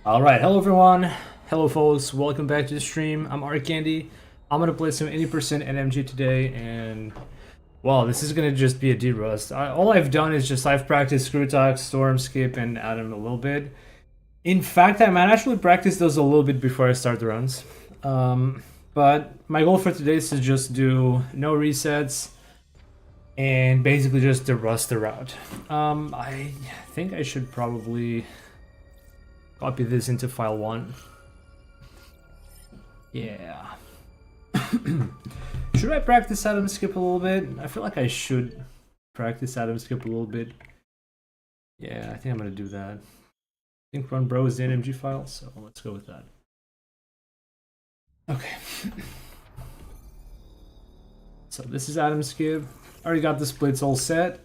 Alright, hello everyone. Hello folks, welcome back to the stream. I'm Arkandy. I'm gonna play some 80% NMG today, and well, this is gonna just be a derust. All I've done is just I've practiced screw talk, storm skip, and Atom a little bit. In fact, I might actually practice those a little bit before I start the runs. But my goal for today is to just do no resets and basically just derust the route. I think I should probably copy this into file 1. Yeah. Should I practice Atom skip a little bit? I feel like I should practice Atom skip a little bit. Yeah, I think I'm gonna do that. I think run bro is the NMG file, so let's go with that. Okay. So this is Atom skip. I already got the splits all set.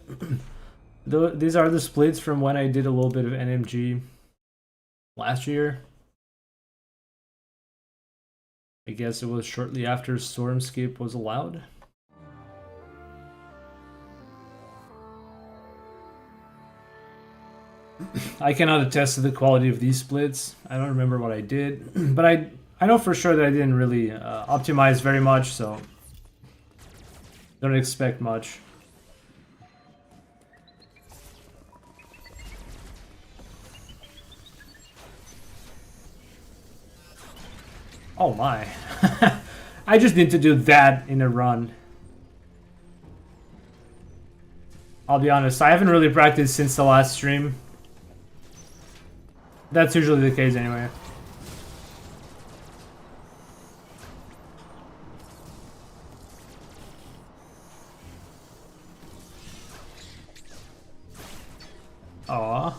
These are the splits from when I did a little bit of NMG last year. I guess it was shortly after storm skip was allowed. I cannot attest to the quality of these splits. I don't remember what I did, but I know for sure that I didn't really optimize very much, so don't expect much. Oh my. I just need to do that in a run. I'll be honest, I haven't really practiced since the last stream. That's usually the case anyway. Aww.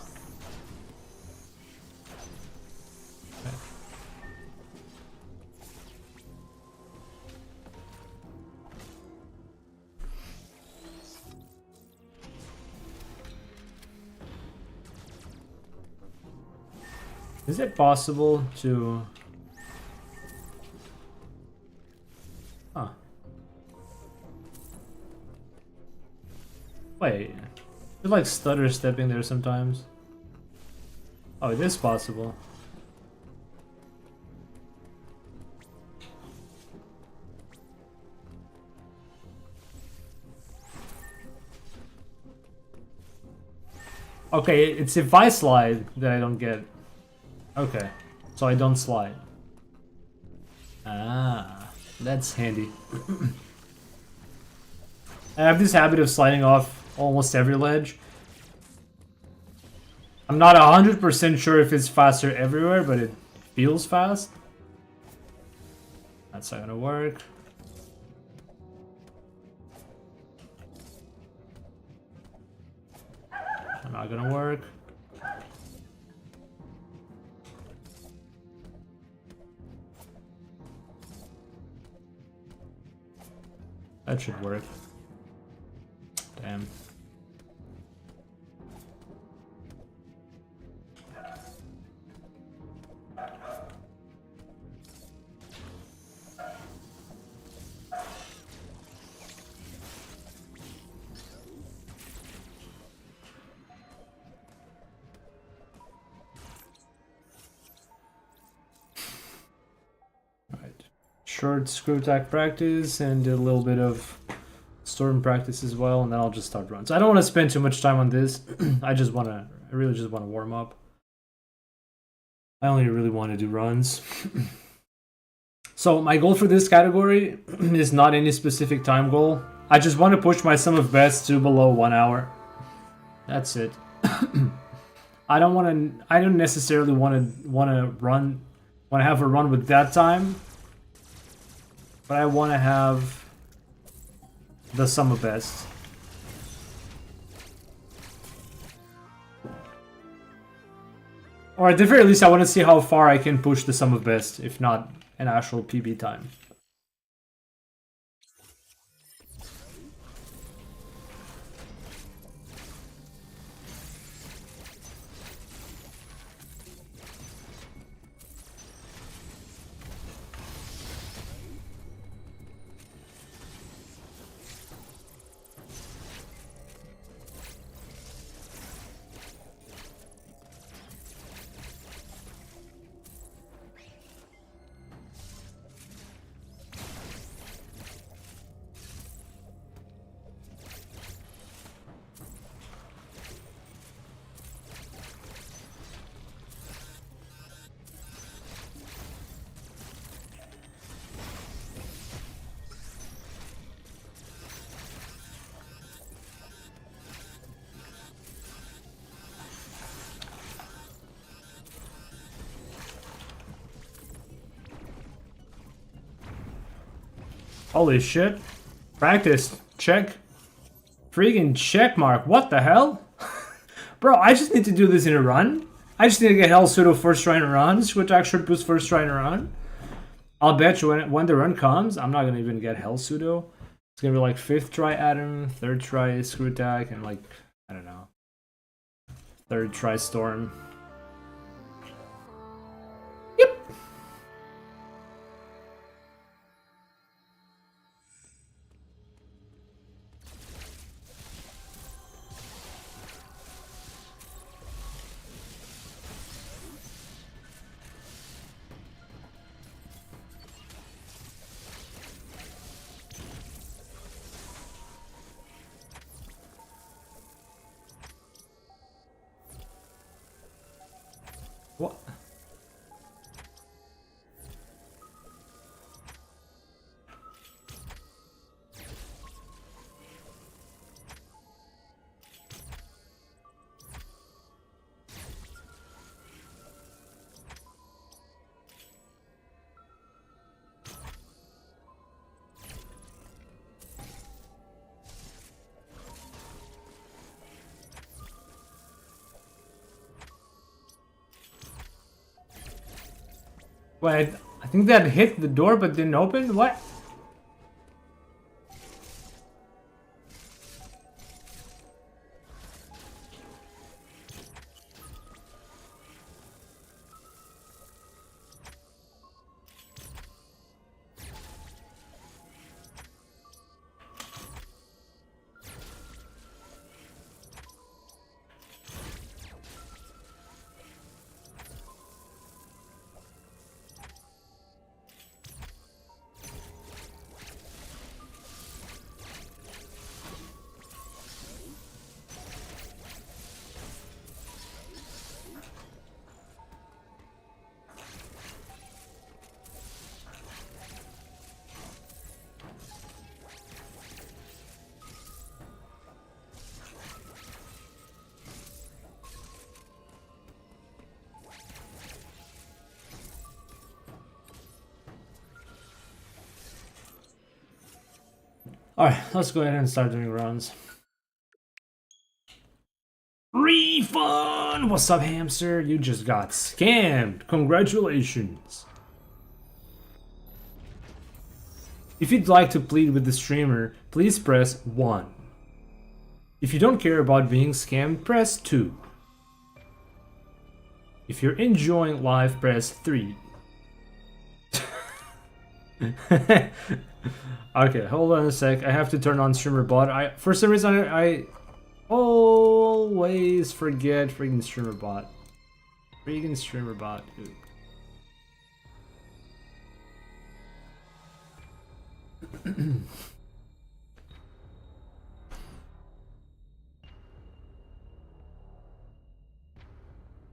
Is it possible to... Huh. Wait. It's like stutter stepping there sometimes. Oh, it is possible. Okay, it's if I slide that I don't get... Okay, so I don't slide. Ah, that's handy. I have this habit of sliding off almost every ledge. I'm not 100% sure if it's faster everywhere, but it feels fast. That's not gonna work. Not gonna work. That should work. Damn. Short screw attack practice and a little bit of storm practice as well, and then I'll just start runs. I don't want to spend too much time on this. I really just want to warm up. I only really want to do runs. So my goal for this category is not any specific time goal. I just want to push my sum of best to below 1 hour. That's it. I don't necessarily want to have a run with that time. But I want to have the sum of best. Or at the very least, I want to see how far I can push the sum of best, if not an actual PB time. Holy shit. Practice. Check. Freaking check mark. What the hell? Bro, I just need to do this in a run. I just need to get Hell Pseudo first try in a run. Switch Action Boost first try in a run. I'll bet you when the run comes, I'm not gonna even get Hell Pseudo. It's gonna be like 5th try Atom, 3rd try Screw Attack, and like, I don't know, 3rd try Storm. Yep. What? Wait, I think that hit the door but didn't open? What? Alright, let's go ahead and start doing runs. Refund! What's up, hamster? You just got scammed. Congratulations. If you'd like to plead with the streamer, please press 1. If you don't care about being scammed, press 2. If you're enjoying live, press 3. Okay, hold on a sec. I have to turn on streamer bot. For some reason I always forget freaking streamer bot. Freaking streamer bot, dude.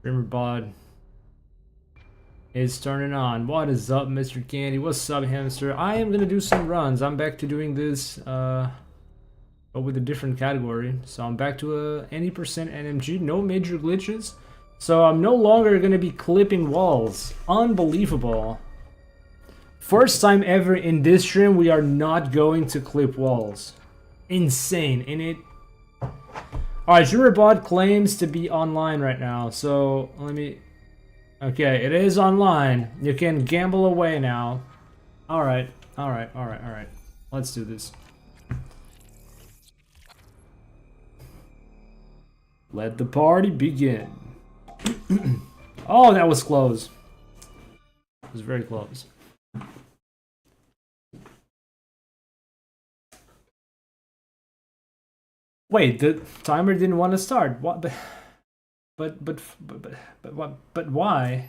Streamer bot is turning on. What is up, Mr. Candy? What's up, hamster? I am gonna do some runs. I'm back to doing this, but with a different category. So I'm back to any percent NMG, no major glitches. So I'm no longer gonna be clipping walls. Unbelievable. First time ever in this stream, we are not going to clip walls. Insane, innit? Alright, Jurabot claims to be online right now, so let me... Okay, it is online. You can gamble away now. Alright, alright. Let's do this. Let the party begin. Oh, that was close. It was very close. Wait, the timer didn't want to start. What? But why?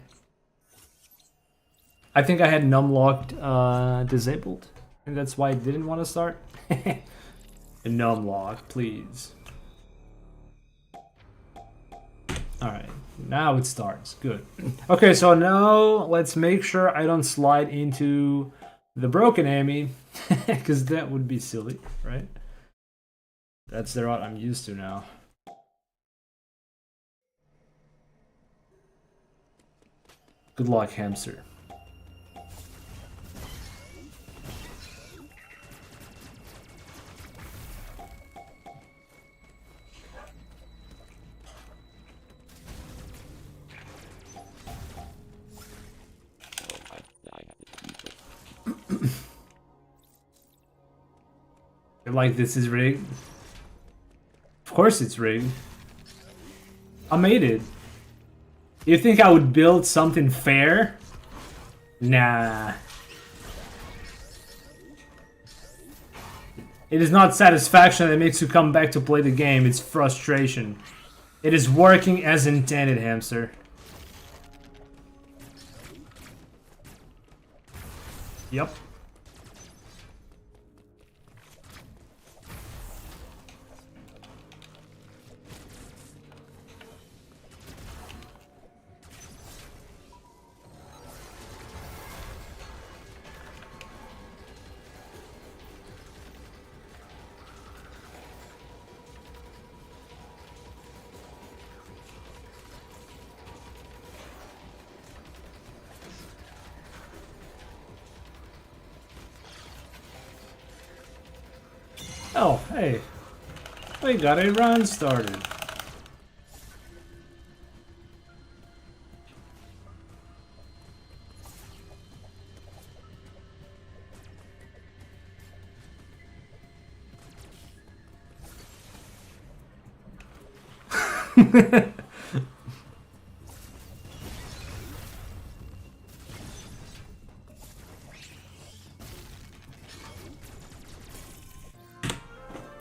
I think I had numlocked disabled, and that's why it didn't want to start. Numlock, please. Alright, now it starts. Good. Okay, so now let's make sure I don't slide into the broken EMMI, because that would be silly, right? That's the route I'm used to now. Good luck, hamster. Like, this is rigged. Of course it's rigged. I made it. You think I would build something fair? Nah. It is not satisfaction that makes you come back to play the game, it's frustration. It is working as intended, hamster. Yep. Oh, hey. We got a run started.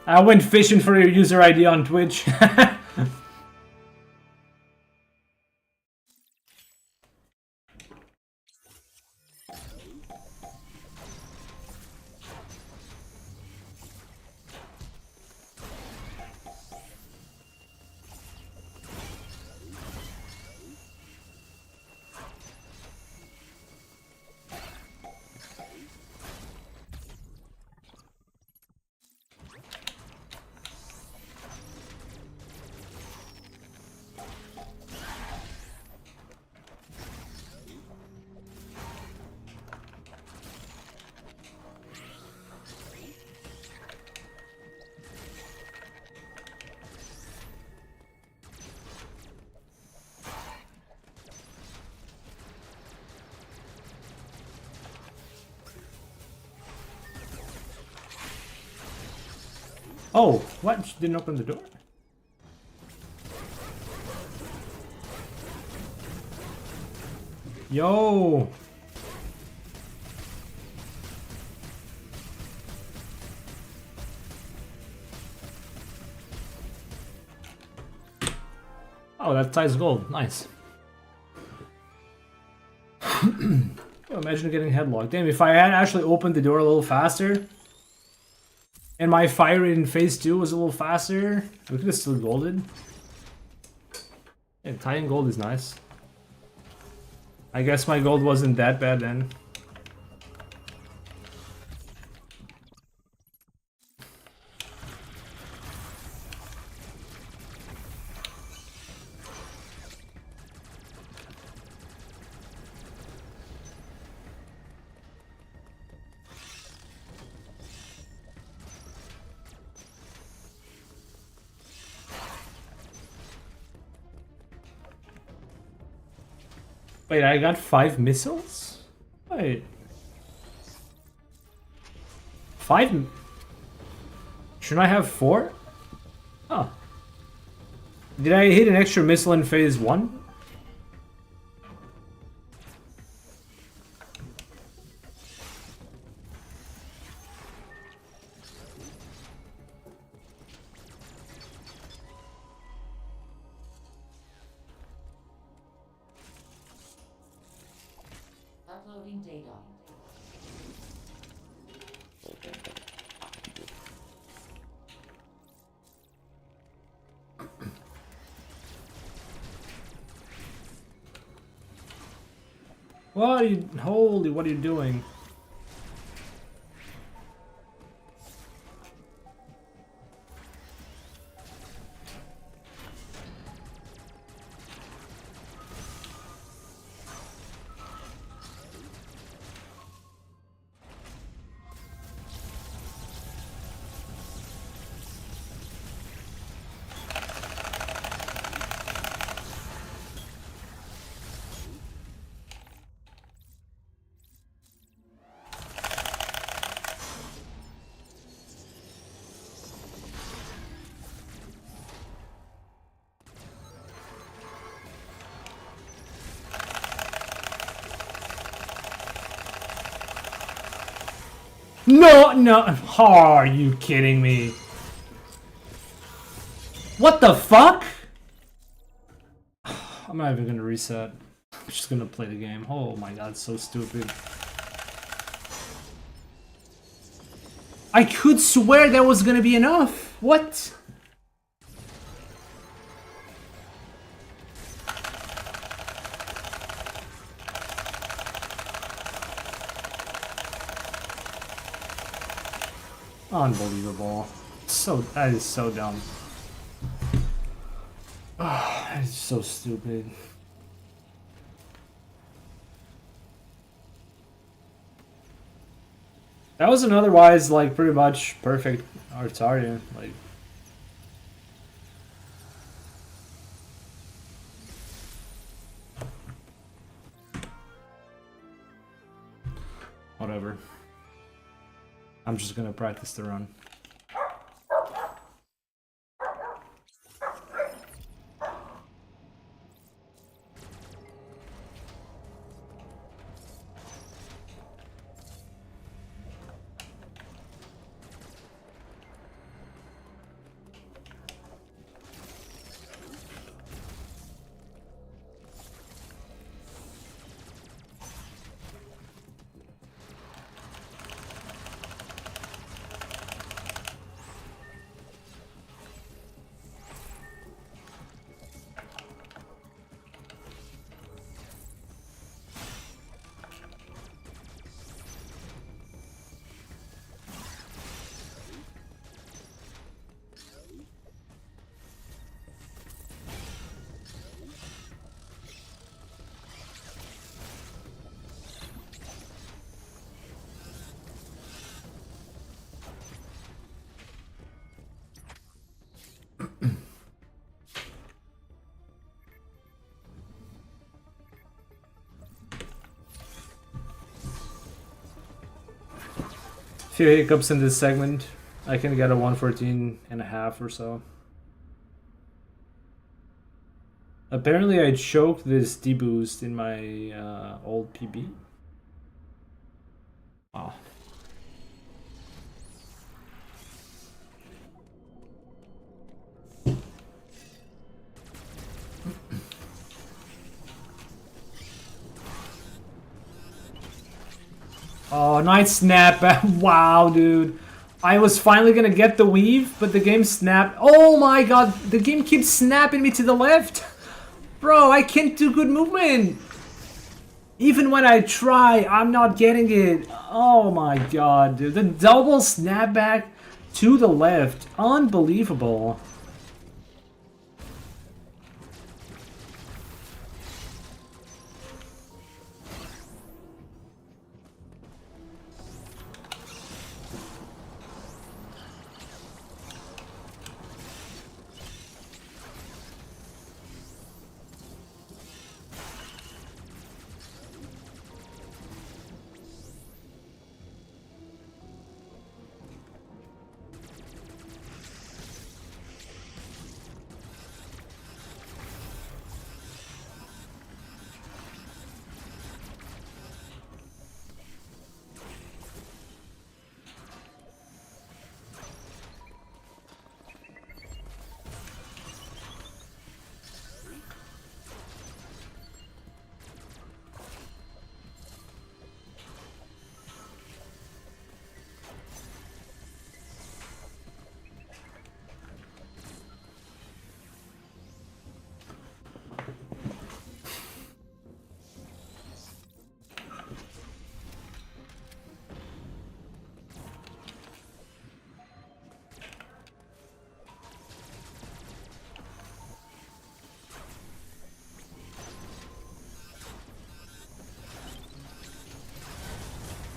I went fishing for your user ID on Twitch. Oh, what? She didn't open the door? Yo! Oh, that ties gold. Nice. Imagine getting headlocked. Damn, if I had actually opened the door a little faster, and my fire rate in phase 2 was a little faster, we could have still golded. Yeah, tying gold is nice. I guess my gold wasn't that bad then. Wait, I got 5 missiles? Wait. 5? Shouldn't I have 4? Oh. Did I hit an extra missile in phase 1? Uploading data. What are you... Holy, what are you doing? No, no. Oh, are you kidding me? What the fuck? I'm not even gonna reset. I'm just gonna play the game. Oh my god, it's so stupid. I could swear that was gonna be enough. What? Unbelievable. That is so dumb. Oh, that is so stupid. That was an otherwise, like, pretty much perfect Artaria. Like, whatever. I'm just gonna practice the run. Few hiccups in this segment. I can get a 114.5 or so. Apparently I choked this deboost in my old PB. Wow. Oh, nice snap. Wow, dude. I was finally gonna get the weave, but the game snapped. Oh my god, the game keeps snapping me to the left. Bro, I can't do good movement. Even when I try, I'm not getting it. Oh my god, dude. The double snapback to the left. Unbelievable.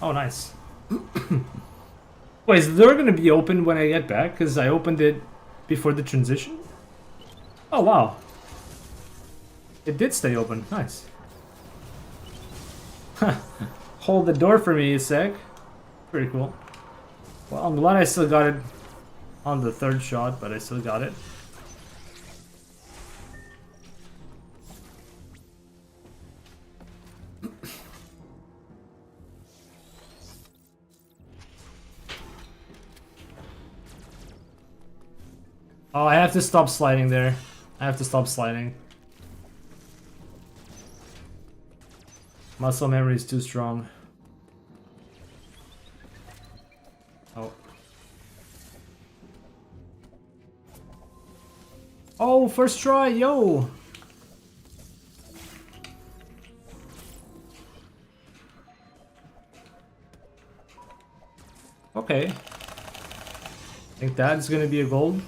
Oh, nice. Wait, is the door gonna be open when I get back? Because I opened it before the transition? Oh, wow. It did stay open. Nice. Hold the door for me a sec. Pretty cool. Well, I'm glad I still got it on the third shot, but I still got it. Oh, I have to stop sliding there. I have to stop sliding. Muscle memory is too strong. Oh. Oh, first try, yo! Okay. I think that's gonna be a gold.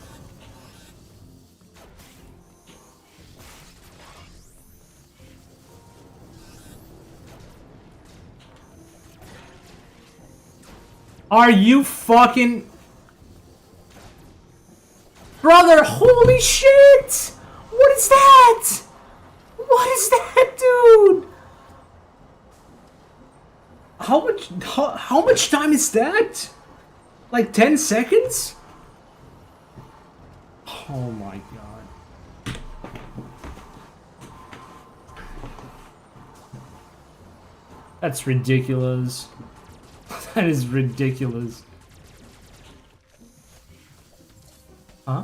Are you fucking... Brother, holy shit! What is that? What is that, dude? How much time is that? Like 10 seconds? Oh my god. That's ridiculous. That is ridiculous. Huh?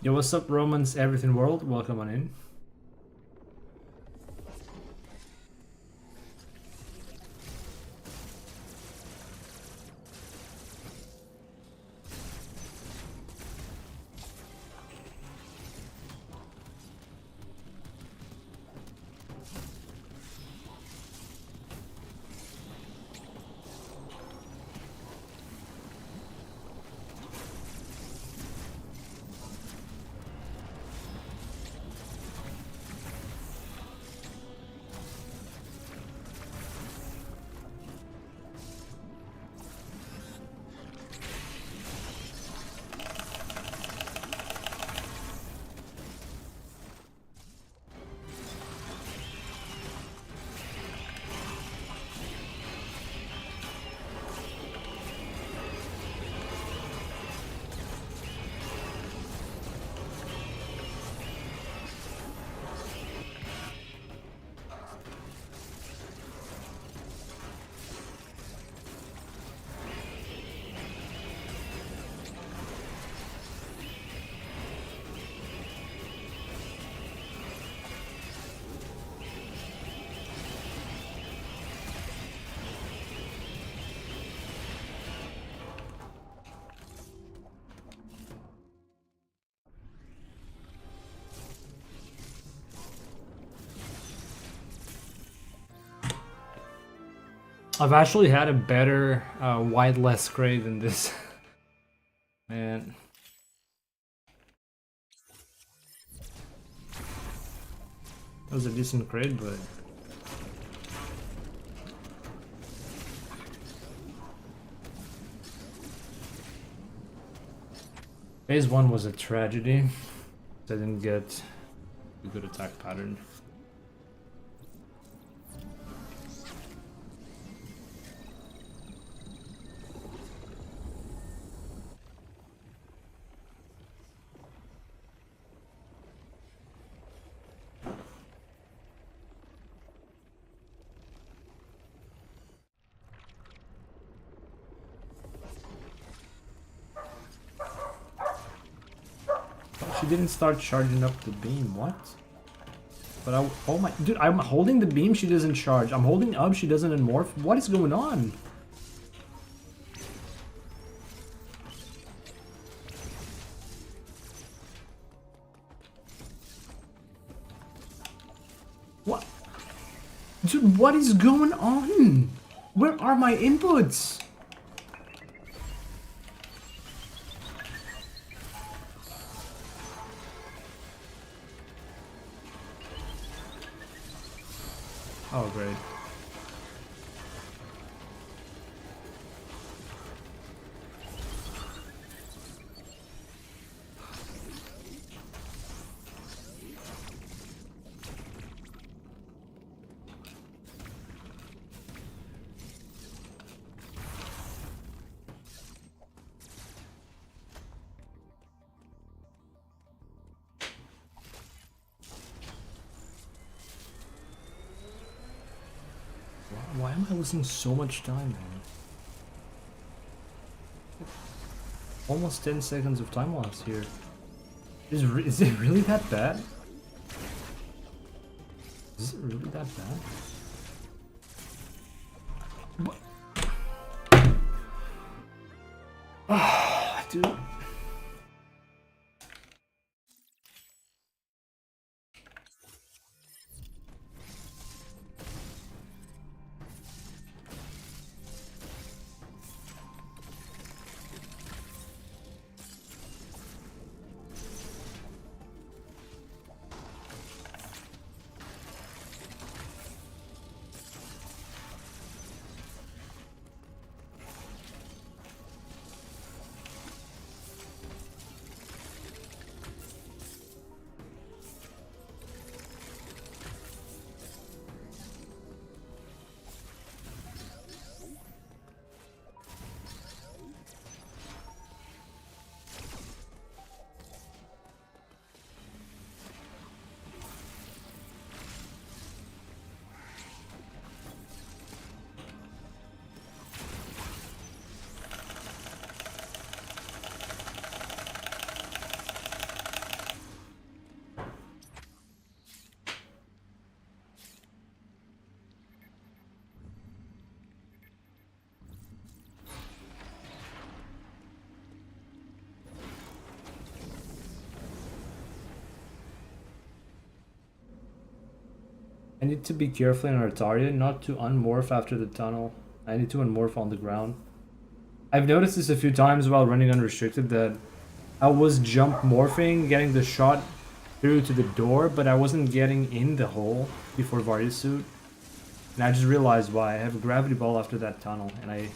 Yo, what's up, Romans Everything World? Welcome on in. I've actually had a better white less gray than this. Man. That was a decent grade, but... Phase 1 was a tragedy. I didn't get a good attack pattern. She didn't start charging up the beam, what? But I, oh my, dude, I'm holding the beam, she doesn't charge. I'm holding up, she doesn't morph. What is going on? What? Dude, what is going on? Where are my inputs? Oh, great. Why am I losing so much time, man? Almost 10 seconds of time loss here. Is it really that bad? Is it really that bad? What? Oh, dude. I need to be careful in Artaria not to unmorph after the tunnel. I need to unmorph on the ground. I've noticed this a few times while running unrestricted that I was jump morphing, getting the shot through to the door, but I wasn't getting in the hole before Varya's suit. And I just realized why. I have a gravity ball after that tunnel, and I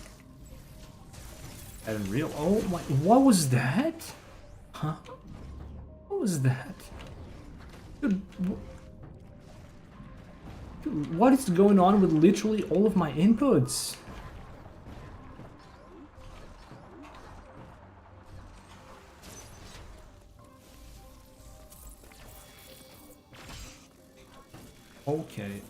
didn't real. Oh my! What was that? Huh? What was that? Dude, dude, what is going on with literally all of my inputs? Okay.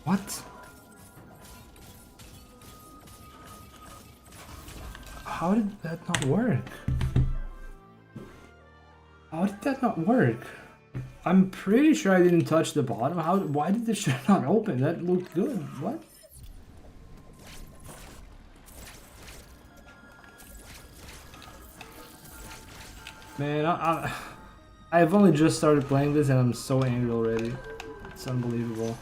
What? How did that not work? How did that not work? I'm pretty sure I didn't touch the bottom. Why did this shit not open? That looked good. What? Man, I've only just started playing this and I'm so angry already. It's unbelievable.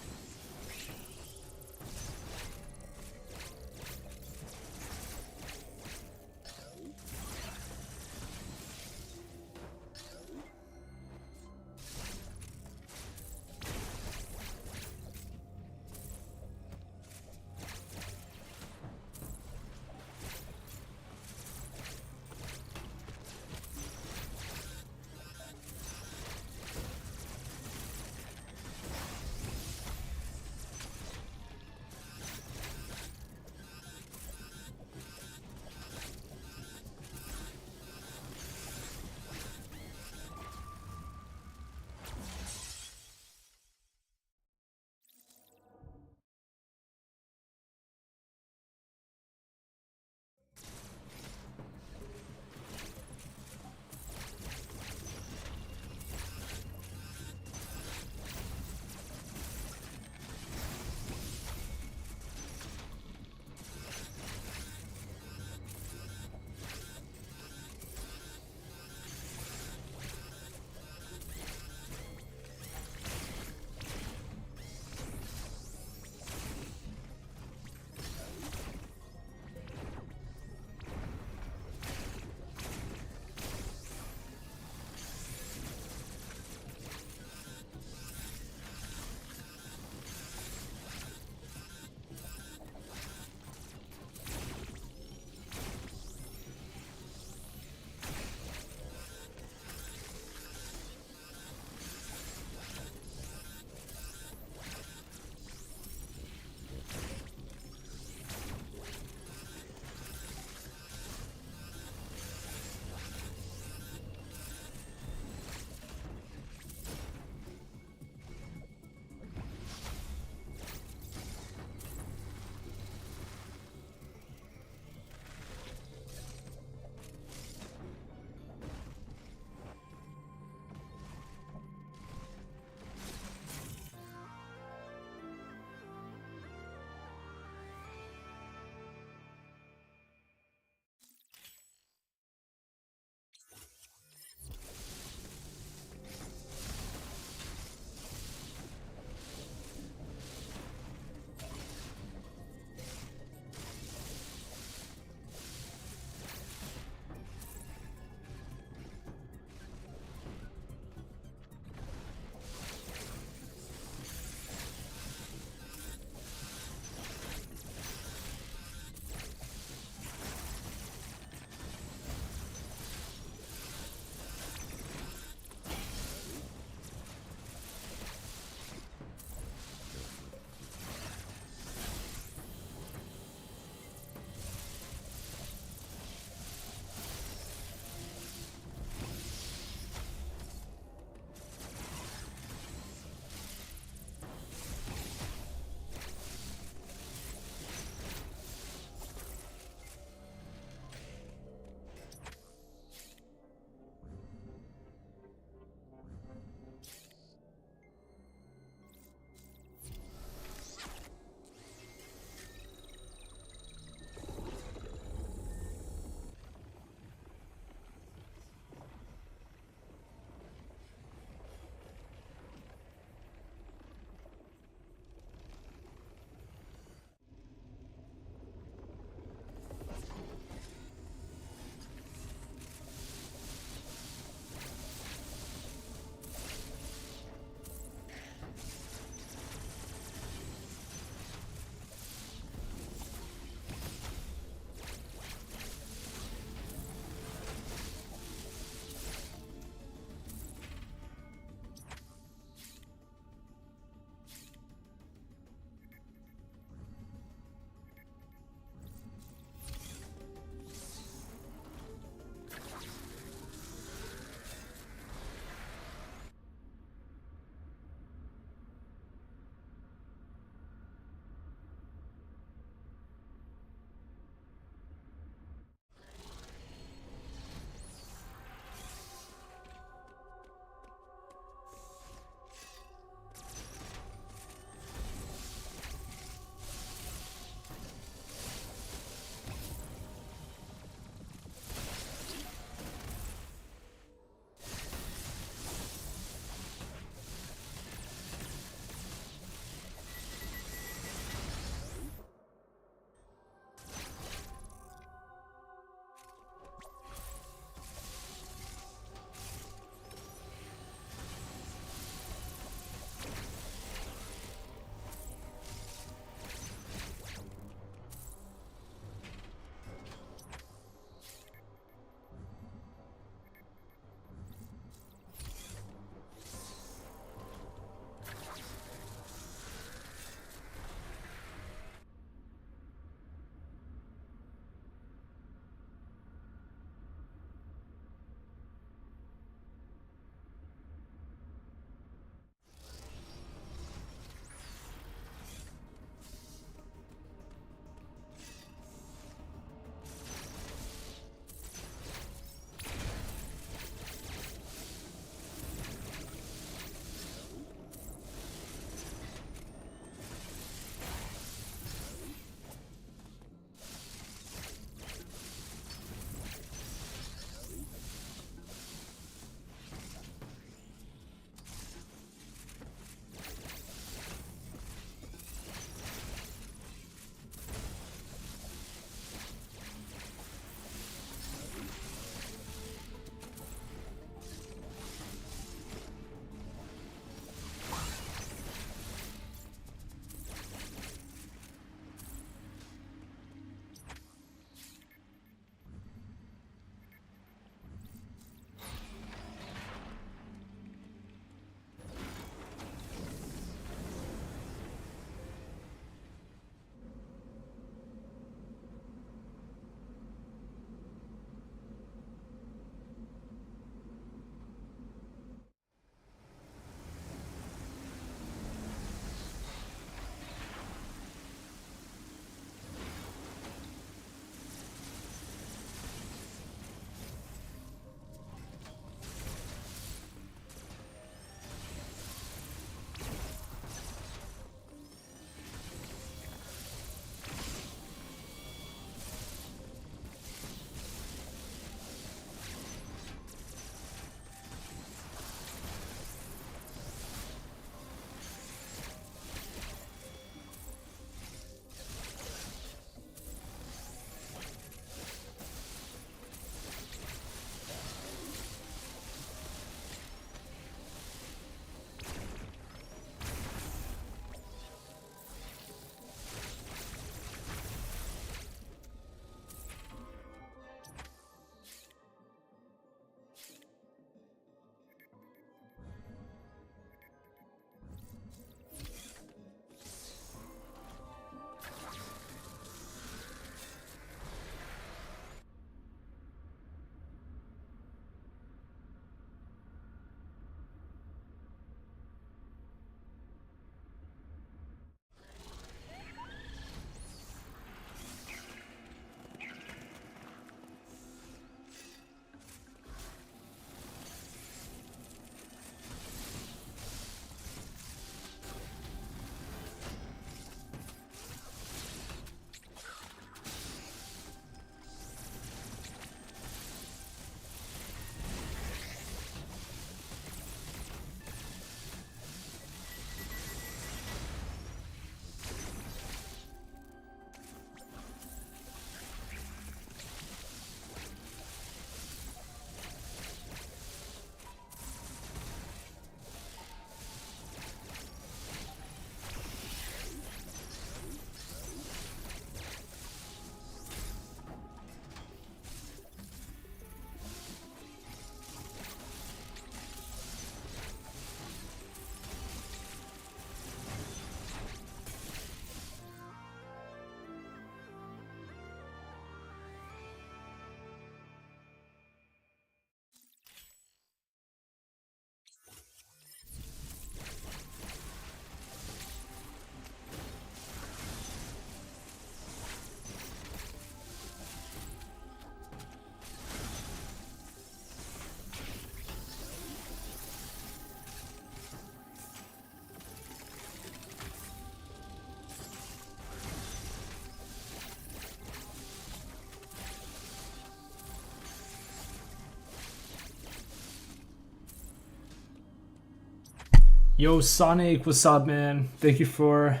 Yo, Sonic, what's up, man? Thank you for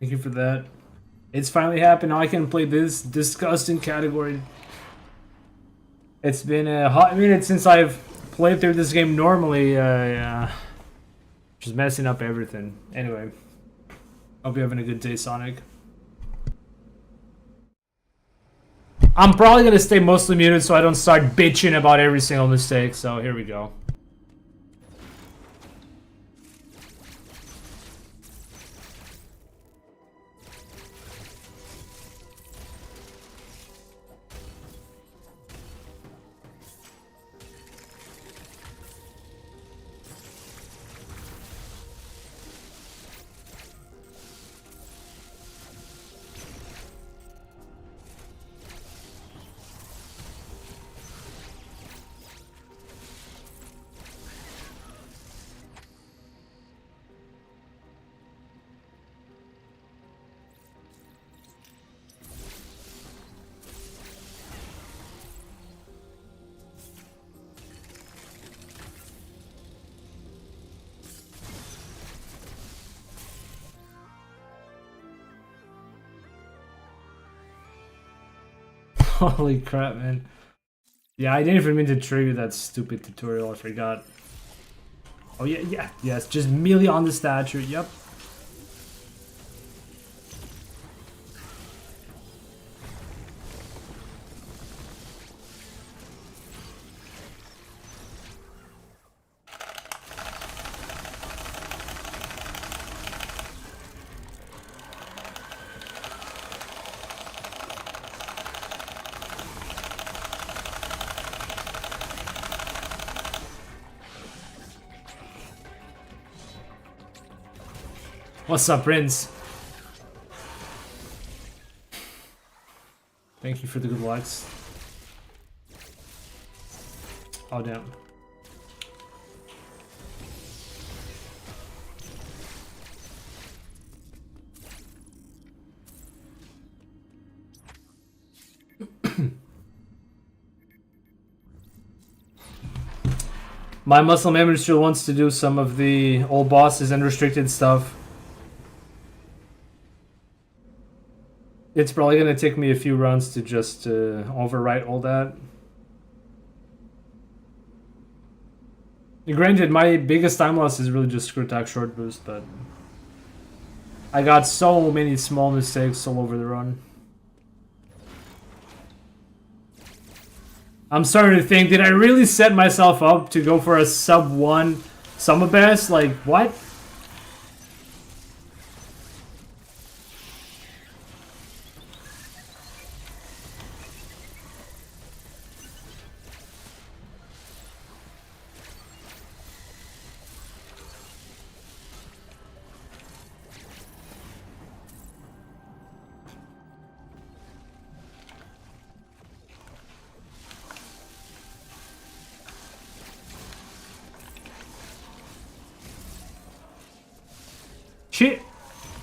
that. It's finally happened. Now I can play this disgusting category. It's been a hot minute since I've played through this game normally. Just messing up everything. Anyway, hope you're having a good day, Sonic. I'm probably gonna stay mostly muted so I don't start bitching about every single mistake. So here we go. Holy crap, man. Yeah, I didn't even mean to trigger that stupid tutorial, I forgot. Oh yeah, yes, just melee on the statue, yep. What's up, Prince? Thank you for the good likes. Oh, damn. My muscle memory still wants to do some of the old bosses and restricted stuff. It's probably gonna take me a few runs to just overwrite all that. Granted, my biggest time loss is really just screw attack short boost, but I got so many small mistakes all over the run. I'm starting to think, did I really set myself up to go for a sub 1 summer best? Like, what?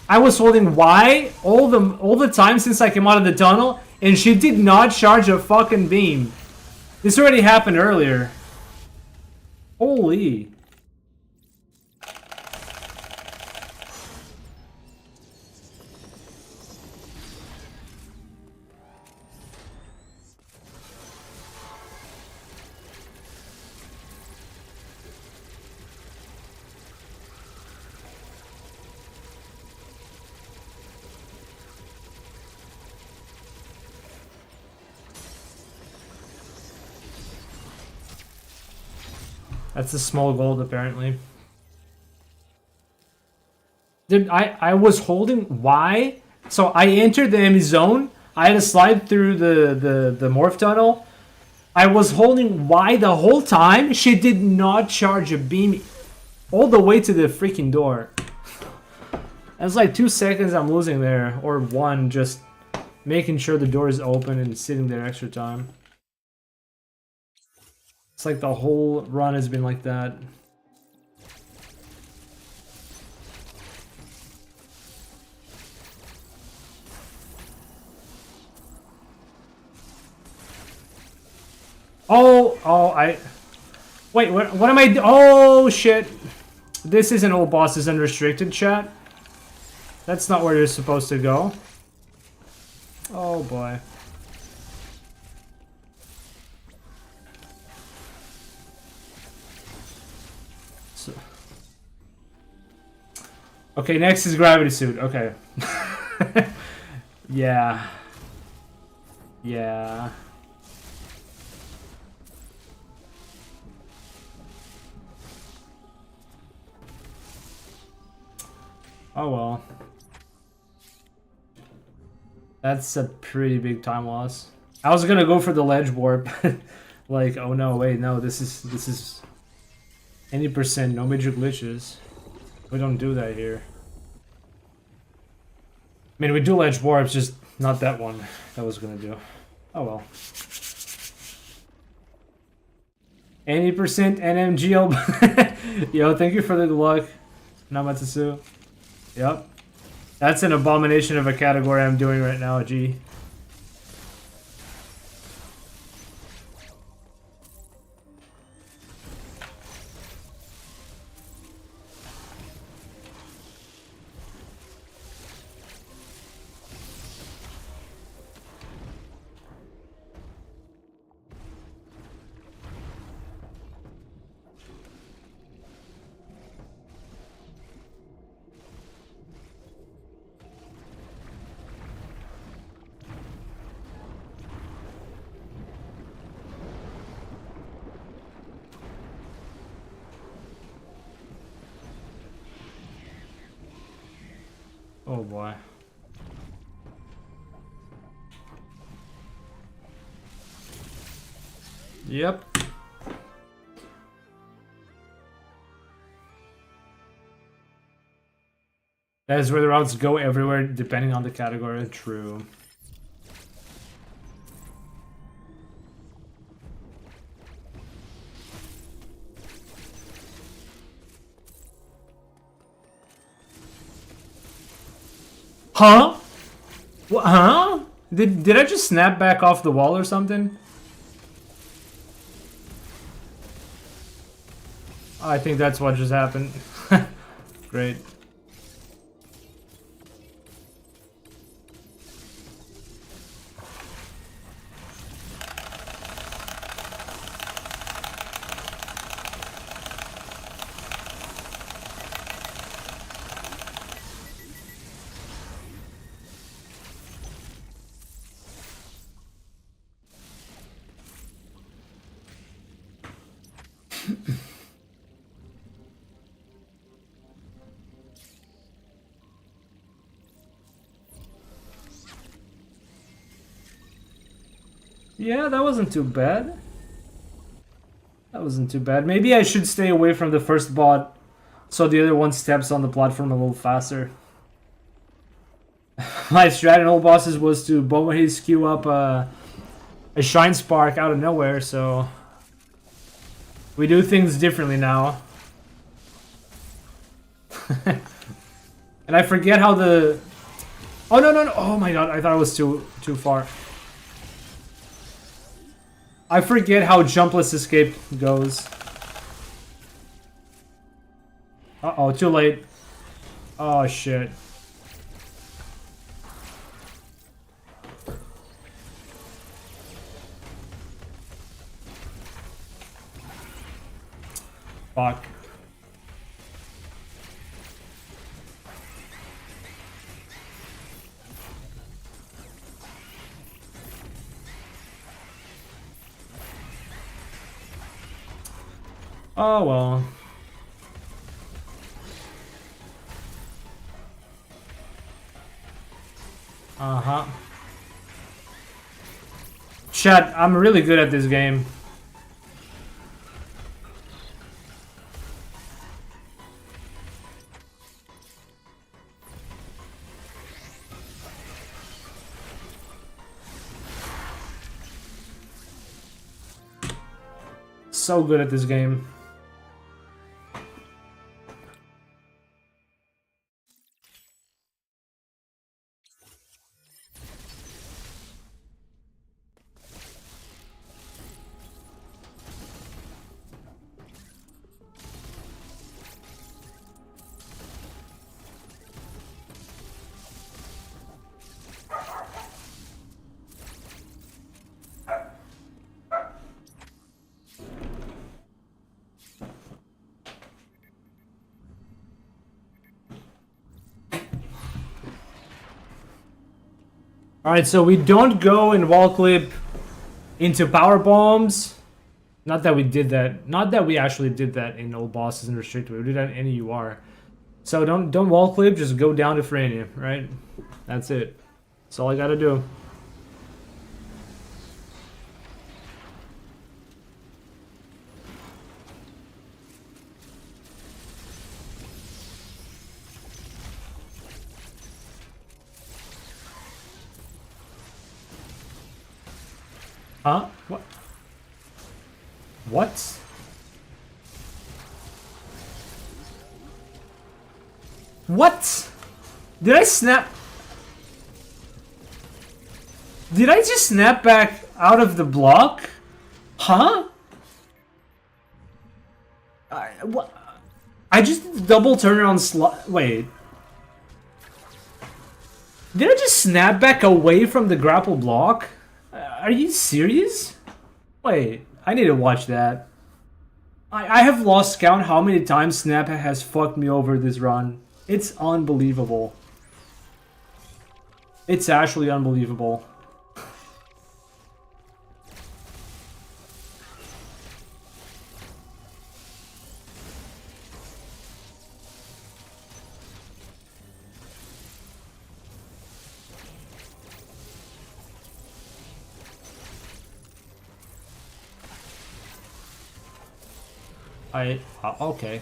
I was holding Y all the time since I came out of the tunnel, and she did not charge a fucking beam. This already happened earlier. Holy. That's a small gold, apparently. Dude, I was holding Y, so I entered the enemy zone. I had to slide through the morph tunnel. I was holding Y the whole time. She did not charge a beam all the way to the freaking door. That's like 2 seconds I'm losing there, or 1, just making sure the door is open and sitting there extra time. It's like the whole run has been like that. Wait, what am I? Oh shit! This isn't all bosses unrestricted, chat. That's not where you're supposed to go. Oh boy. So. Okay, next is gravity suit. Okay. Yeah. Yeah. Oh well. That's a pretty big time loss. I was gonna go for the ledge warp. Like, oh no, wait, no, this is any percent, no major glitches. We don't do that here. I mean, we do ledge warps, just not that one that I was gonna do. Oh well. Any percent NMG. Yo, thank you for the good luck, Namatsu. Yep. That's an abomination of a category I'm doing right now, G. Oh boy. Yep. That is where the routes go everywhere, depending on the category. True. Huh? What? Huh? Did I just snap back off the wall or something? I think that's what just happened. Great. Yeah, that wasn't too bad. That wasn't too bad. Maybe I should stay away from the first bot so the other one steps on the platform a little faster. My strat in all bosses was to bomb his queue up a Shine Spark out of nowhere, so we do things differently now. And I forget how the... Oh, no, no, no. Oh my god, I thought it was too far. I forget how jumpless escape goes. Uh-oh, too late. Oh, shit. Fuck. Oh, well. Uh-huh. Chat, I'm really good at this game. So good at this game. Alright, so we don't go in wall clip into power bombs. Not that we did that. Not that we actually did that in old bosses and restricted. We did that in NUR. So don't wall clip, just go down to Frania, right? That's it. That's all I gotta do. Huh? What? What? What? Did I snap? Did I just snap back out of the block? Huh? What? I just double turn around slot. Wait. Did I just snap back away from the grapple block? Are you serious? Wait, I need to watch that. I have lost count how many times Snap has fucked me over this run. It's unbelievable. It's actually unbelievable. Okay.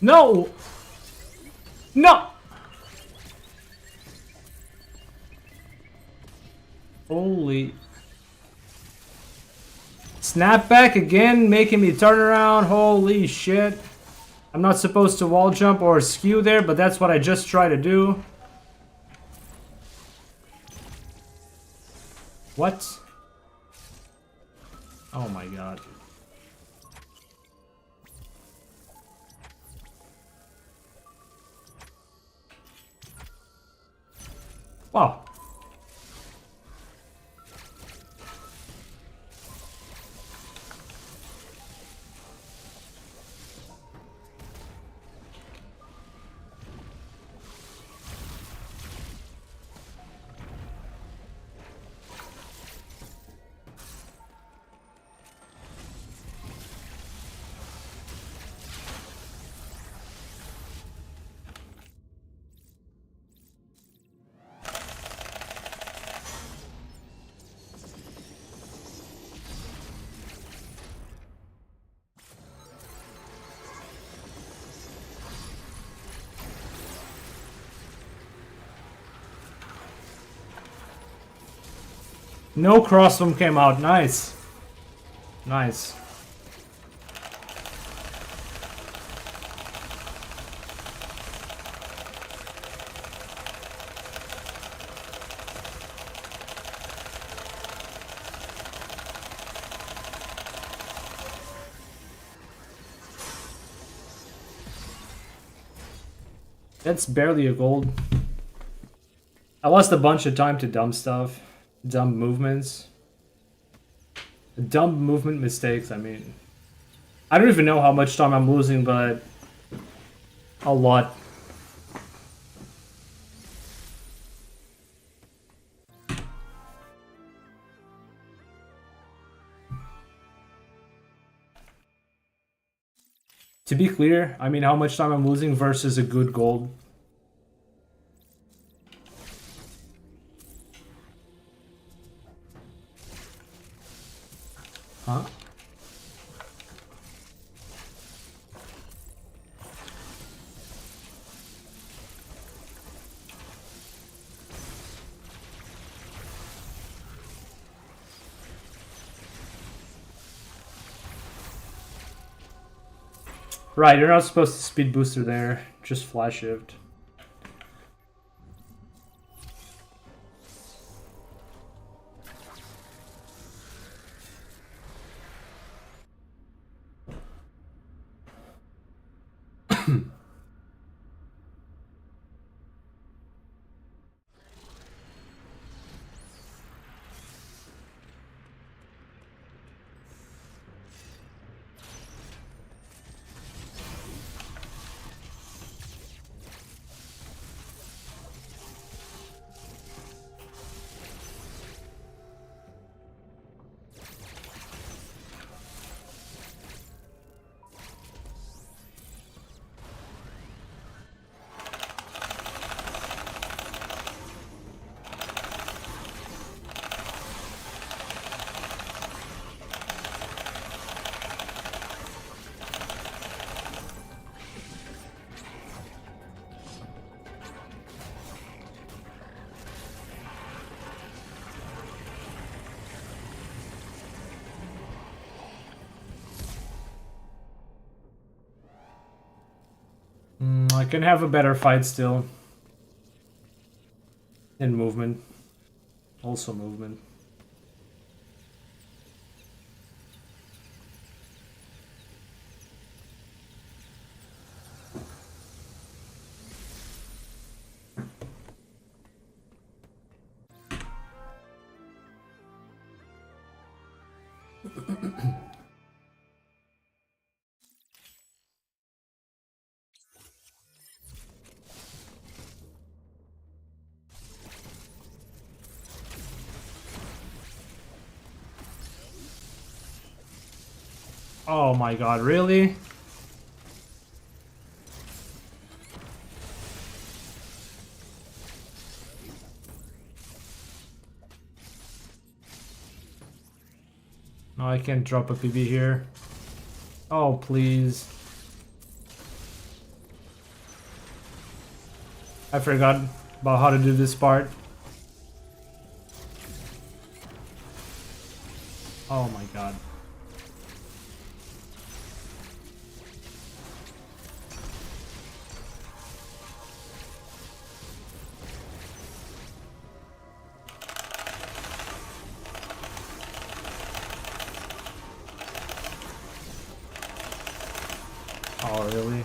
No! No! Holy... Snap back again, making me turn around. Holy shit. I'm not supposed to wall jump or skew there, but that's what I just tried to do. What? Oh my god. Wow. No crossbow came out. Nice. Nice. That's barely a gold. I lost a bunch of time to dumb stuff. Dumb movements. Dumb movement mistakes, I mean. I don't even know how much time I'm losing, but... a lot. To be clear, I mean how much time I'm losing versus a good gold. Huh? Right, you're not supposed to speed booster there, just flash shift. I can have a better fight still. And movement. Also movement. Oh my god, really? No, I can't drop a PB here. Oh, please. I forgot about how to do this part. Oh my god. Oh, really?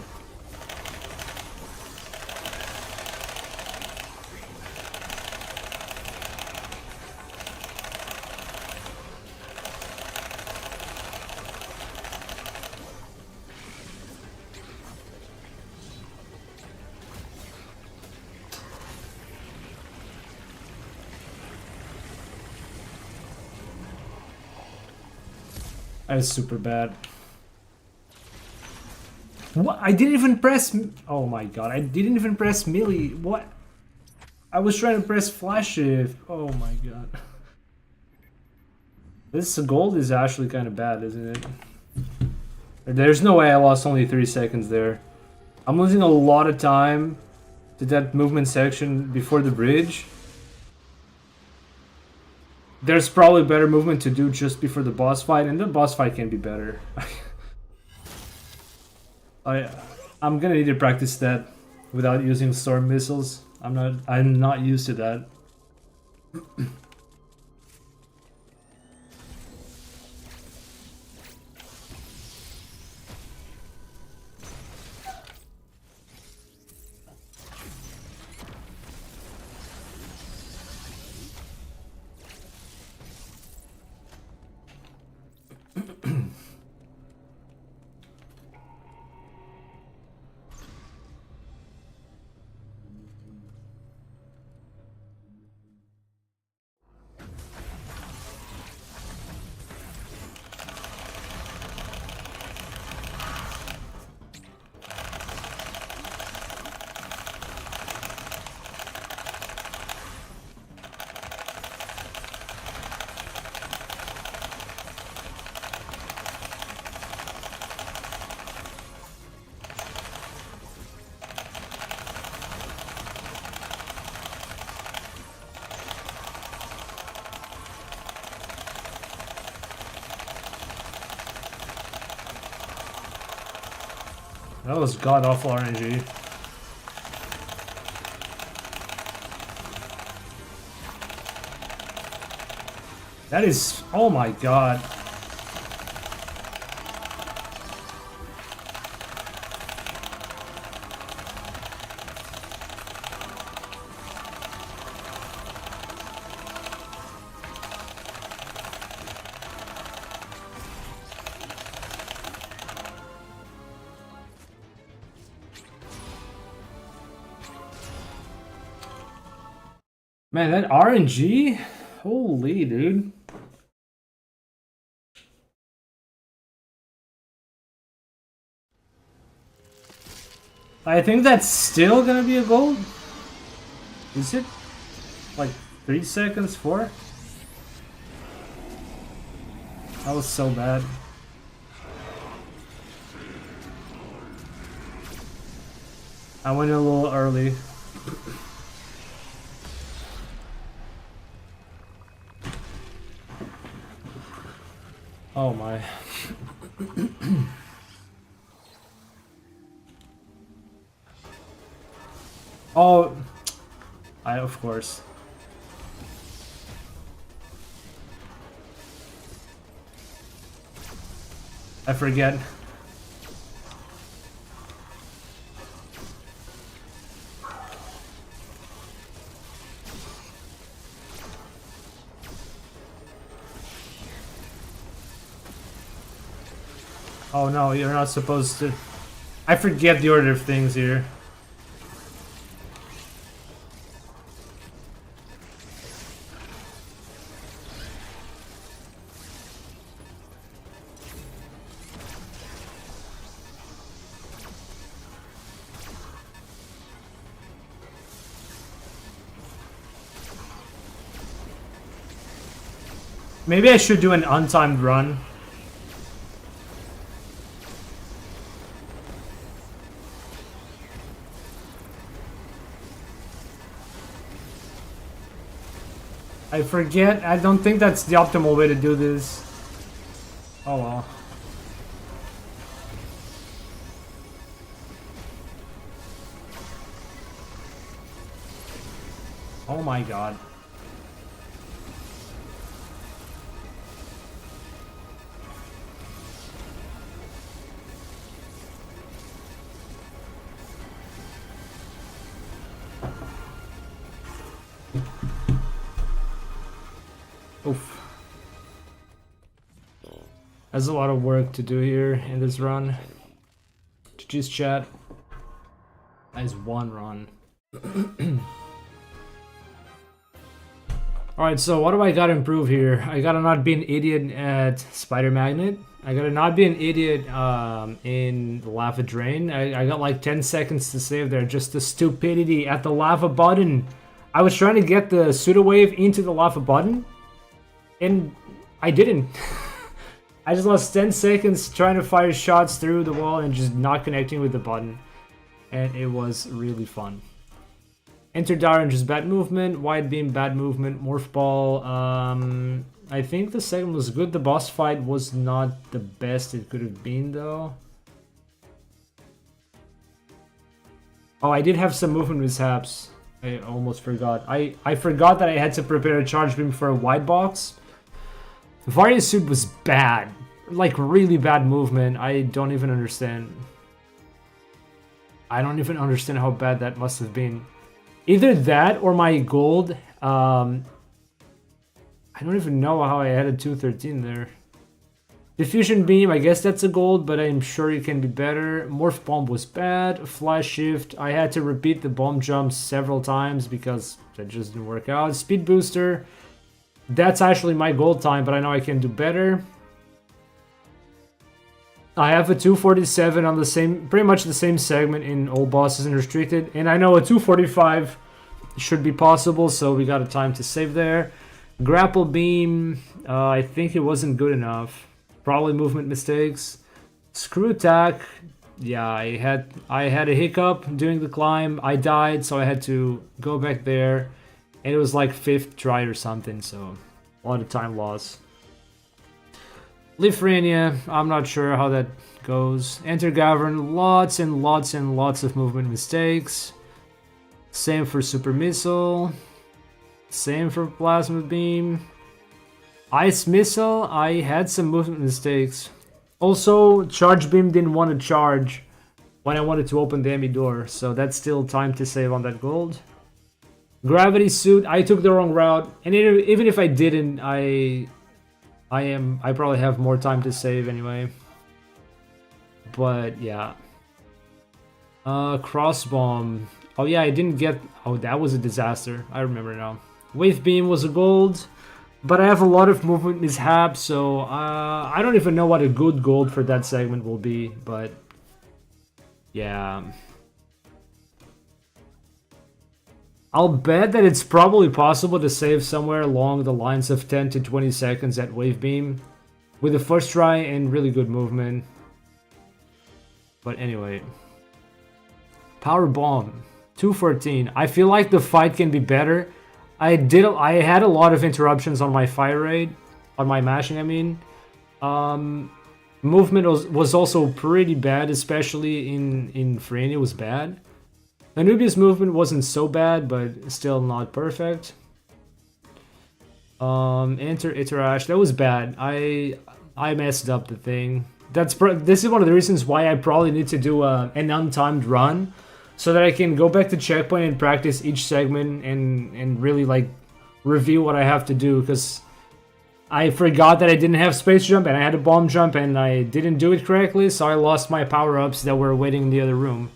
That is super bad. What? I didn't even press... Oh my god, I didn't even press melee. What? I was trying to press flash shift. Oh my god. This gold is actually kind of bad, isn't it? There's no way I lost only 3 seconds there. I'm losing a lot of time to that movement section before the bridge. There's probably better movement to do just before the boss fight, and the boss fight can be better. I'm gonna need to practice that without using storm missiles. I'm not used to that. That was god-awful RNG. That is... Oh my god. Man, that RNG? Holy, dude. I think that's still gonna be a gold. Is it? Like 3 seconds, 4? That was so bad. I went a little early. Oh my. Oh, of course. I forget. Oh no, you're not supposed to. I forget the order of things here. Maybe I should do an untimed run. I forget. I don't think that's the optimal way to do this. Oh well. Oh my god. Oof. There's a lot of work to do here in this run. GG's chat. That is one run. Alright, so what do I gotta improve here? I gotta not be an idiot at Spider Magnet. I gotta not be an idiot in the Lava Drain. I got like 10 seconds to save there. Just the stupidity at the lava button. I was trying to get the pseudo wave into the lava button, and I didn't. I just lost 10 seconds trying to fire shots through the wall and just not connecting with the button. And it was really fun. Enter Darren, just bad movement. Wide beam, bad movement. Morph ball. I think the second was good. The boss fight was not the best it could have been, though. Oh, I did have some movement mishaps. I almost forgot. I forgot that I had to prepare a charge beam for a wide box. Various suit was bad. Like, really bad movement. I don't even understand. I don't even understand how bad that must have been. Either that or my gold. I don't even know how I had a 213 there. Diffusion beam, I guess that's a gold, but I'm sure it can be better. Morph bomb was bad. Fly shift, I had to repeat the bomb jumps several times because that just didn't work out. Speed booster, that's actually my gold time, but I know I can do better. I have a 247 on the same, pretty much the same segment in all bosses and restricted, and I know a 245 should be possible, so we got a time to save there. Grapple beam, I think it wasn't good enough. Probably movement mistakes. Screw attack, yeah, I had a hiccup during the climb. I died, so I had to go back there, and it was like 5th try or something, so a lot of time loss. Lifrania, I'm not sure how that goes. Enter Govern, lots and lots and lots of movement mistakes. Same for Super Missile. Same for Plasma Beam. Ice Missile, I had some movement mistakes. Also, Charge Beam didn't want to charge when I wanted to open the EMMI door, so that's still time to save on that gold. Gravity Suit, I took the wrong route, and even if I didn't, I probably have more time to save anyway. But yeah. Cross Bomb. Oh yeah, I didn't get... Oh, that was a disaster. I remember now. Wave Beam was a gold. But I have a lot of movement mishaps, so I don't even know what a good gold for that segment will be. But yeah. I'll bet that it's probably possible to save somewhere along the lines of 10 to 20 seconds at Wave Beam with the first try and really good movement. But anyway. Power Bomb. 214. I feel like the fight can be better. I had a lot of interruptions on my fire rate. On my mashing, I mean. Movement was also pretty bad, especially in Frane. It was bad. Anubius movement wasn't so bad, but still not perfect. Enter Iterash, that was bad. I messed up the thing. This is one of the reasons why I probably need to do an untimed run, so that I can go back to checkpoint and practice each segment and really like review what I have to do, because I forgot that I didn't have space jump and I had a bomb jump and I didn't do it correctly, so I lost my power-ups that were waiting in the other room.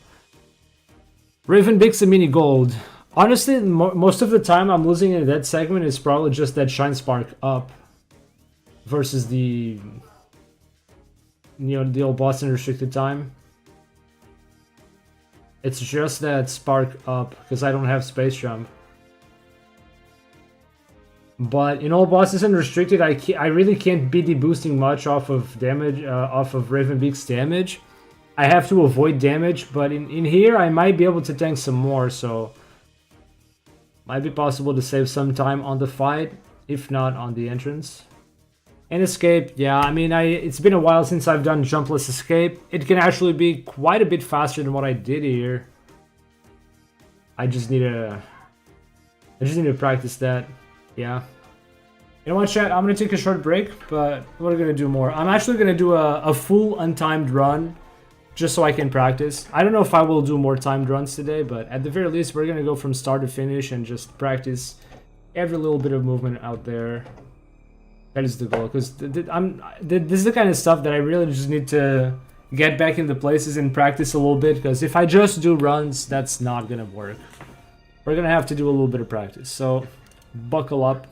Raven Big's a mini gold. Honestly, most of the time I'm losing in that segment is probably just that Shine Spark up versus the, you know, the old Boston restricted time. It's just that spark up because I don't have space jump. But in all bosses and restricted, I really can't be deboosting much off of damage, off of Ravenbeak's damage. I have to avoid damage, but in here I might be able to tank some more, so might be possible to save some time on the fight, if not on the entrance. And escape, yeah, I mean, it's been a while since I've done jumpless escape. It can actually be quite a bit faster than what I did here. I just need to practice that. Yeah. You know what, chat? I'm gonna take a short break, but we're gonna do more. I'm actually gonna do a full untimed run, just so I can practice. I don't know if I will do more timed runs today, but at the very least, we're gonna go from start to finish and just practice every little bit of movement out there. That is the goal, because this is the kind of stuff that I really just need to get back into places and practice a little bit, because if I just do runs, that's not gonna work. We're gonna have to do a little bit of practice, so buckle up.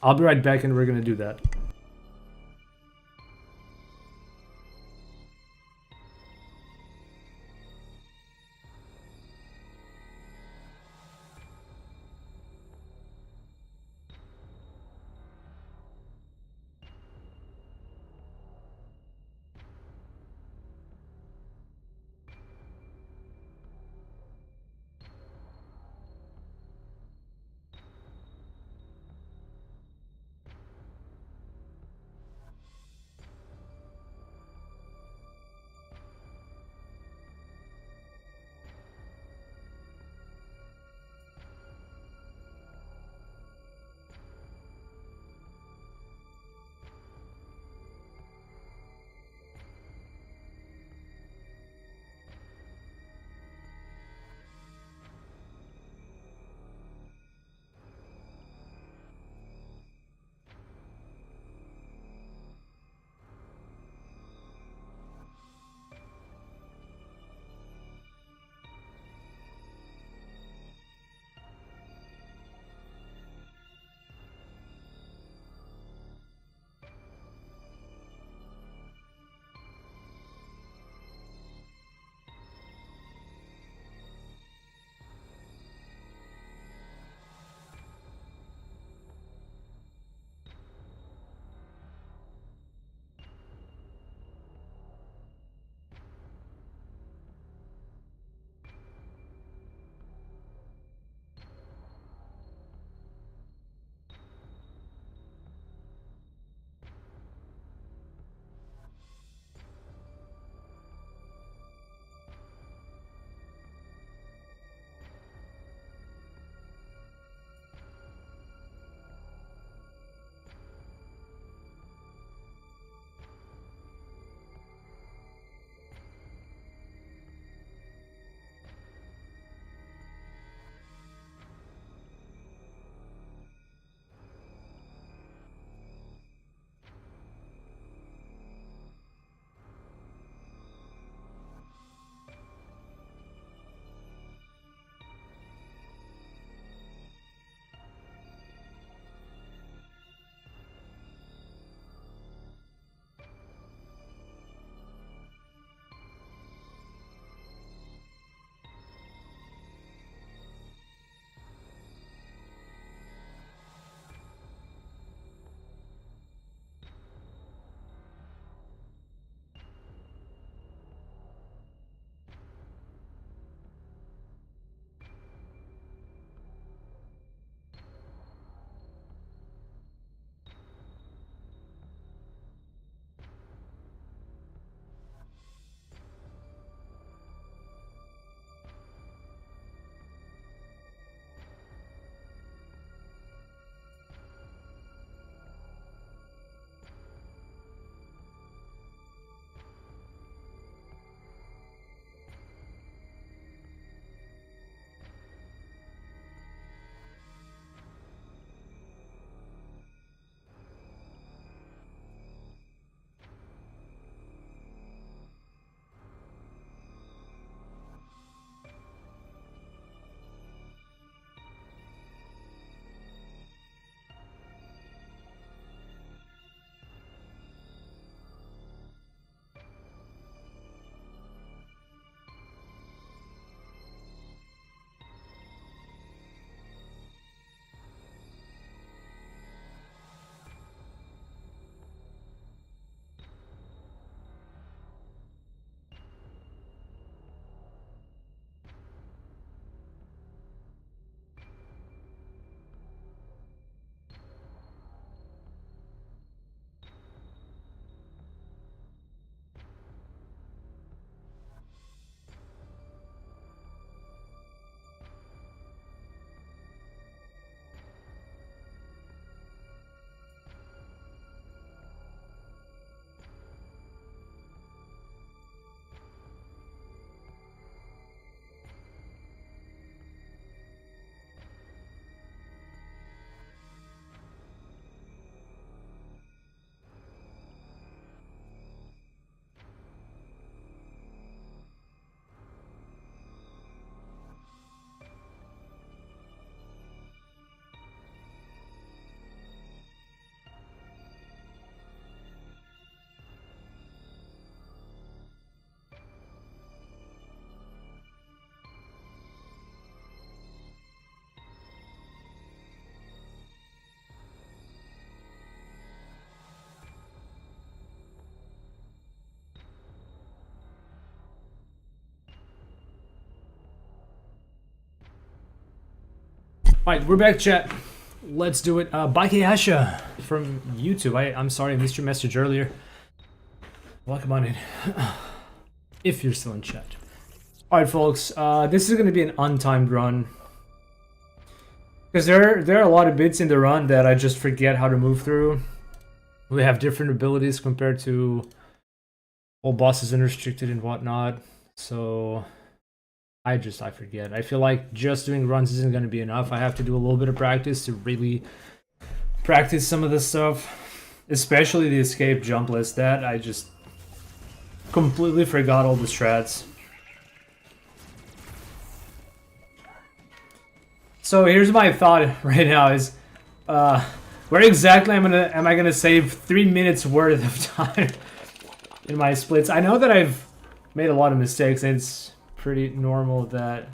I'll be right back and we're gonna do that. Alright, we're back, chat. Let's do it. Bakeyasha from YouTube. I'm sorry I missed your message earlier. Welcome on in. If you're still in chat. Alright, folks. This is going to be an untimed run. Because there are a lot of bits in the run that I just forget how to move through. We have different abilities compared to all bosses unrestricted and whatnot. So I forget. I feel like just doing runs isn't going to be enough. I have to do a little bit of practice to really practice some of this stuff. Especially the escape jump list. That I just completely forgot all the strats. So here's my thought right now is, where exactly am I gonna save 3 minutes worth of time in my splits? I know that I've made a lot of mistakes, and it's pretty normal that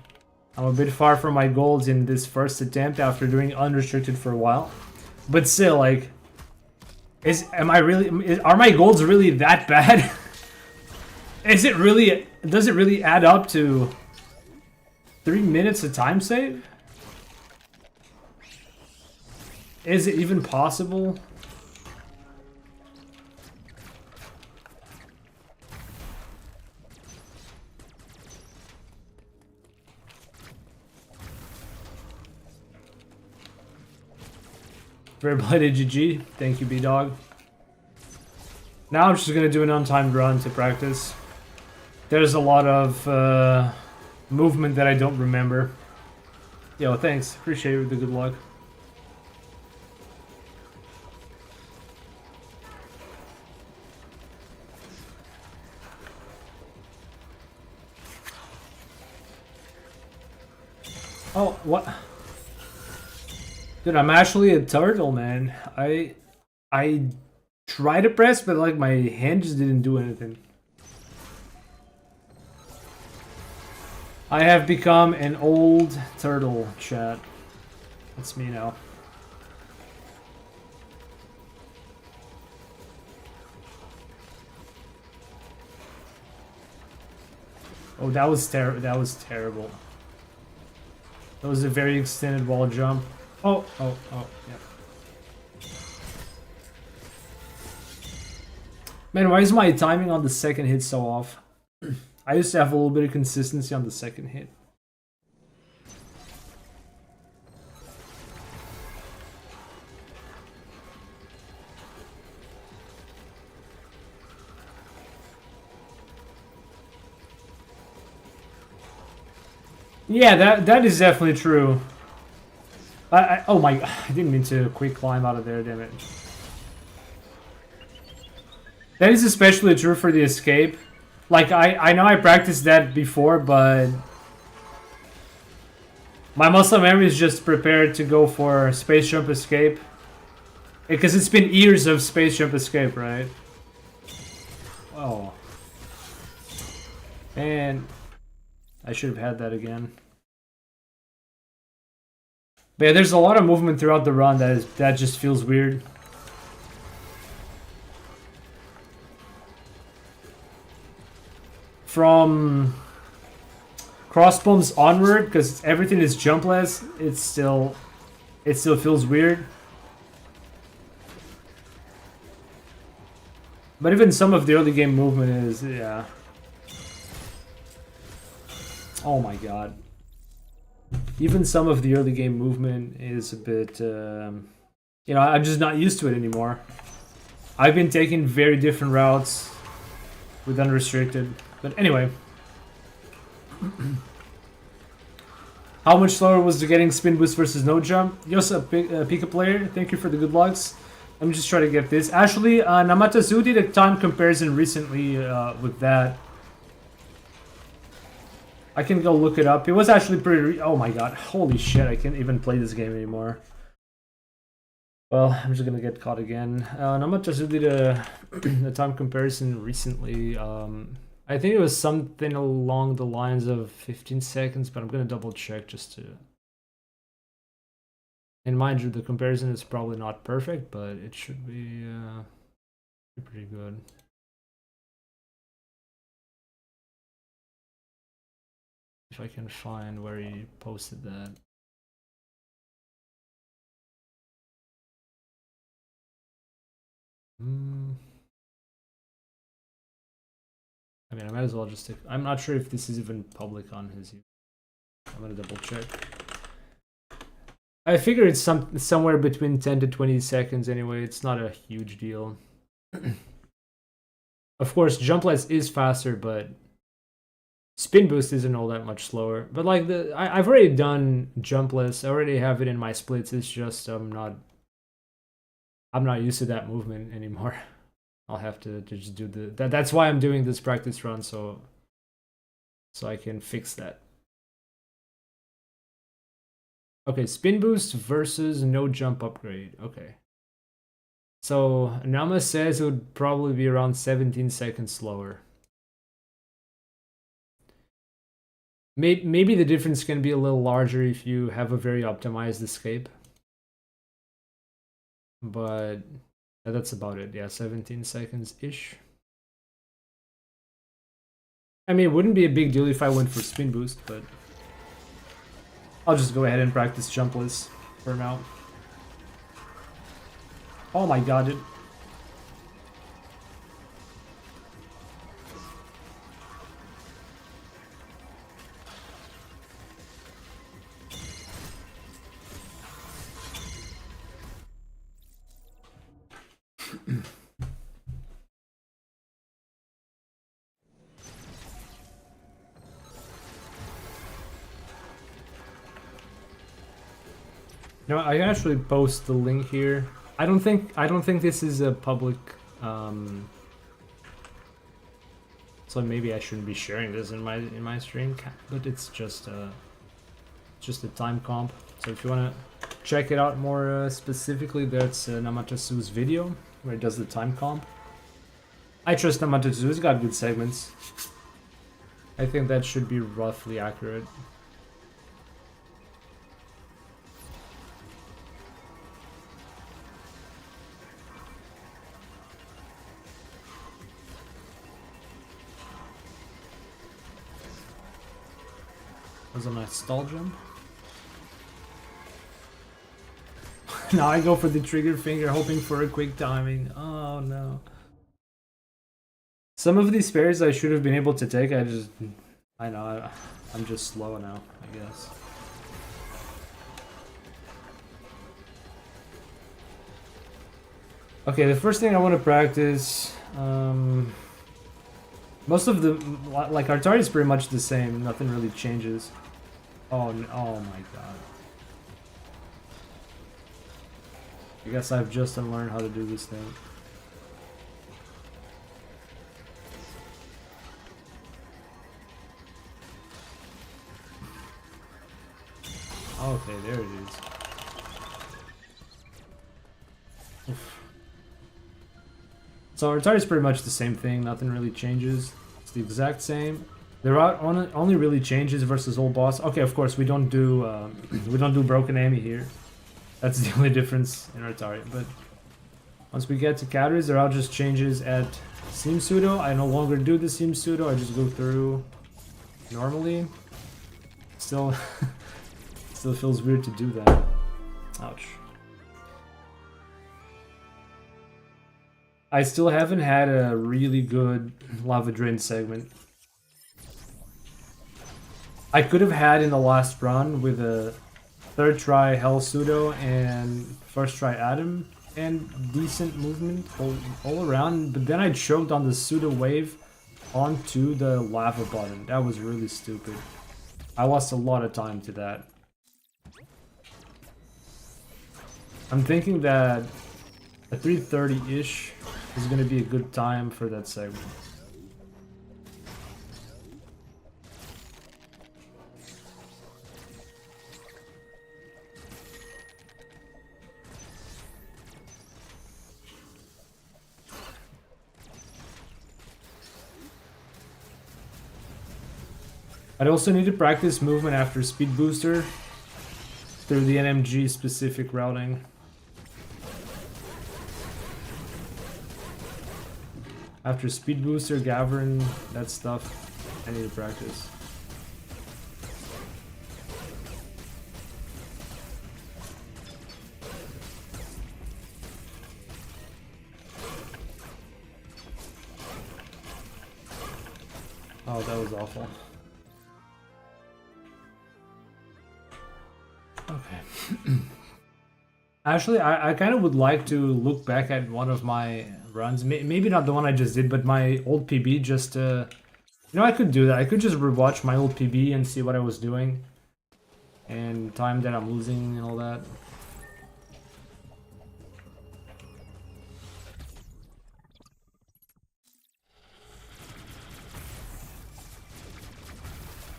I'm a bit far from my goals in this first attempt after doing unrestricted for a while. But still, like, are my goals really that bad? Does it really add up to 3 minutes of time save? Is it even possible? Very blooded GG. Thank you, B-Dog. Now I'm just gonna do an untimed run to practice. There's a lot of movement that I don't remember. Yo, thanks. Appreciate the good luck. Oh, what? Dude, I'm actually a turtle, man. I tried to press, but like my hand just didn't do anything. I have become an old turtle, chat. That's me now. Oh, that was terrible. That was terrible. That was a very extended wall jump. Oh, yeah. Man, why is my timing on the second hit so off? I used to have a little bit of consistency on the second hit. Yeah, that is definitely true. Oh my, I didn't mean to quick climb out of there, damn it. That is especially true for the escape. Like, I know I practiced that before, but my muscle memory is just prepared to go for space jump escape. Because it's been years of space jump escape, right? Oh. Man. I should have had that again. But yeah, there's a lot of movement throughout the run that just feels weird. From crossbones onward, because everything is jumpless, it still feels weird. But even some of the early game movement is, yeah. Oh my god. Even some of the early game movement is a bit, you know, I'm just not used to it anymore. I've been taking very different routes with unrestricted. But anyway. How much slower was the getting spin boost versus no jump? Yes, a Pika player, thank you for the good lugs. Let me just try to get this. Actually, Namatazu did a time comparison recently with that. I can go look it up. It was actually pretty... oh my god. Holy shit, I can't even play this game anymore. Well, I'm just gonna get caught again. Namatazu did a time comparison recently. I think it was something along the lines of 15 seconds, but I'm gonna double check just to... and mind you, the comparison is probably not perfect, but it should be pretty good. If I can find where he posted that. I mean, I might as well just take... I'm not sure if this is even public on his... I'm gonna double check. I figure it's somewhere between 10 to 20 seconds anyway. It's not a huge deal. Of course, jumpless is faster, but spin boost isn't all that much slower. But like I've already done jumpless. I already have it in my splits. It's just I'm not used to that movement anymore. I'll have to just do that's why I'm doing this practice run, so I can fix that. Okay, spin boost versus no jump upgrade. Okay. So Nama says it would probably be around 17 seconds slower. Maybe the difference can be a little larger if you have a very optimized escape. But that's about it. Yeah, 17 seconds-ish. I mean, it wouldn't be a big deal if I went for spin boost, but I'll just go ahead and practice jumpless for now. Oh my god, dude. No, I can actually post the link here. I don't think this is a public so maybe I shouldn't be sharing this in my stream, but it's just a time comp. So if you want to check it out more specifically, that's Namatasu's video where it does the time comp. I trust Namatasu, he's got good segments. I think that should be roughly accurate. Was a nice stall jump. Now I go for the trigger finger, hoping for a quick timing. Oh no. Some of these spares I should have been able to take. I know, I'm just slow now, I guess. Okay, the first thing I want to practice, most of the, like, Arkandy is pretty much the same, nothing really changes. Oh my god. I guess I've just unlearned how to do this thing. Okay, there it is. Oof. So Arkandy is pretty much the same thing, nothing really changes. It's the exact same. There are only really changes versus old boss. Okay, of course we don't do broken EMMI here. That's the only difference in Arkandy. But once we get to counters, there are just changes at seam pseudo. I no longer do the seam pseudo. I just go through normally. Still, still feels weird to do that. Ouch. I still haven't had a really good lava drain segment. I could have had in the last run with a third try Hell Pseudo and first try Adam and decent movement all around, but then I choked on the pseudo wave onto the lava button. That was really stupid. I lost a lot of time to that. I'm thinking that a 3:30-ish is going to be a good time for that segment. I'd also need to practice movement after speed booster through the NMG specific routing. After speed booster, Gavern, that stuff, I need to practice. Oh, that was awful. Okay. Actually, I kind of would like to look back at one of my runs. Maybe not the one I just did, but my old PB just... you know, I could do that. I could just rewatch my old PB and see what I was doing. And time that I'm losing and all that.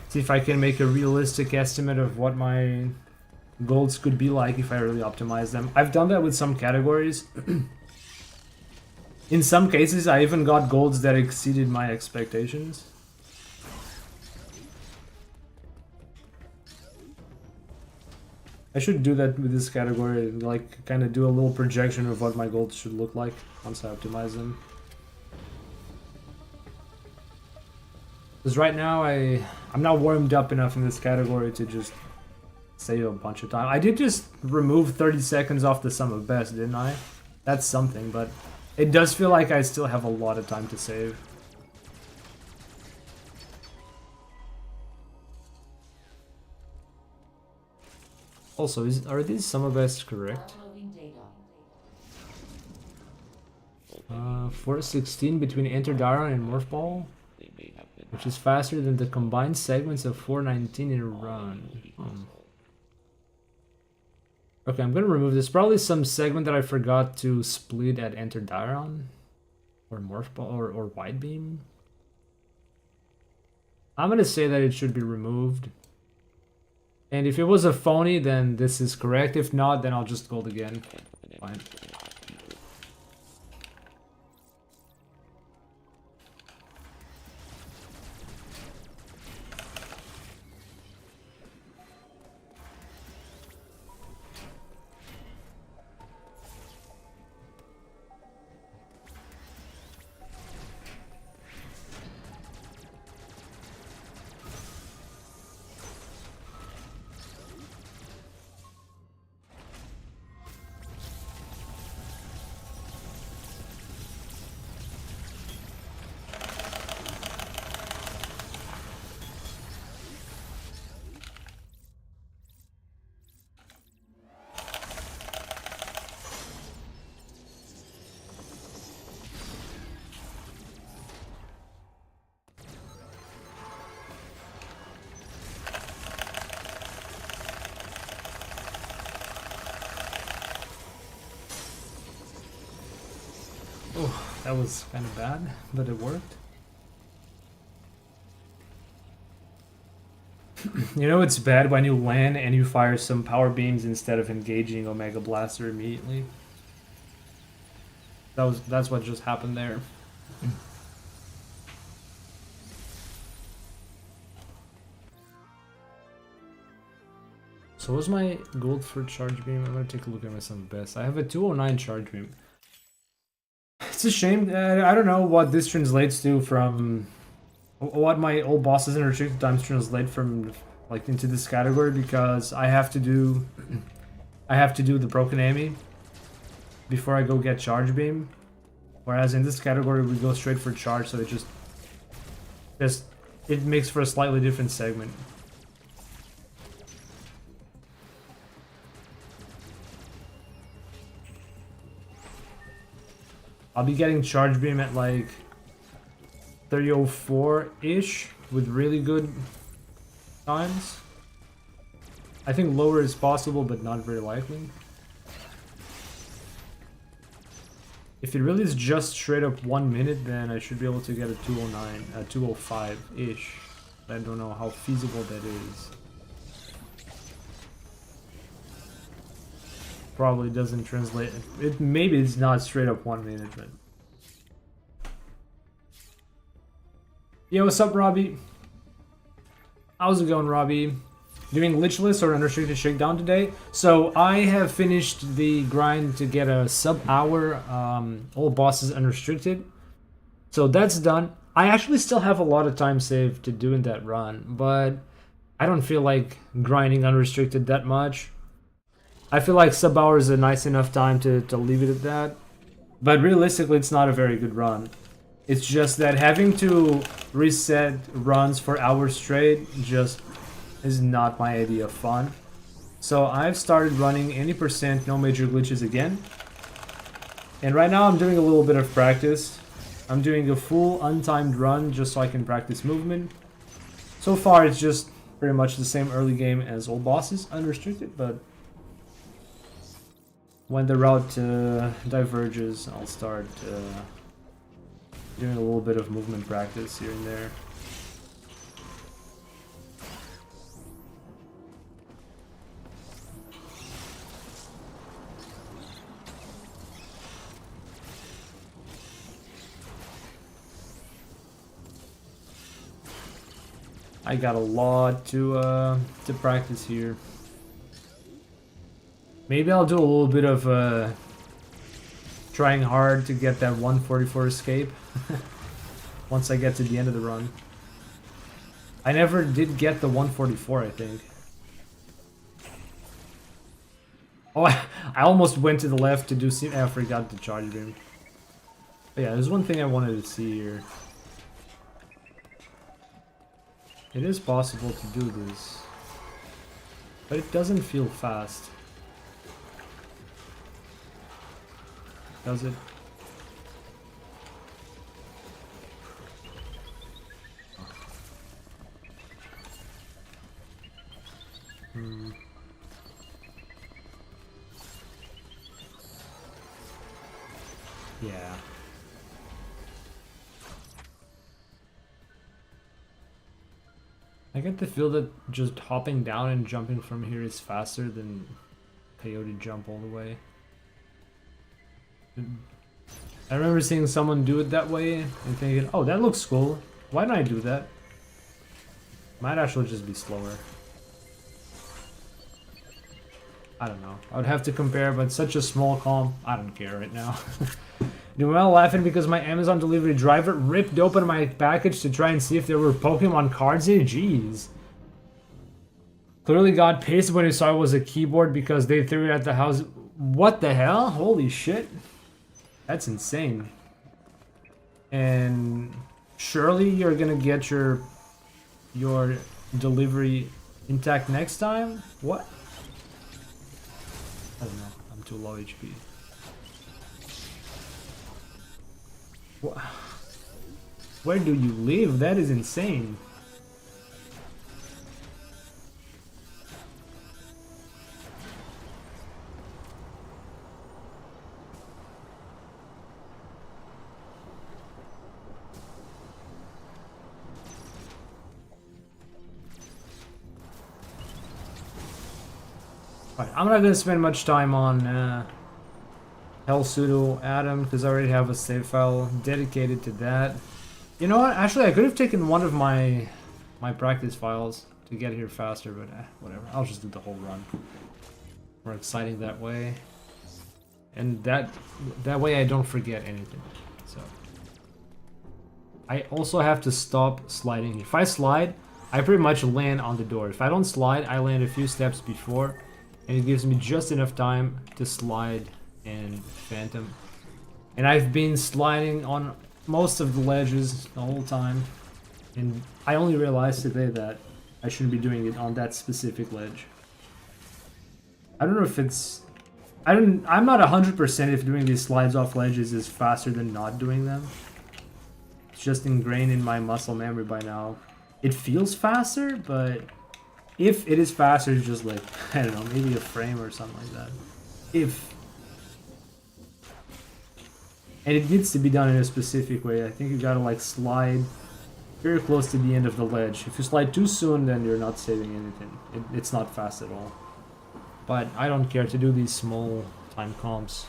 See if I can make a realistic estimate of what my golds could be like if I really optimize them. I've done that with some categories. In some cases, I even got golds that exceeded my expectations. I should do that with this category, like kind of do a little projection of what my golds should look like once I optimize them. Because right now I'm not warmed up enough in this category to just save a bunch of time. I did just remove 30 seconds off the sum of best, didn't I? That's something, but it does feel like I still have a lot of time to save. Also, are these sum of best correct? 416 between Enter Daron and Morph Ball, which is faster than the combined segments of 419 in a run. Okay, I'm gonna remove this. Probably some segment that I forgot to split at Enter Daron, or Morph Ball, or Wide Beam. I'm gonna say that it should be removed. And if it was a phony, then this is correct. If not, then I'll just gold again. Fine. Oh, that was kind of bad, but it worked. You know it's bad when you land and you fire some power beams instead of engaging Omega Blaster immediately. That's what just happened there. So what's my gold for charge beam? I'm gonna take a look at my sum best. I have a 209 charge beam. It's a shame. I don't know what this translates to from what my old bosses and restricted times translate from like into this category, because I have to do the broken EMMI before I go get charge beam, whereas in this category we go straight for charge, so it makes for a slightly different segment. I'll be getting charge beam at like 3004-ish with really good times. I think lower is possible, but not very likely. If it really is just straight up 1 minute, then I should be able to get a 209, 205-ish. I don't know how feasible that is. Probably doesn't translate. Maybe it's not straight up 1 minute, but... Yo, what's up, Robbie? How's it going, Robbie? Doing glitchless or unrestricted shakedown today? So I have finished the grind to get a sub-hour all bosses unrestricted. So that's done. I actually still have a lot of time saved to doing that run, but I don't feel like grinding unrestricted that much. I feel like sub-hour is a nice enough time to leave it at that. But realistically, it's not a very good run. It's just that having to reset runs for hours straight just is not my idea of fun. So I've started running any percent, no major glitches again. And right now I'm doing a little bit of practice. I'm doing a full untimed run just so I can practice movement. So far it's just pretty much the same early game as old bosses, unrestricted, but when the route diverges, I'll start doing a little bit of movement practice here and there. I got a lot to practice here. Maybe I'll do a little bit of trying hard to get that 144 escape once I get to the end of the run. I never did get the 144, I think. Oh, I almost went to the left to do... I forgot to charge beam. But yeah, there's one thing I wanted to see here. It is possible to do this, but it doesn't feel fast. Does it? Yeah. I get the feel that just hopping down and jumping from here is faster than peyote jump all the way. I remember seeing someone do it that way and thinking, oh, that looks cool. Why don't I do that? Might actually just be slower. I don't know. I would have to compare, but such a small comp, I don't care right now. Doing well, laughing because my Amazon delivery driver ripped open my package to try and see if there were Pokemon cards in it. Jeez. Clearly got pissed when he saw it was a keyboard because they threw it at the house. What the hell? Holy shit. That's insane. And surely you're gonna get your delivery intact next time? What? I don't know. I'm too low HP. Where do you live? That is insane. Alright, I'm not gonna spend much time on Hell Pseudo Adam because I already have a save file dedicated to that. You know what? Actually, I could have taken one of my practice files to get here faster, but whatever. I'll just do the whole run. More exciting that way, and that way I don't forget anything. So I also have to stop sliding. If I slide, I pretty much land on the door. If I don't slide, I land a few steps before, and it gives me just enough time to slide and phantom. And I've been sliding on most of the ledges the whole time, and I only realized today that I shouldn't be doing it on that specific ledge. I don't know if it's... I'm not 100% if doing these slides off ledges is faster than not doing them. It's just ingrained in my muscle memory by now. It feels faster, but if it is faster, it's just like, I don't know, maybe a frame or something like that. If... And it needs to be done in a specific way. I think you gotta like slide very close to the end of the ledge. If you slide too soon, then you're not saving anything. It's not fast at all. But I don't care to do these small time comps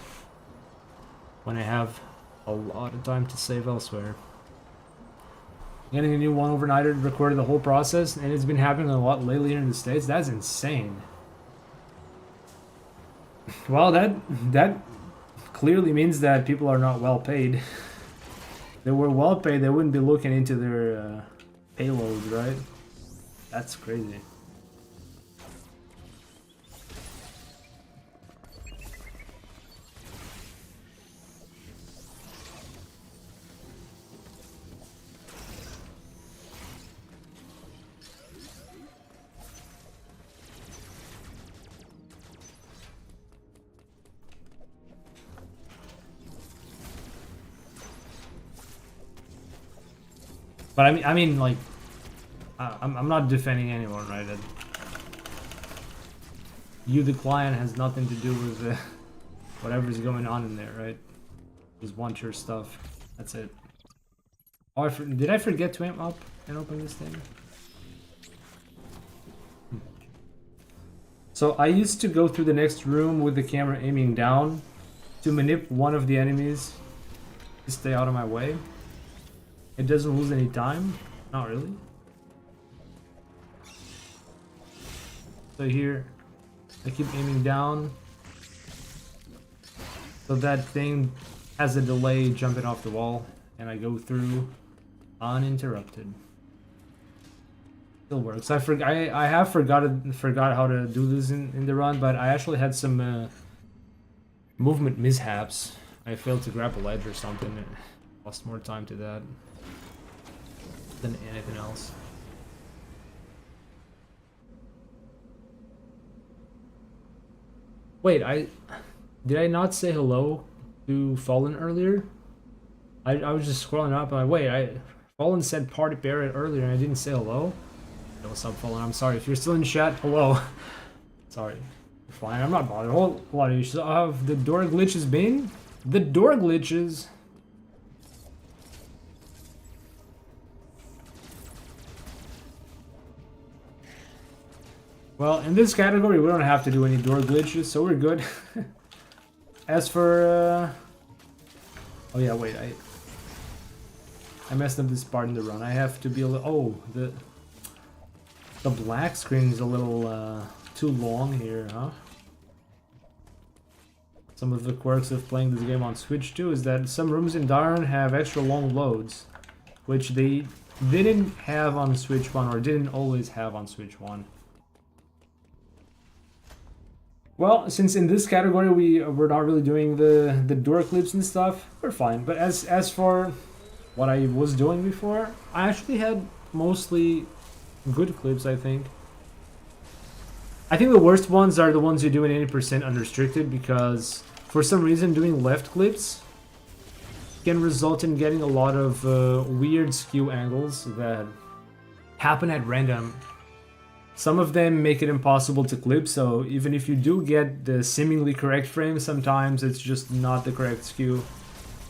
when I have a lot of time to save elsewhere. Getting a new one overnighter recorded the whole process, and it's been happening a lot lately here in the States. That's insane. Well, that clearly means that people are not well paid. If they were well paid, they wouldn't be looking into their payloads, right? That's crazy. But I mean, like, I'm not defending anyone, right? You, the client, has nothing to do with whatever's going on in there, right? Just want your stuff. That's it. Oh, did I forget to aim up and open this thing? So I used to go through the next room with the camera aiming down to manip one of the enemies to stay out of my way. It doesn't lose any time. Not really. So here, I keep aiming down. So that thing has a delay jumping off the wall, and I go through uninterrupted. Still works. I have forgot how to do this in the run, but I actually had some movement mishaps. I failed to grab a ledge or something. And lost more time to that than anything else. Wait, did I not say hello to Fallen earlier? I was just scrolling up and Fallen said party parrot earlier and I didn't say hello. Yo, what's up, Fallen? I'm sorry if you're still in chat. Hello. Sorry. You're fine. I'm not bothered. Hold on. You should have the door glitches been? The door glitches. Well, in this category, we don't have to do any door glitches, so we're good. As for, oh yeah, wait, I messed up this part in the run. I have to be a little, oh, the black screen is a little too long here, huh? Some of the quirks of playing this game on Switch too is that some rooms in Darren have extra long loads, which they didn't have on Switch 1 or didn't always have on Switch 1. Well, since in this category we're not really doing the door clips and stuff, we're fine. But as for what I was doing before, I actually had mostly good clips, I think. I think the worst ones are the ones you do in 80% unrestricted, because for some reason doing left clips can result in getting a lot of weird skew angles that happen at random. Some of them make it impossible to clip, so even if you do get the seemingly correct frame, sometimes it's just not the correct skew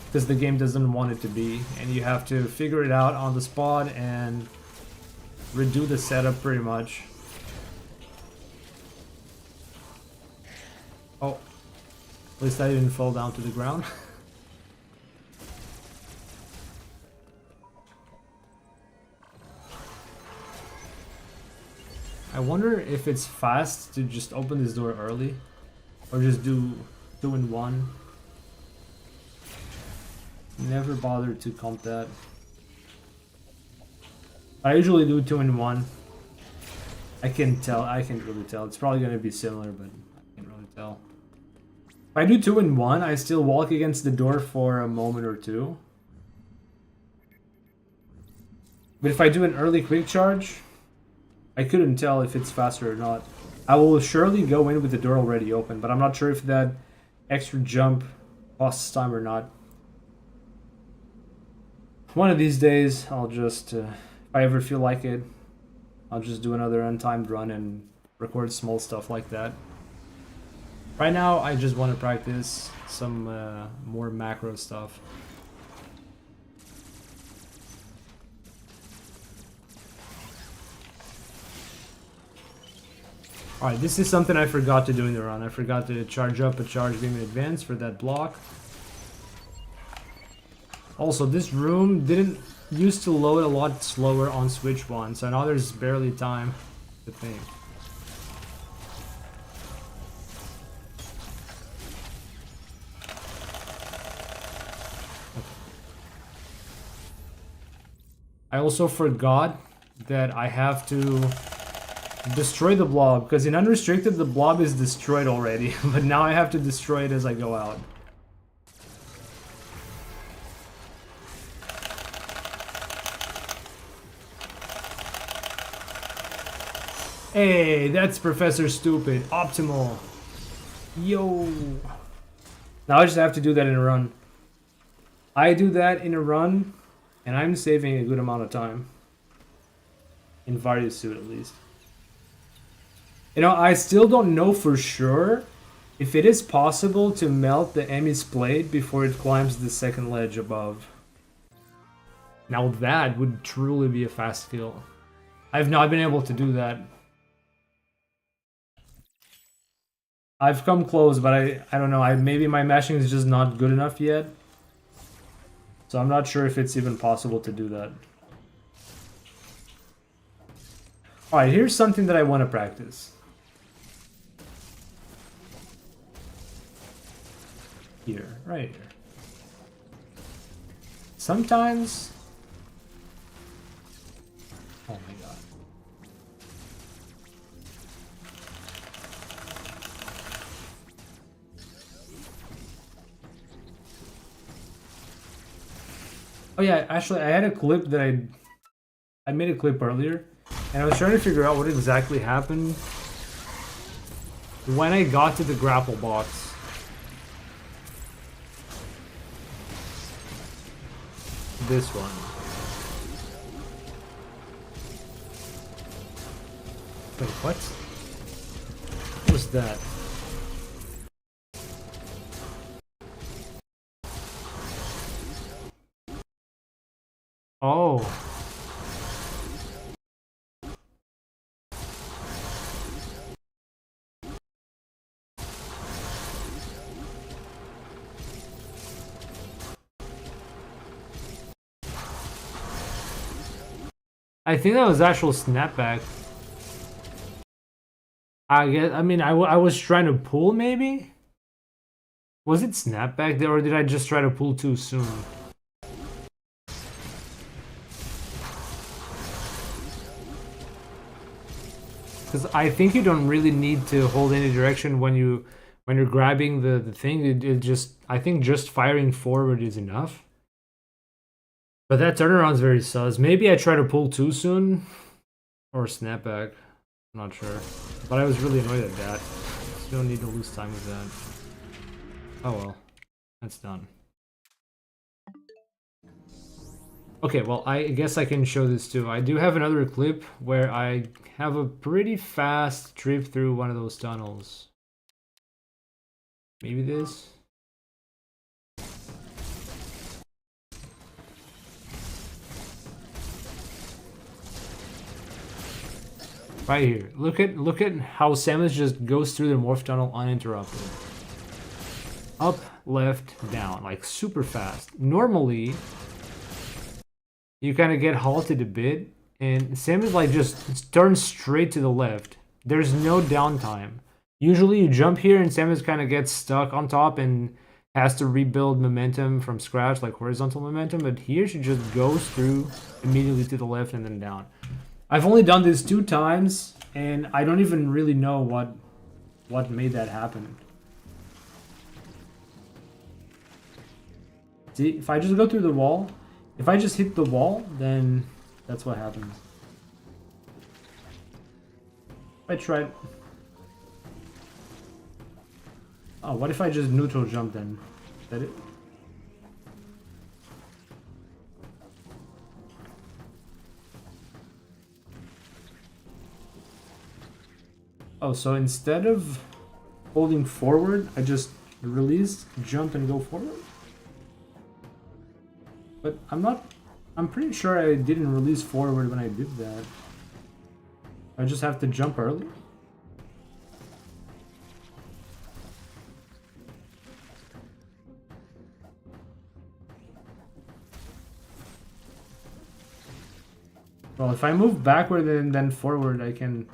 because the game doesn't want it to be, and you have to figure it out on the spot and redo the setup pretty much. Oh, at least I didn't fall down to the ground. I wonder if it's fast to just open this door early, or just do 2 in 1. Never bothered to comp that. I usually do 2 in 1. I can't really tell. It's probably gonna be similar, but I can't really tell. If I do 2 in 1, I still walk against the door for a moment or two. But if I do an early quick charge, I couldn't tell if it's faster or not. I will surely go in with the door already open, but I'm not sure if that extra jump costs time or not. One of these days, I'll just, if I ever feel like it, I'll just do another untimed run and record small stuff like that. Right now, I just want to practice some more macro stuff. Alright, this is something I forgot to do in the run. I forgot to charge up a charge beam in advance for that block. Also, this room didn't used to load a lot slower on Switch 1, so now there's barely time to think. I also forgot that I have to destroy the blob, because in unrestricted the blob is destroyed already, but now I have to destroy it as I go out. Hey, that's Professor Stupid. Optimal. Yo. Now I just have to do that in a run. I do that in a run, And I'm saving a good amount of time. In Various suit, at least. You know, I still don't know for sure if it is possible to melt the EMMI's blade before it climbs the second ledge above. Now that would truly be a fast kill. I've not been able to do that. I've come close, but I don't know. Maybe my mashing is just not good enough yet. So I'm not sure if it's even possible to do that. Alright, here's something that I want to practice. Here, right here. Sometimes... Oh my god. Oh yeah, actually I had a clip that I made a clip earlier, and I was trying to figure out what exactly happened when I got to the grapple box. This one. Wait, what? What was that? Oh. I think that was actual snapback. I guess, I mean, I was trying to pull, maybe? Was it snapback there, or did I just try to pull too soon? Because I think you don't really need to hold any direction when you're grabbing the thing. It just, I think just firing forward is enough. But that turnaround's very sus. Maybe I try to pull too soon, or snapback. I'm not sure. But I was really annoyed at that. You don't need to lose time with that. Oh well, that's done. Okay, well, I guess I can show this too. I do have another clip where I have a pretty fast trip through one of those tunnels. Maybe this? Right here. Look at how Samus just goes through the morph tunnel uninterrupted. Up, left, down, like super fast. Normally, you kind of get halted a bit, and Samus like just turns straight to the left. There's no downtime. Usually you jump here and Samus kind of gets stuck on top and has to rebuild momentum from scratch, like horizontal momentum, but here she just goes through immediately to the left and then down. I've only done this 2 times, and I don't even really know what made that happen. See, if I just go through the wall, if I just hit the wall, then that's what happens. I tried. Oh, what if I just neutral jump then? Is that it? Oh, so instead of holding forward, I just release, jump, and go forward? But I'm pretty sure I didn't release forward when I did that. I just have to jump early? Well, if I move backward and then forward, I can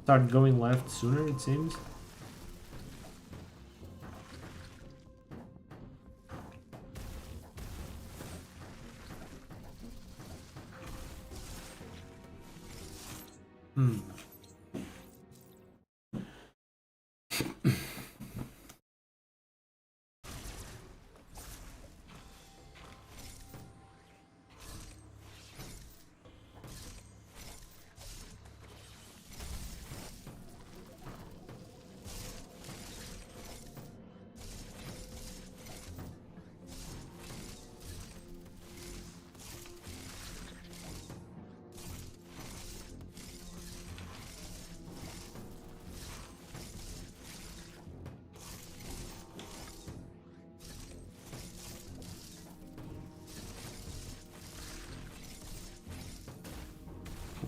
start going left sooner, it seems.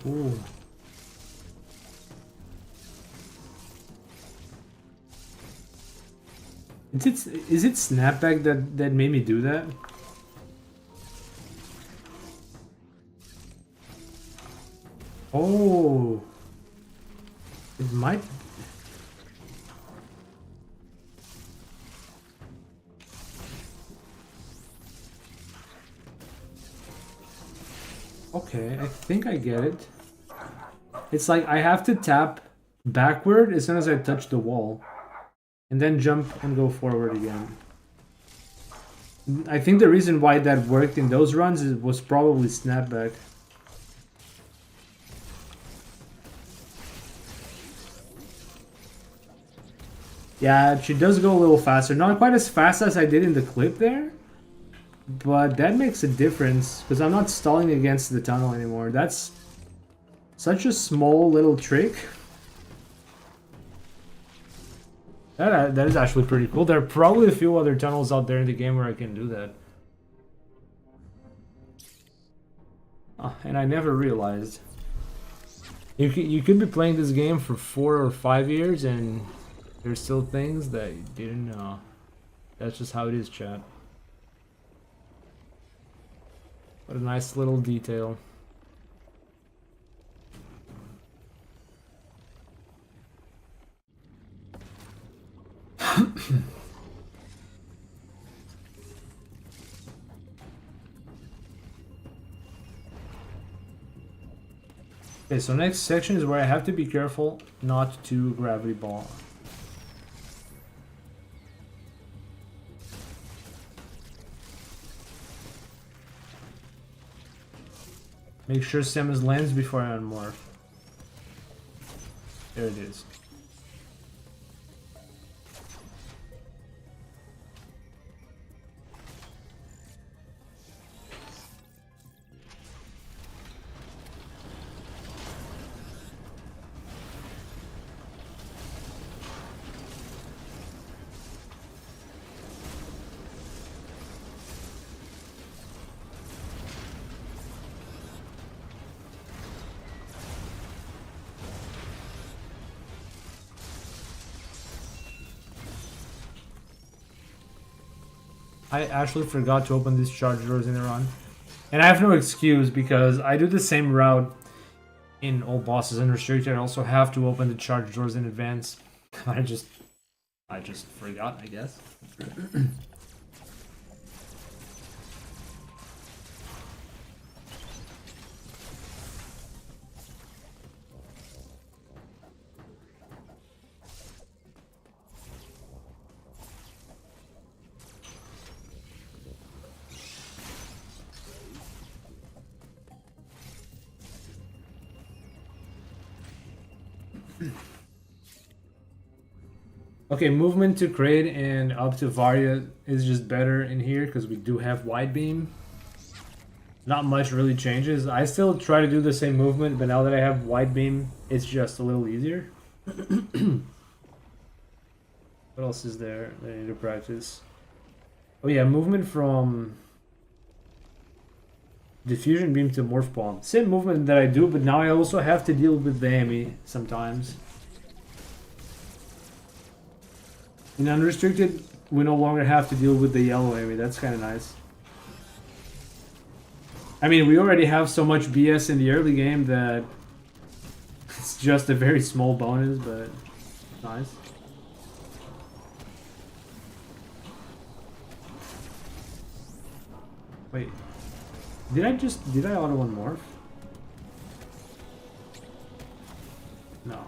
Ooh. Is it snapback that made me do that? Oh, it might. Okay, I think I get it. It's like I have to tap backward as soon as I touch the wall, and then jump and go forward again. I think the reason why that worked in those runs was probably snapback. Yeah, she does go a little faster. Not quite as fast as I did in the clip there, but that makes a difference because I'm not stalling against the tunnel anymore. That's such a small little trick. That is actually pretty cool. There are probably a few other tunnels out there in the game where I can do that. Oh, and I never realized. You could be playing this game for 4 or 5 years and there's still things that you didn't know. That's just how it is, chat. What a nice little detail. Okay, so next section is where I have to be careful not to gravity ball. Make sure Samus lands before I unmorph. There it is. I actually forgot to open these charge doors in the run. And I have no excuse because I do the same route in all bosses and restricted. I also have to open the charge doors in advance. I just forgot, I guess. Okay, movement to Kraid and up to Varia is just better in here because we do have wide beam. Not much really changes. I still try to do the same movement, but now that I have wide beam, it's just a little easier. What else is there that I need to practice? Oh yeah, movement from diffusion beam to morph bomb. Same movement that I do, but now I also have to deal with the EMMI sometimes. In unrestricted, we no longer have to deal with the yellow EMMI. That's kind of nice. I mean, we already have so much BS in the early game that it's just a very small bonus, but nice. Wait, did I auto one morph? No.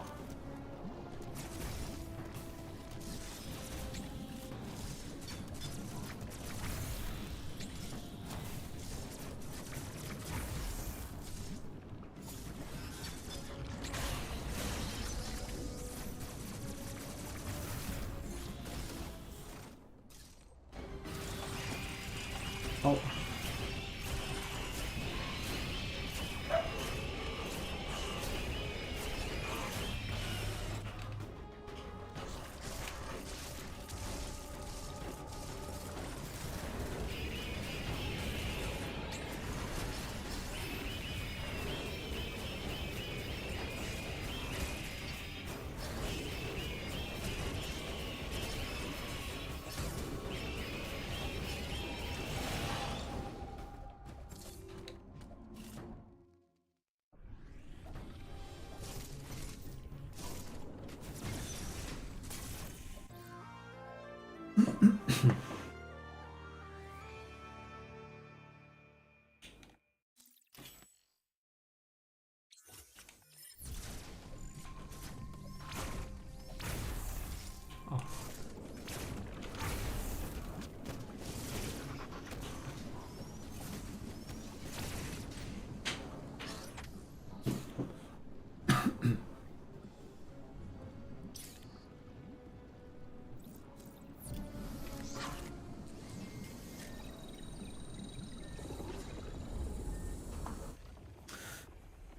Oh.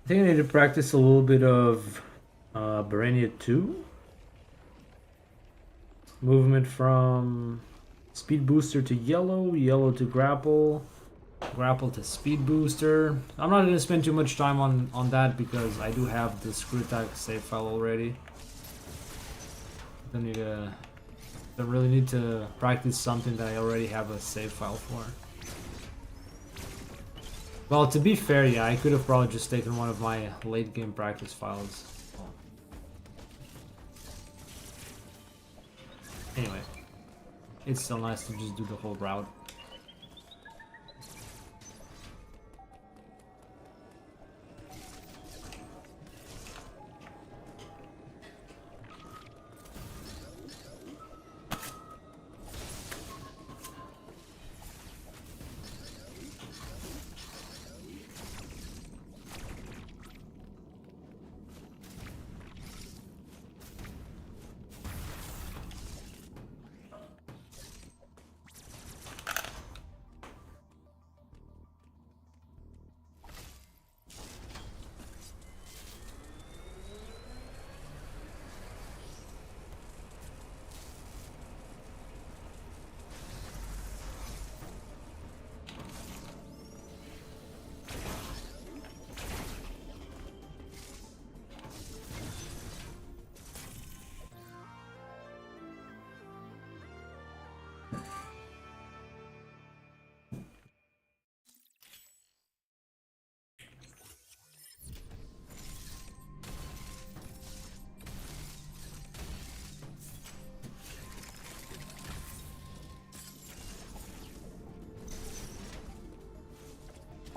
I think I need to practice a little bit of Barania 2. Movement from speed booster to yellow, yellow to grapple, grapple to speed booster. I'm not going to spend too much time on that because I do have the screw attack save file already. Don't really need to practice something that I already have a save file for. Well, to be fair, yeah, I could have probably just taken one of my late game practice files. Anyway, it's still nice to just do the whole route.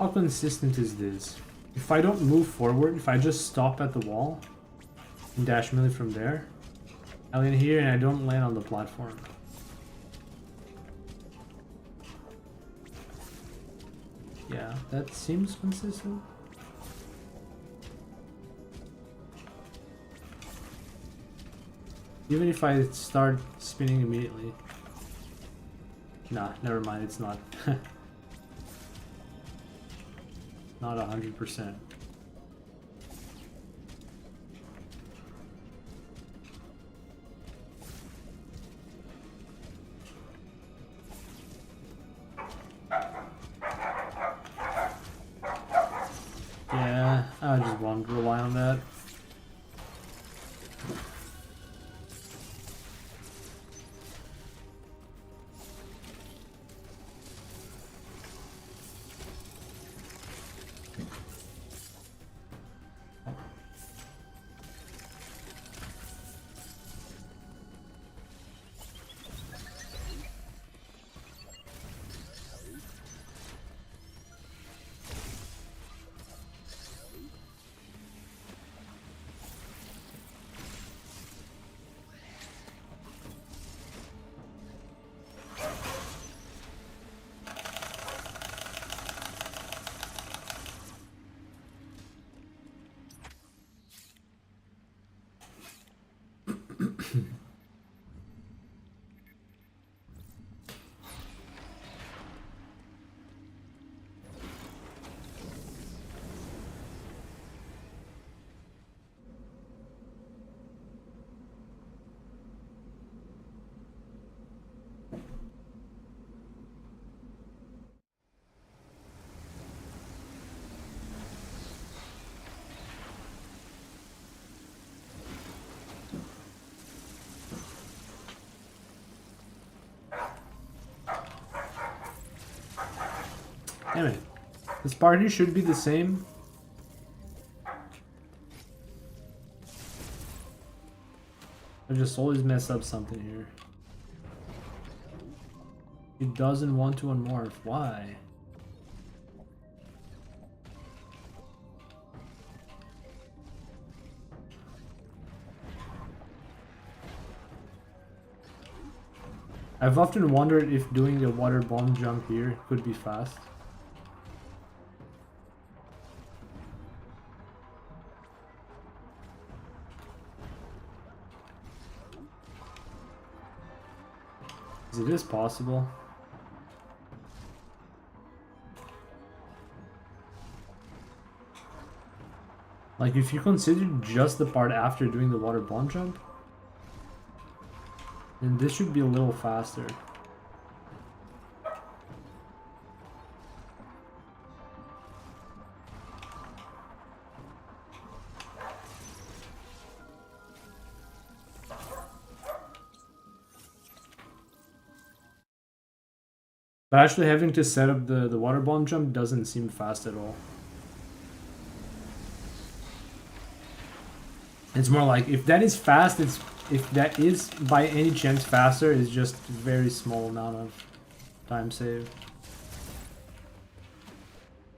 How consistent is this? If I don't move forward, if I just stop at the wall and dash melee from there, I land here and I don't land on the platform. Yeah, that seems consistent. Even if I start spinning immediately. Nah, never mind, it's not. Not 100%. Yeah, I just won't rely on that. Damn it. This party should be the same. I just always mess up something here. He doesn't want to unmorph. Why? I've often wondered if doing a water bomb jump here could be fast. It is possible. Like, if you consider just the part after doing the water bomb jump, then this should be a little faster. But actually having to set up the water bomb jump doesn't seem fast at all. It's more like, if that is fast, if that is by any chance faster, it's just a very small amount of time saved.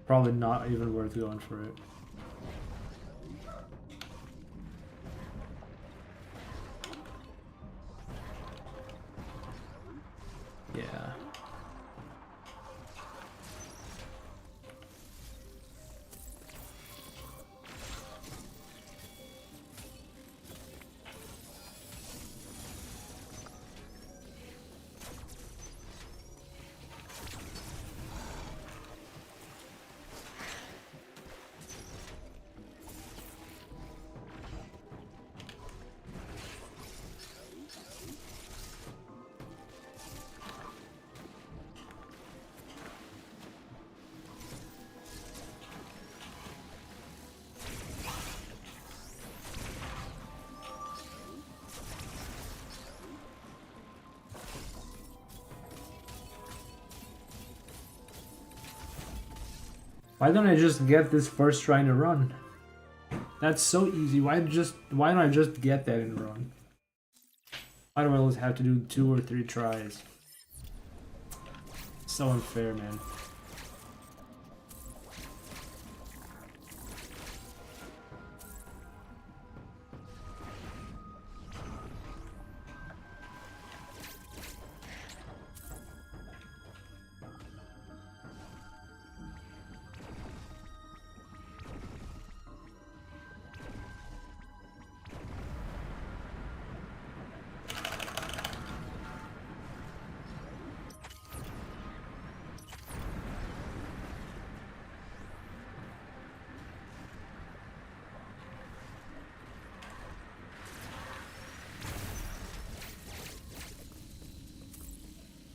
Probably not even worth going for it. Yeah. Why don't I just get this first try in a run? That's so easy. Why don't I just get that in a run? Why do I always have to do 2 or 3 tries? So unfair, man.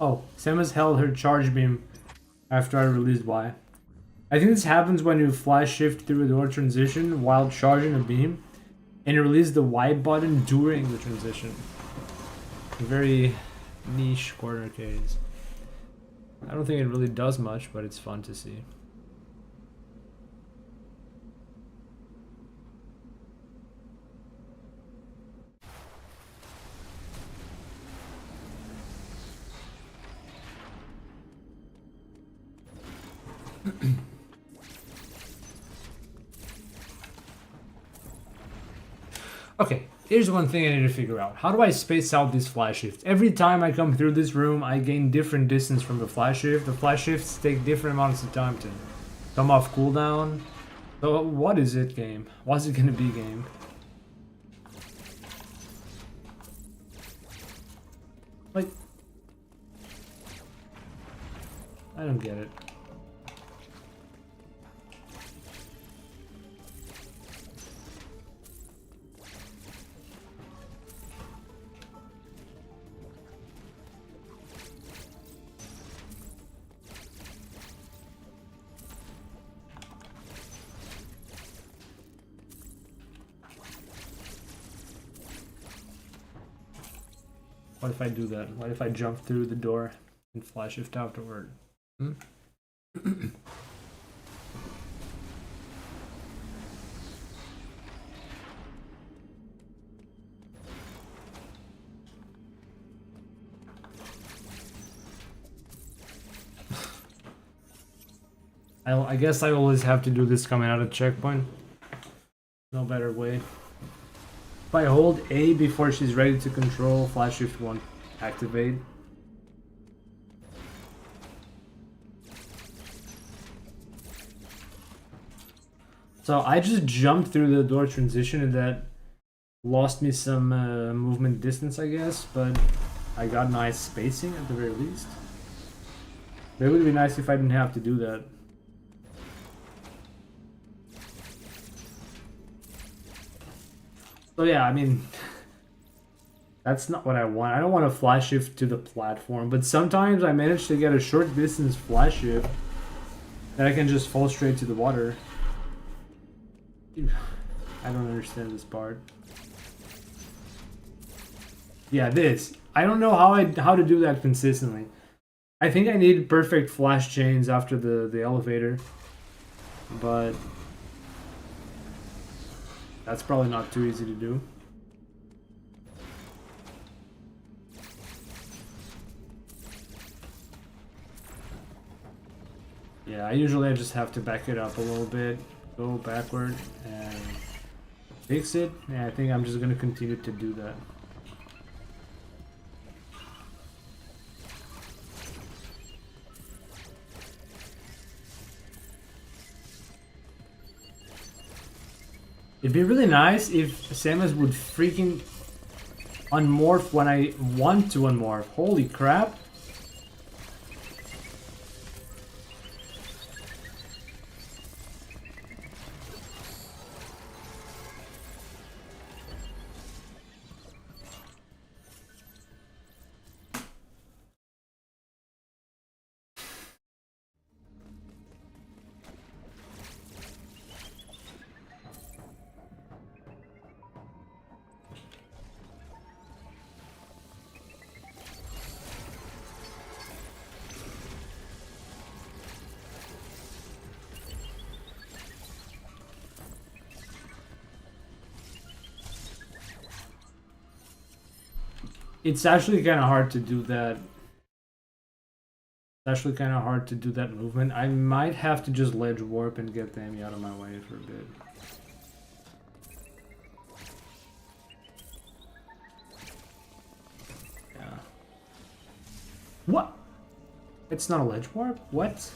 Oh, Samus held her charge beam after I released Y. I think this happens when you flash shift through a door transition while charging a beam, and you release the Y button during the transition. A very niche corner case. I don't think it really does much, but it's fun to see. Okay, here's one thing I need to figure out. How do I space out these flash shifts? Every time I come through this room, I gain different distance from the flash shift. The flash shifts take different amounts of time to come off cooldown. So what is it, game? What's it gonna be, game? Like, I don't get it. What if I do that? What if I jump through the door and flash shift afterward? Hmm? I guess I always have to do this coming out of checkpoint. No better way. If I hold A before she's ready to control, flash shift won't activate. So I just jumped through the door transition and that lost me some movement distance, I guess, but I got nice spacing at the very least. But it would be nice if I didn't have to do that. So yeah, I mean, that's not what I want. I don't want to flash shift to the platform, but sometimes I manage to get a short distance flash shift that I can just fall straight to the water. I don't understand this part. Yeah, this. I don't know how to do that consistently. I think I need perfect flash chains after the elevator, but that's probably not too easy to do. Yeah, I just have to back it up a little bit, go backward, and fix it. And I think I'm just gonna continue to do that. It'd be really nice if Samus would freaking unmorph when I want to unmorph. Holy crap. It's actually kind of hard to do that. It's actually kind of hard to do that movement. I might have to just ledge warp and get the EMMI out of my way for a bit. Yeah. What? It's not a ledge warp? What?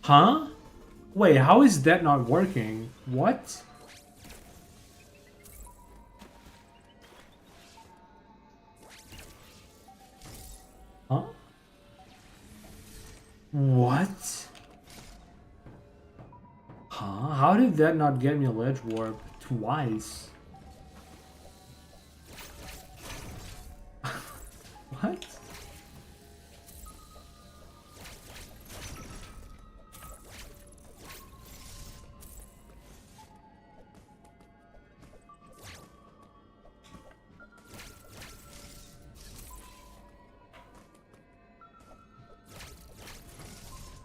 Huh? Wait, how is that not working? What? Huh? What? Huh? How did that not get me a ledge warp twice? What?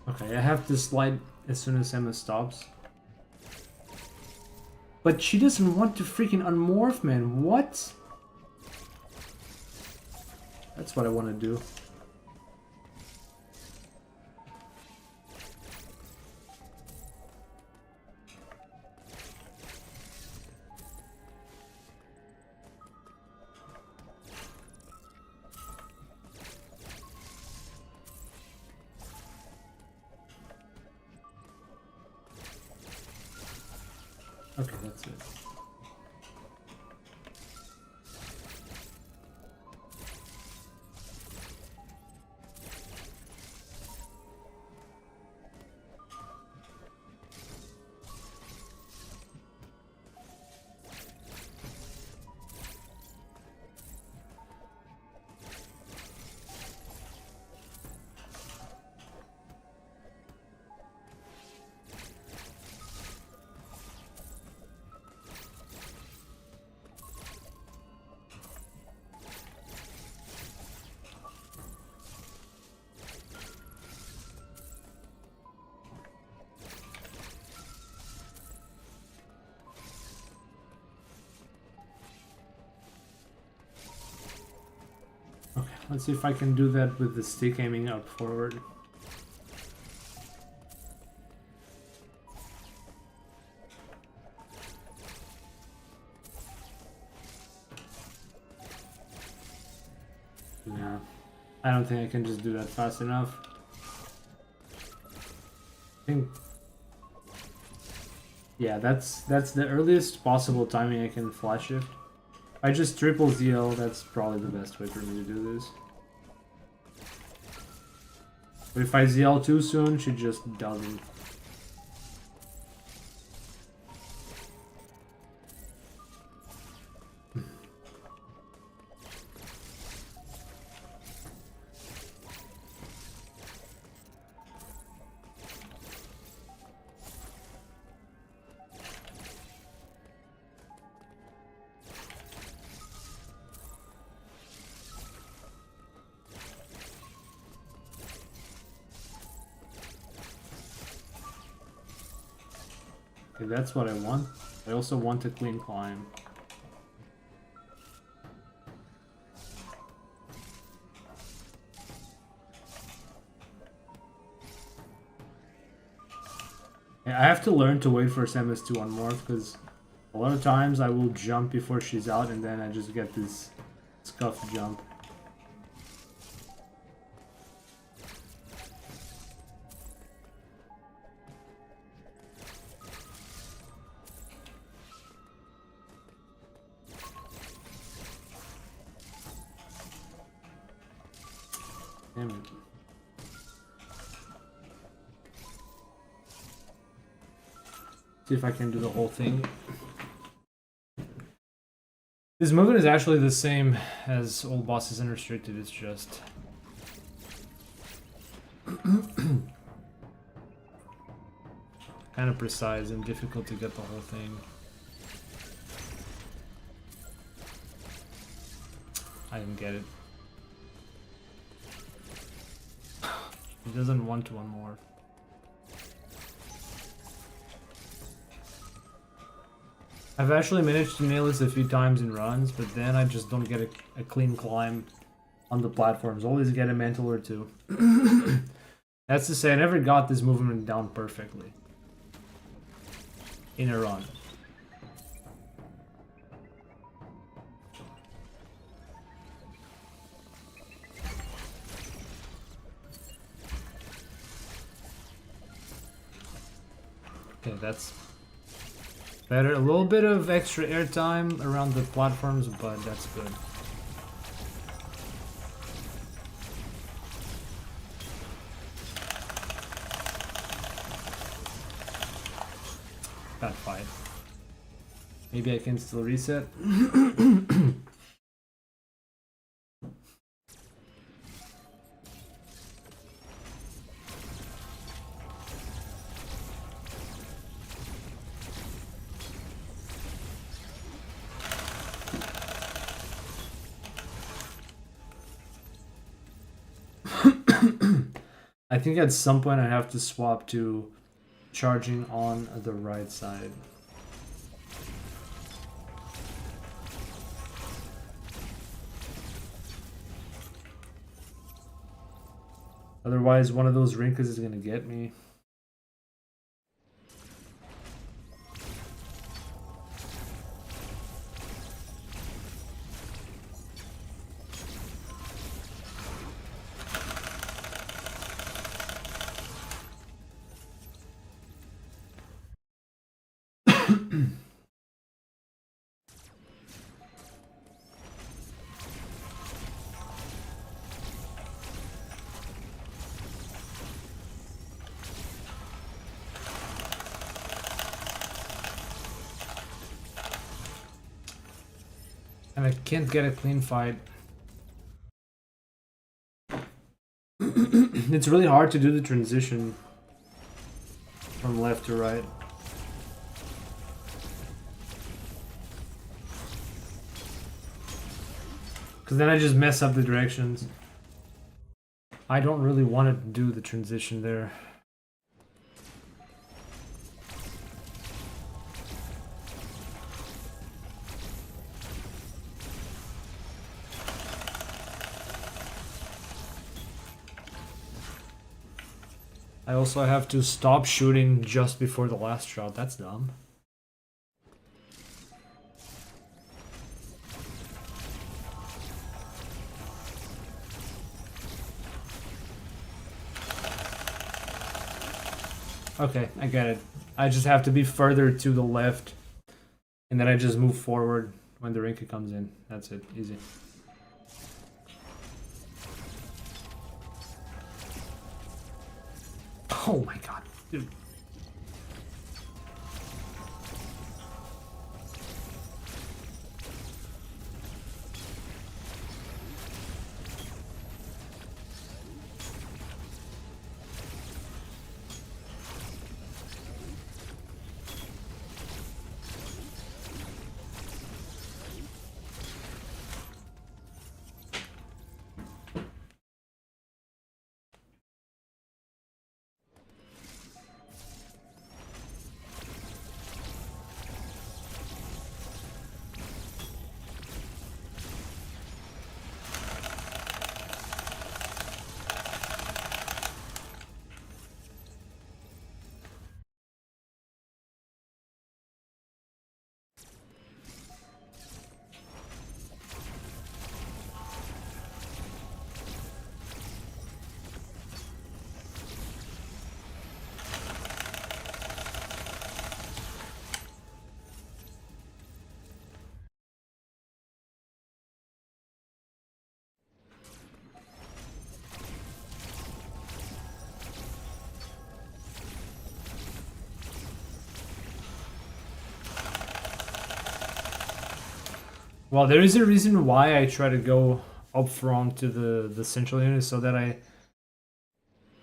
Okay, I have to slide as soon as Emma stops. But she doesn't want to freaking unmorph, man. What? That's what I want to do. Okay, that's it. Okay, let's see if I can do that with the stick aiming up forward. Yeah, I don't think I can just do that fast enough. I think, yeah, that's the earliest possible timing I can flash shift. I just triple ZL, that's probably the best way for me to do this. But if I ZL too soon, she just doesn't. Okay, that's what I want. I also want a clean climb. Yeah, I have to learn to wait for Samus to unmorph because a lot of times I will jump before she's out and then I just get this scuffed jump. Damn it. See if I can do the whole thing. This movement is actually the same as old bosses and restricted, it's just kind of precise and difficult to get the whole thing. I didn't get it. He doesn't want to unmorph. I've actually managed to nail this a few times in runs, but then I just don't get a clean climb on the platforms. Always get a mantle or two. That's to say, I never got this movement down perfectly in a run. Okay, that's better. A little bit of extra airtime around the platforms, but that's good. Bad fight. Maybe I can still reset. I think at some point I have to swap to charging on the right side. Otherwise, one of those Rinkas is gonna get me. And I can't get a clean fight. It's really hard to do the transition from left to right. Because then I just mess up the directions. I don't really want to do the transition there. I also have to stop shooting just before the last shot. That's dumb. Okay, I get it. I just have to be further to the left, and then I just move forward when the Rinka comes in. That's it, easy. Oh my god, dude. Well, there is a reason why I try to go up front to the central unit so that I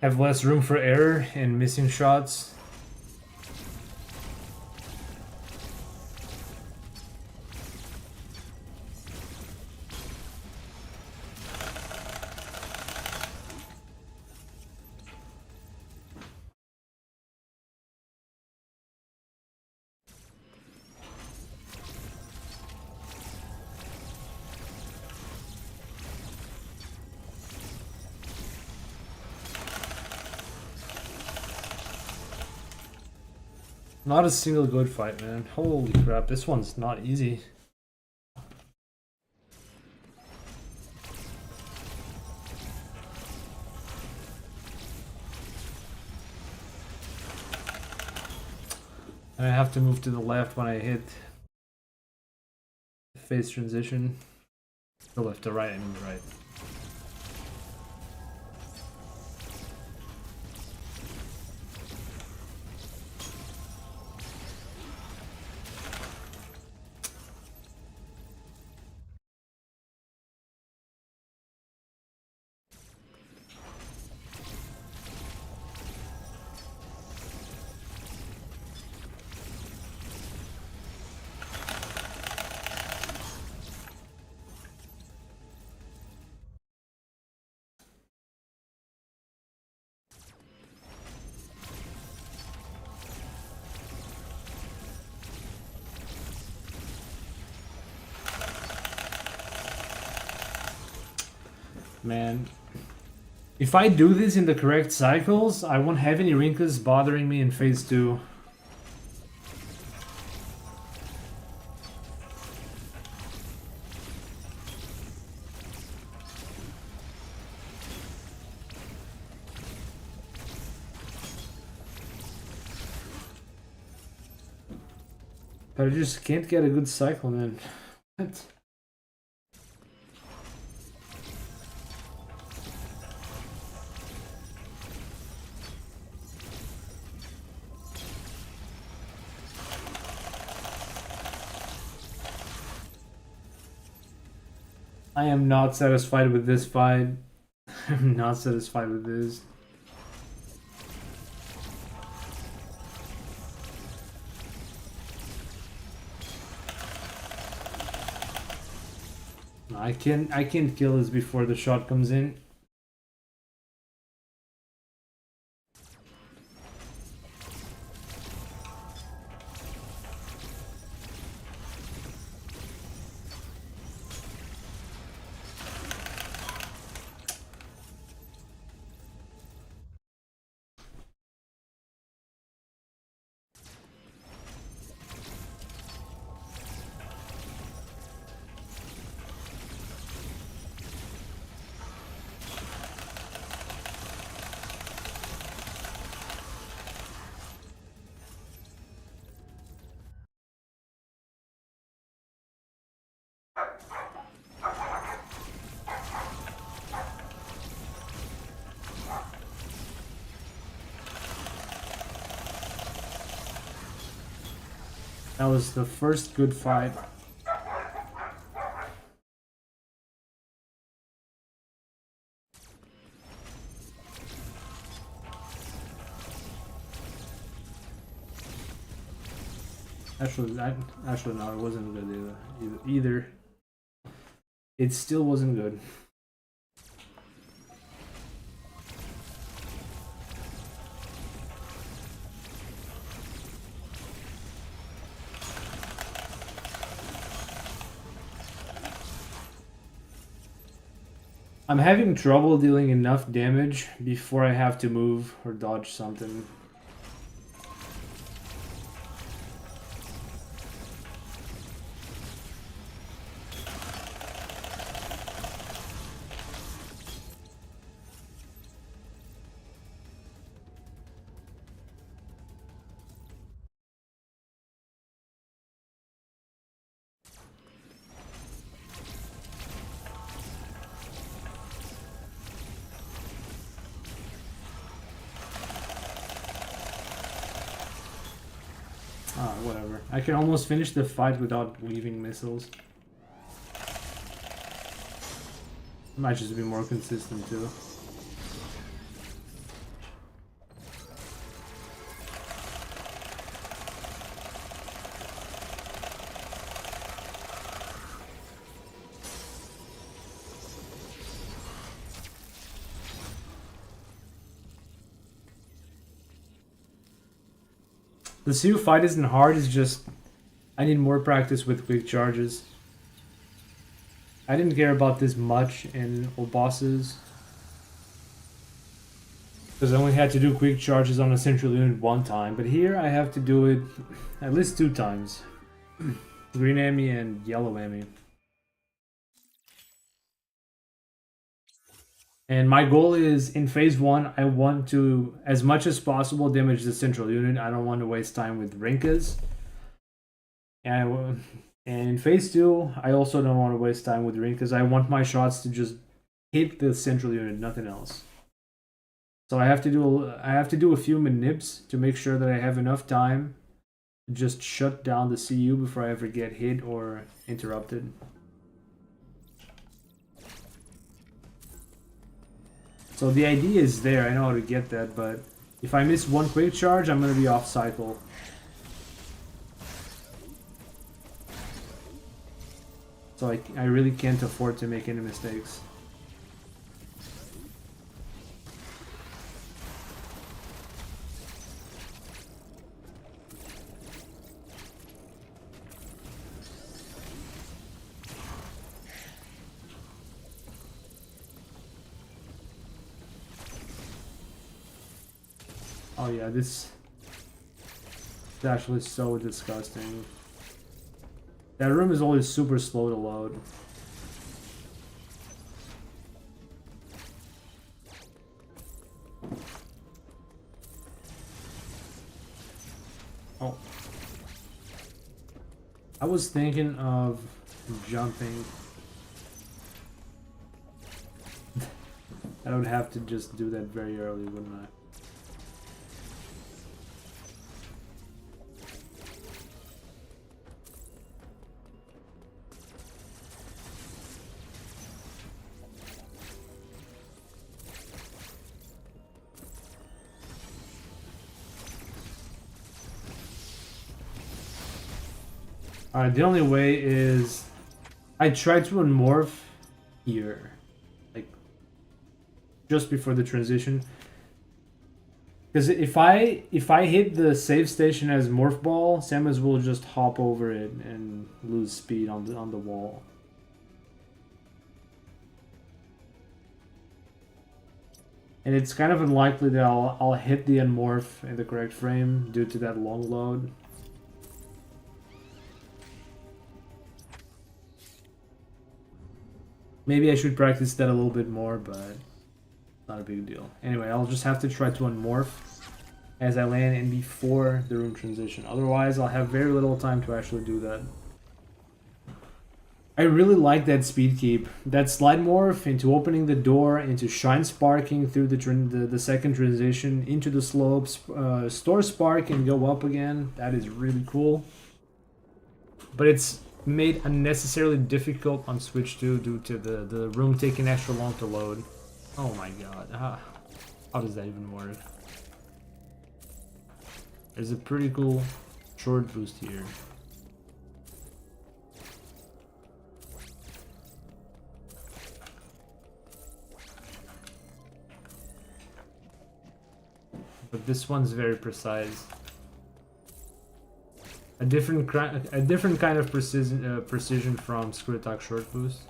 have less room for error and missing shots. Not a single good fight, man. Holy crap, this one's not easy. And I have to move to the left when I hit the phase transition. The left to right, I mean the right. Man, if I do this in the correct cycles, I won't have any Rinkas bothering me in phase 2. But I just can't get a good cycle, man. What? I am not satisfied with this fight. I'm not satisfied with this. I can't kill this before the shot comes in. That was the first good fight. Actually, no, it wasn't good either. It still wasn't good. I'm having trouble dealing enough damage before I have to move or dodge something. Whatever. I can almost finish the fight without weaving missiles. Might just be more consistent too. The Sioux fight isn't hard, it's just I need more practice with quick charges. I didn't care about this much in old bosses, because I only had to do quick charges on a central unit one time, but here I have to do it at least 2 times. Green EMMI and yellow EMMI. And my goal is, in phase 1, I want to, as much as possible, damage the central unit. I don't want to waste time with Rinkas. And in phase 2, I also don't want to waste time with Rinkas. I want my shots to just hit the central unit, nothing else. So I have to do a few manips to make sure that I have enough time to just shut down the CU before I ever get hit or interrupted. So the idea is there, I know how to get that, but if I miss one quick charge, I'm going to be off cycle. So I really can't afford to make any mistakes. Oh yeah, this is actually so disgusting. That room is always super slow to load. Oh. I was thinking of jumping. I would have to just do that very early, wouldn't I? Alright, the only way is I tried to unmorph here, like just before the transition. Because if I hit the save station as morph ball, Samus will just hop over it and lose speed on the wall. And it's kind of unlikely that I'll hit the unmorph in the correct frame due to that long load. Maybe I should practice that a little bit more, but not a big deal. Anyway, I'll just have to try to unmorph as I land and before the room transition. Otherwise, I'll have very little time to actually do that. I really like that speed keep. That slide morph into opening the door, into shine sparking through the second transition, into the slopes, store spark and go up again. That is really cool. but it's made unnecessarily difficult on Switch 2 due to the room taking extra long to load. Oh my god, how does that even work? There's a pretty cool short boost here. But this one's very precise. A different kind of precision from Screw Attack Short Boost.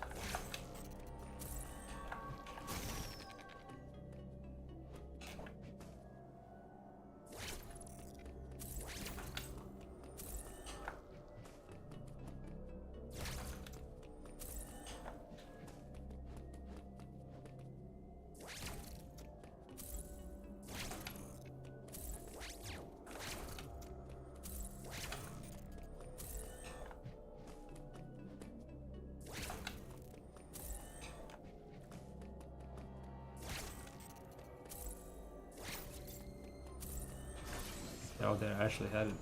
Oh, there, I actually had it.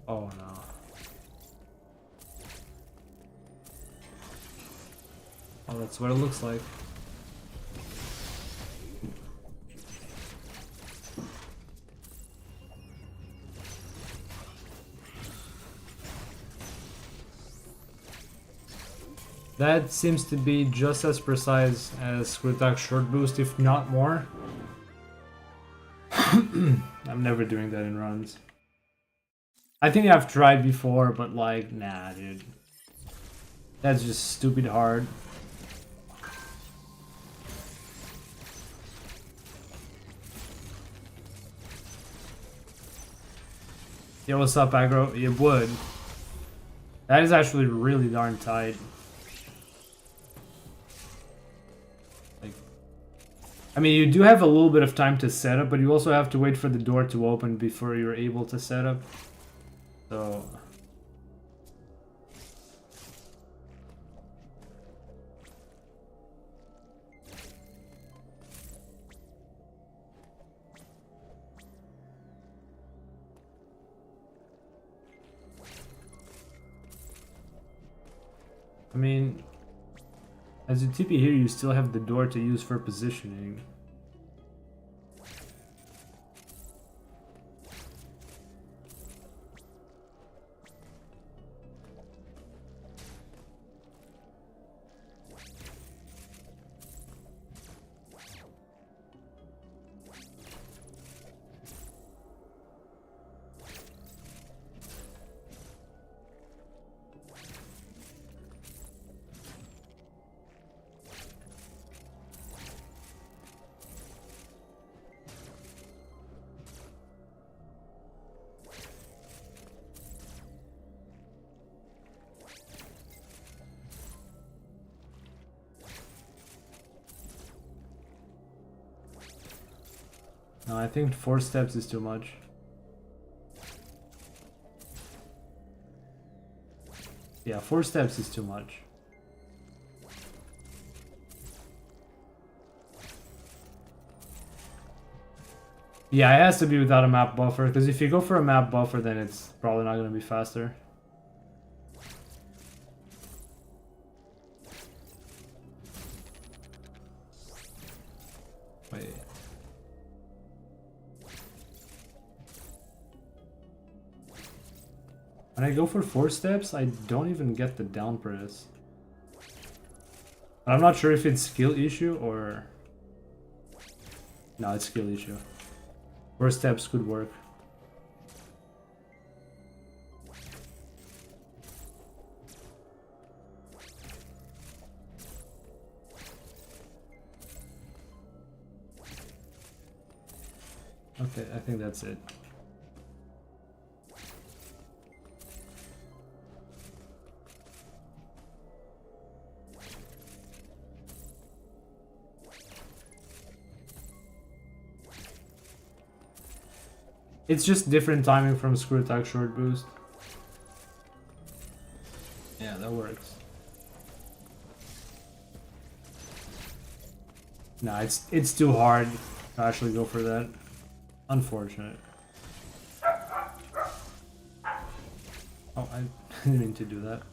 Oh no. Oh, that's what it looks like. That seems to be just as precise as Screw Attack Short Boost, if not more. I'm never doing that in runs. I think I've tried before, but like, nah, dude. That's just stupid hard. Yo, what's up, aggro? You would. That is actually really darn tight. Like, I mean, you do have a little bit of time to set up, but you also have to wait for the door to open before you're able to set up. So... I mean, as you TP here, you still have the door to use for positioning. No, I think 4 steps is too much. Yeah, 4 steps is too much. Yeah, it has to be without a map buffer, because if you go for a map buffer, then it's probably not going to be faster. Wait. When I go for 4 steps, I don't even get the down press. I'm not sure if it's skill issue or... No, it's skill issue. 4 steps could work. Okay, I think that's it. It's just different timing from screw attack short boost. Yeah, that works. Nah, it's too hard to actually go for that. Unfortunate. Oh, I didn't mean to do that.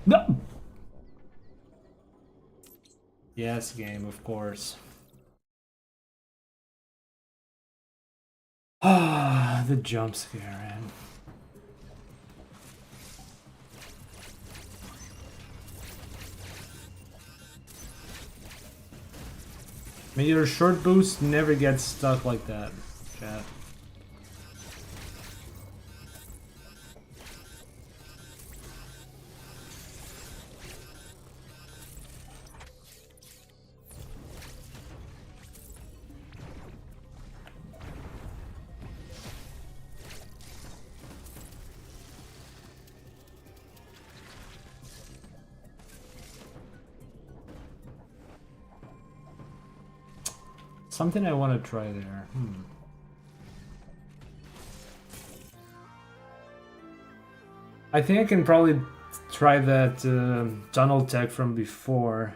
No. Yes, game, of course. Ah, the jump scare, man. I mean, your short boost never gets stuck like that, chat. Something I want to try there. I think I can probably try that tunnel tech from before.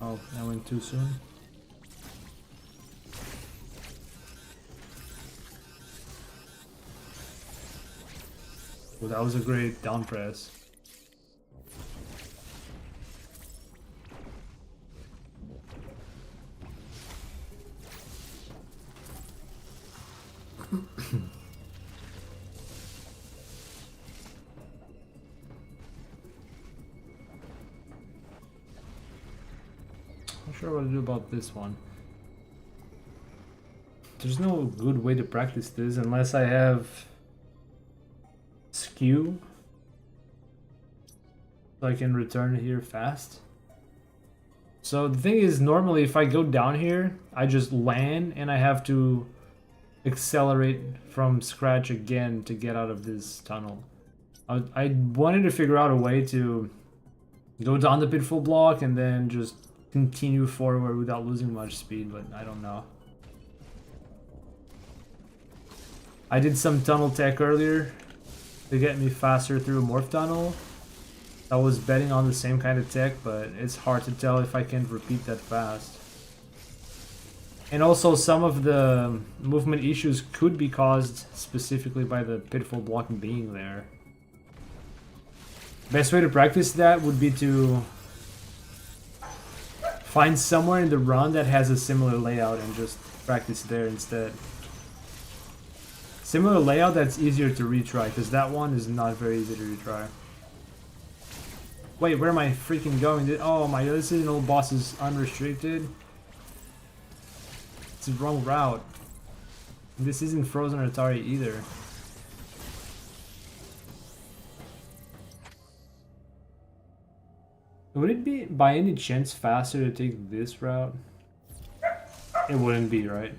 Oh, I went too soon. Well, that was a great down press. Not sure what to do about this one. There's no good way to practice this unless I have skew, so I can return here fast. So the thing is, normally if I go down here, I just land and I have to accelerate from scratch again to get out of this tunnel. I wanted to figure out a way to go down the pitfall block and then just continue forward without losing much speed, but I don't know. I did some tunnel tech earlier to get me faster through a morph tunnel. I was betting on the same kind of tech, but it's hard to tell if I can repeat that fast. And also, some of the movement issues could be caused specifically by the pitfall block being there. Best way to practice that would be to find somewhere in the run that has a similar layout and just practice there instead. Similar layout that's easier to retry, because that one is not very easy to retry. Wait, where am I freaking going? Oh my god, this is an old boss's unrestricted. It's the wrong route. This isn't Frozen Atari either. Would it be by any chance faster to take this route? It wouldn't be, right?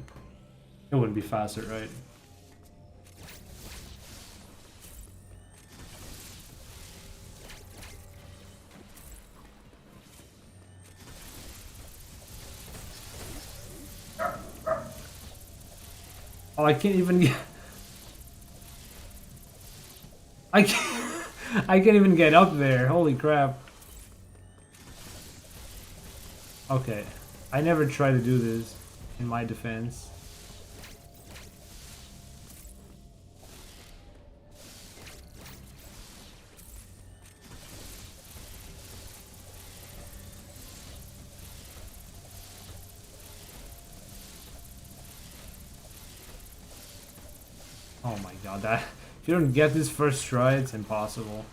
It wouldn't be faster, right? Oh, I can't even get... I can't even get up there. Holy crap. Okay. I never try to do this, in my defense. Oh my god, that if you don't get this first try, it's impossible.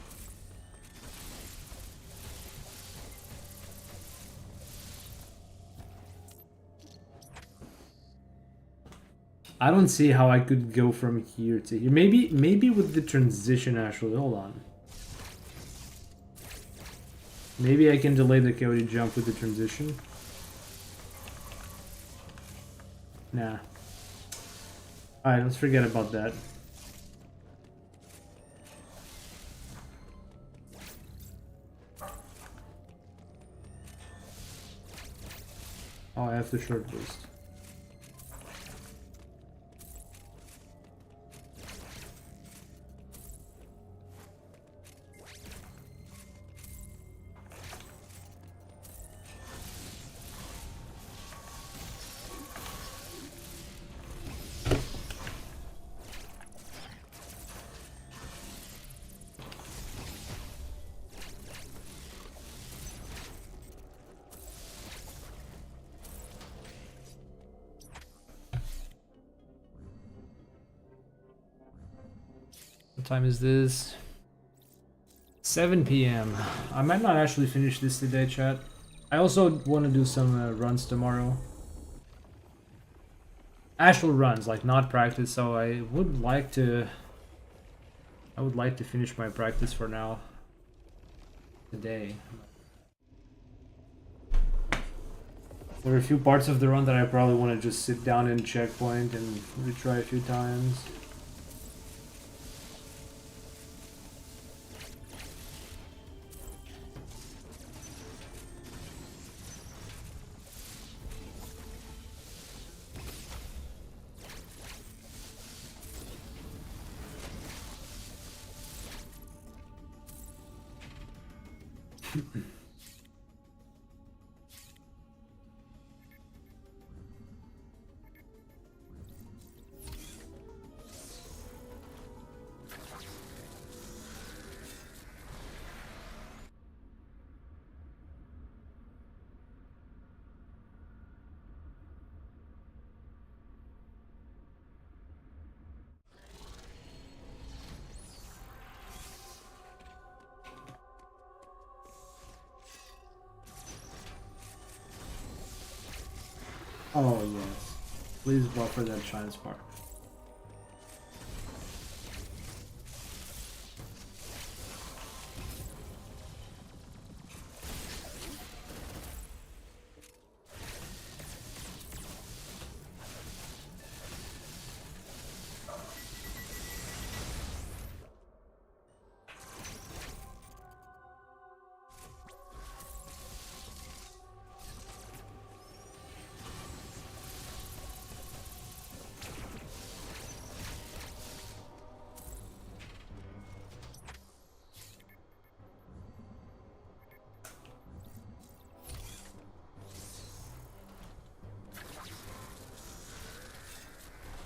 I don't see how I could go from here to here. Maybe with the transition actually. Hold on. Maybe I can delay the Coyote jump with the transition. Nah. Alright, let's forget about that. Oh, I have to short boost. What time is this? 7 p.m. I might not actually finish this today, chat. I also want to do some runs tomorrow. Actual runs, like not practice, so I would like to finish my practice for now. Today. There are a few parts of the run that I probably want to just sit down and checkpoint and retry a few times. Oh yes, please buffer that Shine Spark.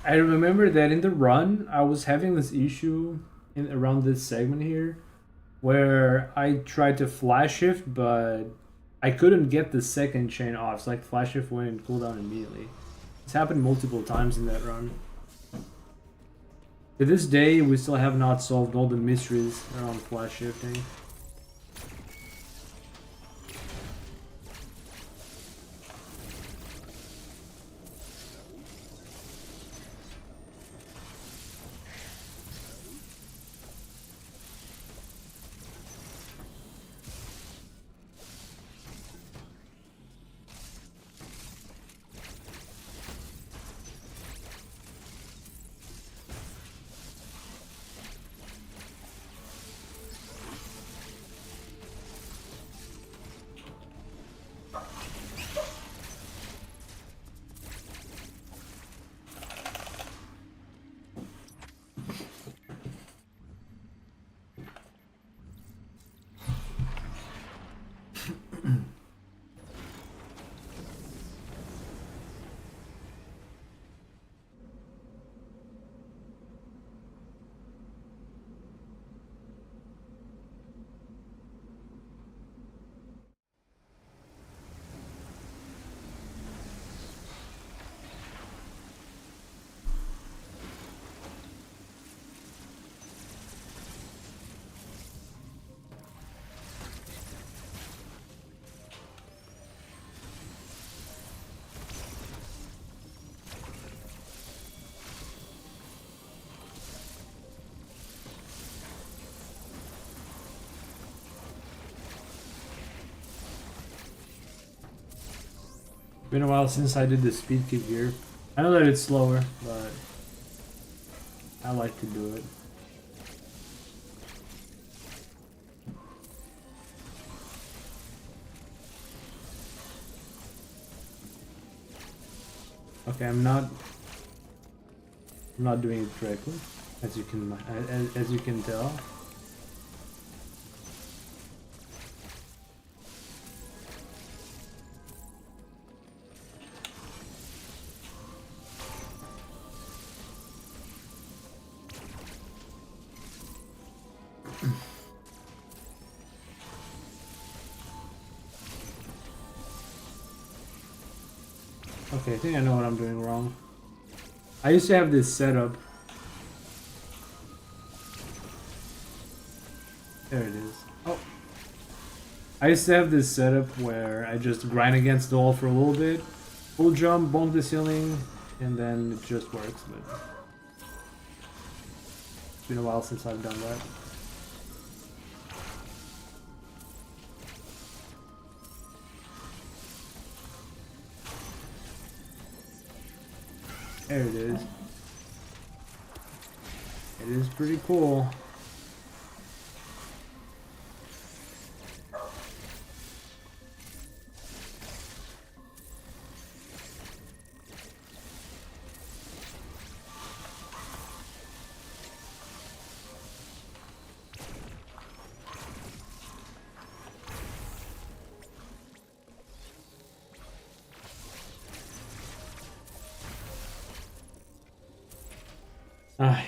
I remember that in the run, I was having this issue around this segment here, where I tried to flash shift, but I couldn't get the second chain off. It's like flash shift went and cooldown immediately. It's happened multiple times in that run. To this day, we still have not solved all the mysteries around flash shifting. Been a while since I did the speed kick here. I know that it's slower, but I like to do it. Okay, I'm not doing it correctly, as you can tell. Okay, I think I know what I'm doing wrong. I used to have this setup. There it is. Oh. I used to have this setup where I just grind against the wall for a little bit, full jump, bonk the ceiling, and then it just works. But it's been a while since I've done that. There it is. It is pretty cool.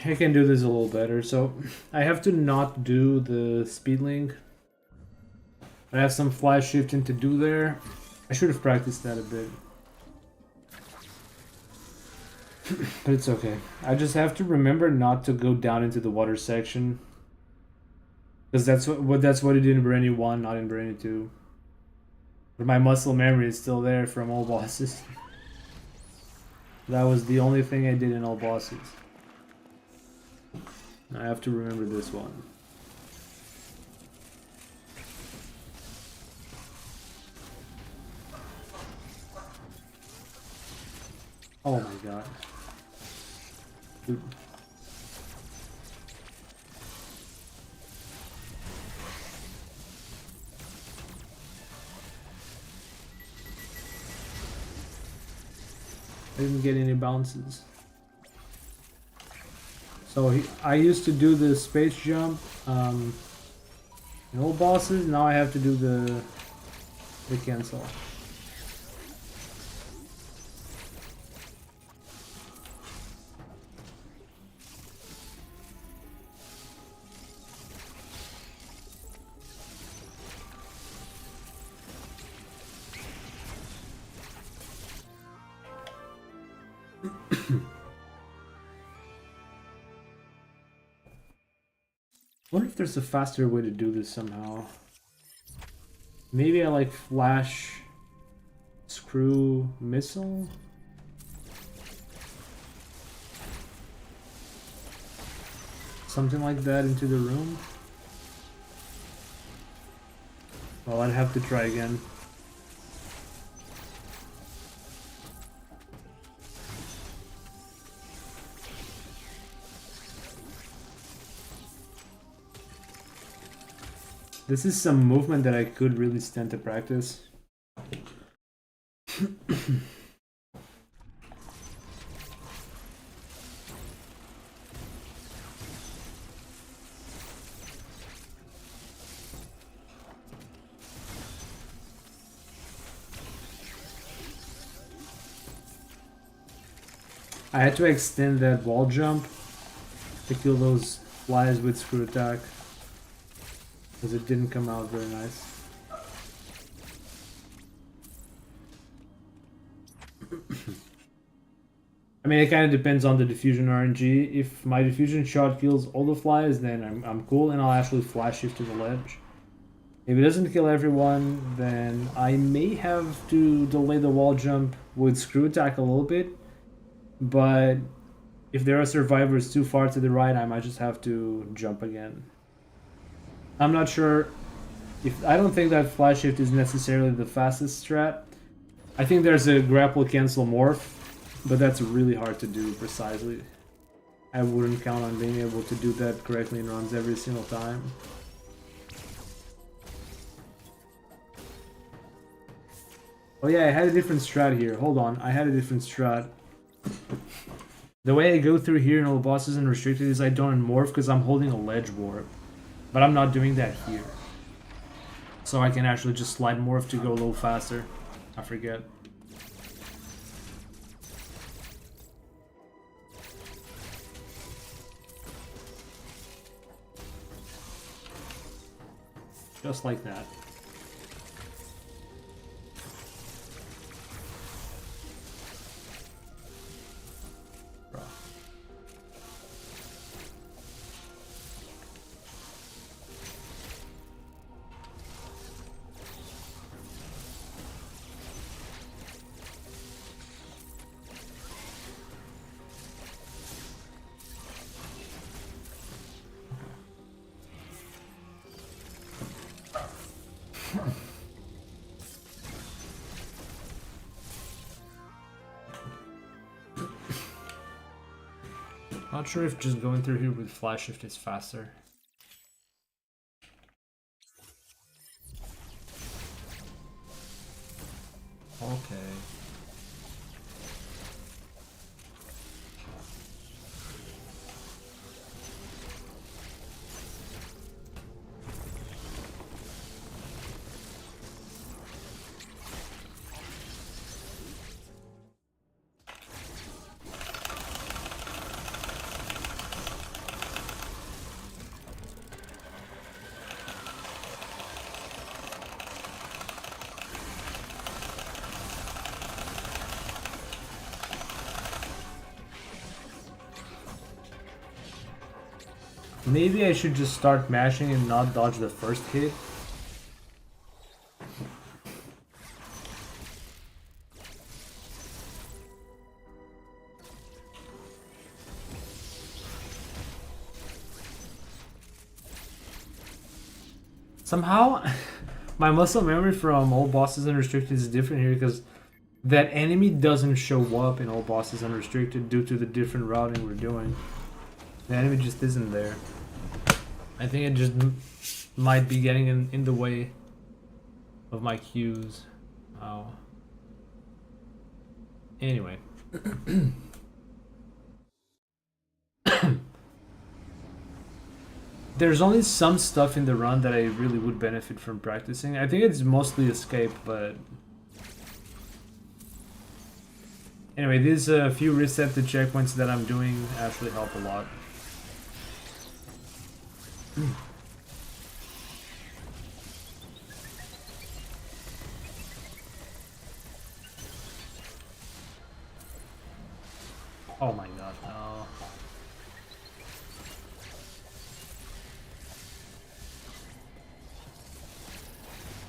I can do this a little better, so I have to not do the speed link. I have some flash shifting to do there. I should have practiced that a bit. But it's okay. I just have to remember not to go down into the water section. Because that's what it did in Brainy 1, not in Brainy 2. But my muscle memory is still there from all bosses. That was the only thing I did in all bosses. I have to remember this one. Oh my god. Dude. I didn't get any bounces. So I used to do the space jump in all bosses. Now I have to do the cancel. Wonder if there's a faster way to do this somehow. Maybe I like flash screw missile? Something like that into the room? Well, I'd have to try again. This is some movement that I could really stand to practice. I had to extend that wall jump to kill those flies with screw attack, because it didn't come out very nice. I mean, it kind of depends on the diffusion RNG. If my diffusion shot kills all the flies, then I'm cool, and I'll actually flash shift to the ledge. If it doesn't kill everyone, then I may have to delay the wall jump with screw attack a little bit. But if there are survivors too far to the right, I might just have to jump again. I'm not sure if I don't think that flash shift is necessarily the fastest strat. I think there's a grapple cancel morph, but that's really hard to do precisely. I wouldn't count on being able to do that correctly in runs every single time. Oh yeah, I had a different strat here. Hold on, I had a different strat. The way I go through here in all bosses and restricted is I don't morph because I'm holding a ledge warp. But I'm not doing that here. So I can actually just slide morph to go a little faster. I forget. Just like that. Not sure if just going through here with flash shift is faster. Okay. Maybe I should just start mashing and not dodge the first hit. Somehow, my muscle memory from all bosses unrestricted is different here because that enemy doesn't show up in all bosses unrestricted due to the different routing we're doing. The enemy just isn't there. I think it just might be getting in the way of my cues. Oh. Anyway. There's only some stuff in the run that I really would benefit from practicing. I think it's mostly escape, but... Anyway, these few reset the checkpoints that I'm doing actually help a lot. Oh my god, no.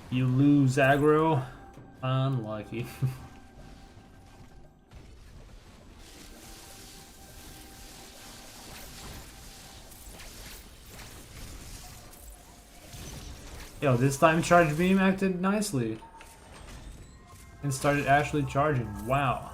You lose aggro. Unlucky. Yo, this time Charge Beam acted nicely. And started actually charging. Wow.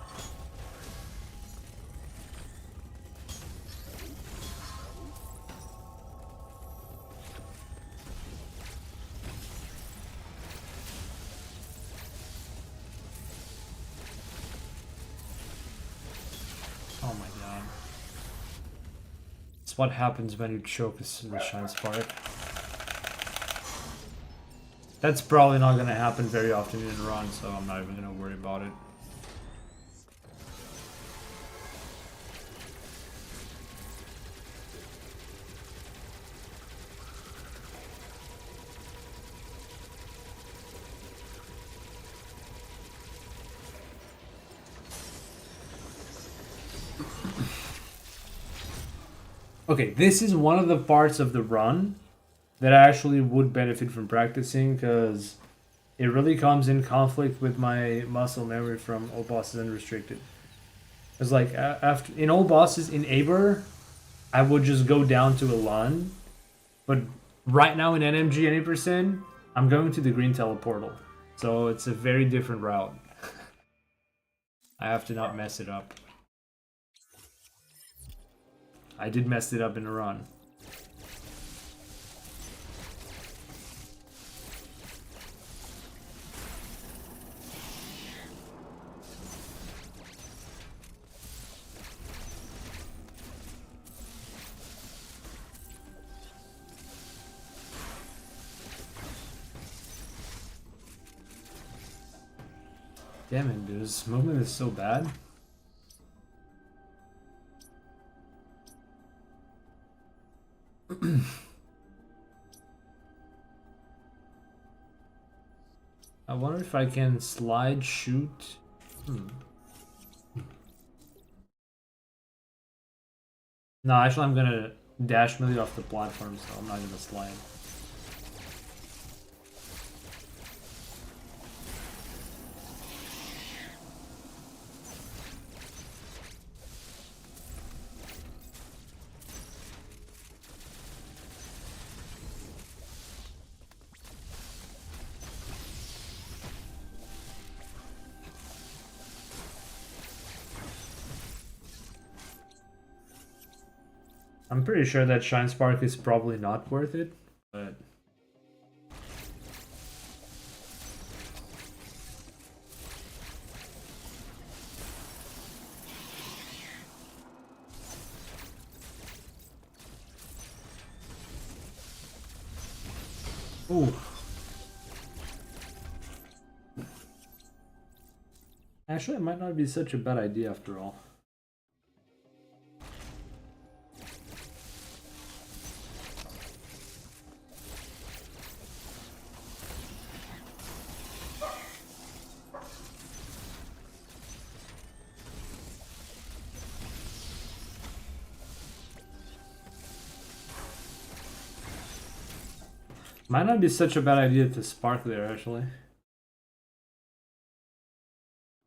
Oh my god. It's what happens when you choke the Shine Spark. That's probably not going to happen very often in a run, so I'm not even going to worry about it. Okay, this is one of the parts of the run that I actually would benefit from practicing, because it really comes in conflict with my muscle memory from Old Bosses Unrestricted. It's like, after in Old Bosses, in Aber, I would just go down to a Lun, but right now in NMG 80%, I'm going to the Green Teleportal. So it's a very different route. I have to not mess it up. I did mess it up in a run. Damn it, dude. This movement is so bad. I wonder if I can slide shoot. No, actually I'm gonna dash melee off the platform, so I'm not gonna slide. I'm pretty sure that Shine Spark is probably not worth it, but... Ooh. Actually, it might not be such a bad idea after all. Might not be such a bad idea to spark there, actually.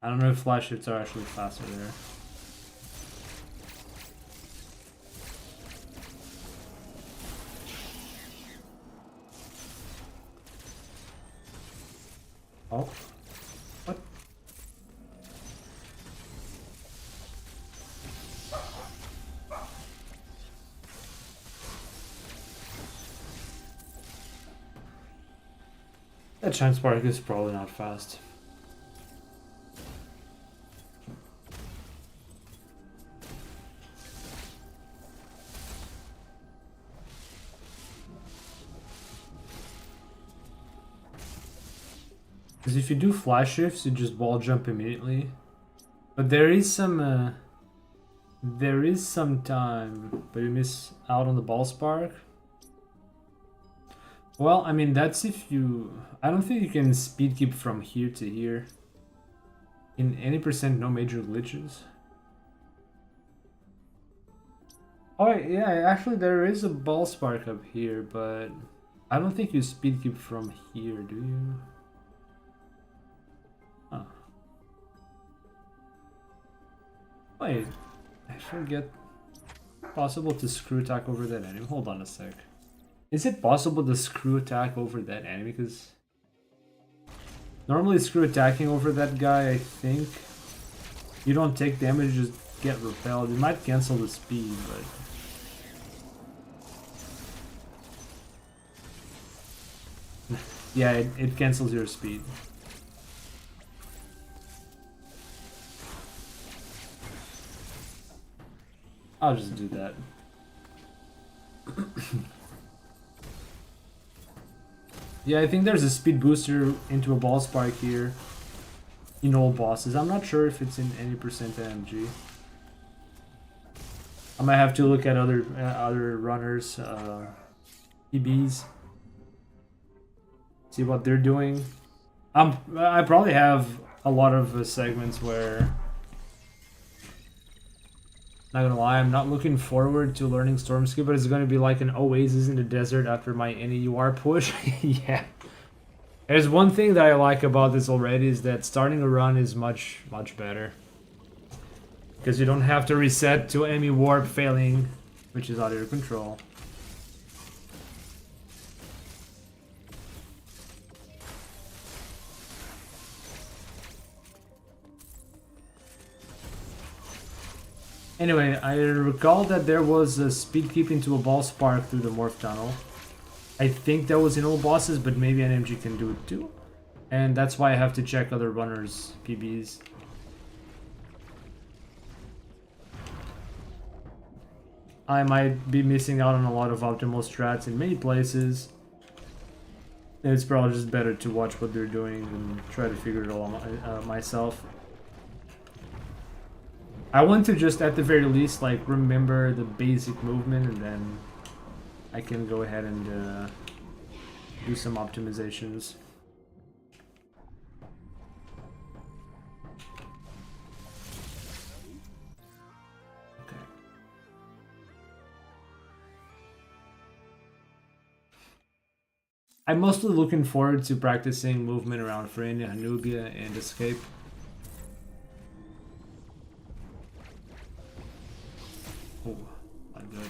I don't know if flash hits are actually faster there. Oh. What? That Shine Spark is probably not fast. Because if you do flash shifts, you just wall jump immediately. But there is some time, but you miss out on the ball spark. Well, I mean, that's if you... I don't think you can speed keep from here to here. In any percent, no major glitches. Oh yeah, actually there is a ball spark up here, but I don't think you speed keep from here, do you? Huh. Wait, I forget. Possible to screw attack over that enemy? Hold on a sec. Is it possible to screw attack over that enemy? Because normally screw attacking over that guy, I think you don't take damage, just get repelled. It might cancel the speed, but yeah, it cancels your speed. I'll just do that. Yeah, I think there's a speed booster into a ball spike here in all bosses. I'm not sure if it's in any percent NMG. I might have to look at other runners, PBs, see what they're doing. I probably have a lot of segments where, not gonna lie, I'm not looking forward to learning Storm Skill, but it's gonna be like an oasis in the desert after my NEUR push. Yeah. There's one thing that I like about this already is that starting a run is much better. Because you don't have to reset to EMMI warp failing, which is out of your control. Anyway, I recall that there was a speed keep into a ball spark through the morph tunnel. I think that was in all bosses, but maybe NMG can do it too. And that's why I have to check other runners' PBs. I might be missing out on a lot of optimal strats in many places. It's probably just better to watch what they're doing and try to figure it all out myself. I want to just, at the very least, like, remember the basic movement, and then I can go ahead and do some optimizations. Okay. I'm mostly looking forward to practicing movement around Frenia, Hanubia, and Escape. Oh, not good.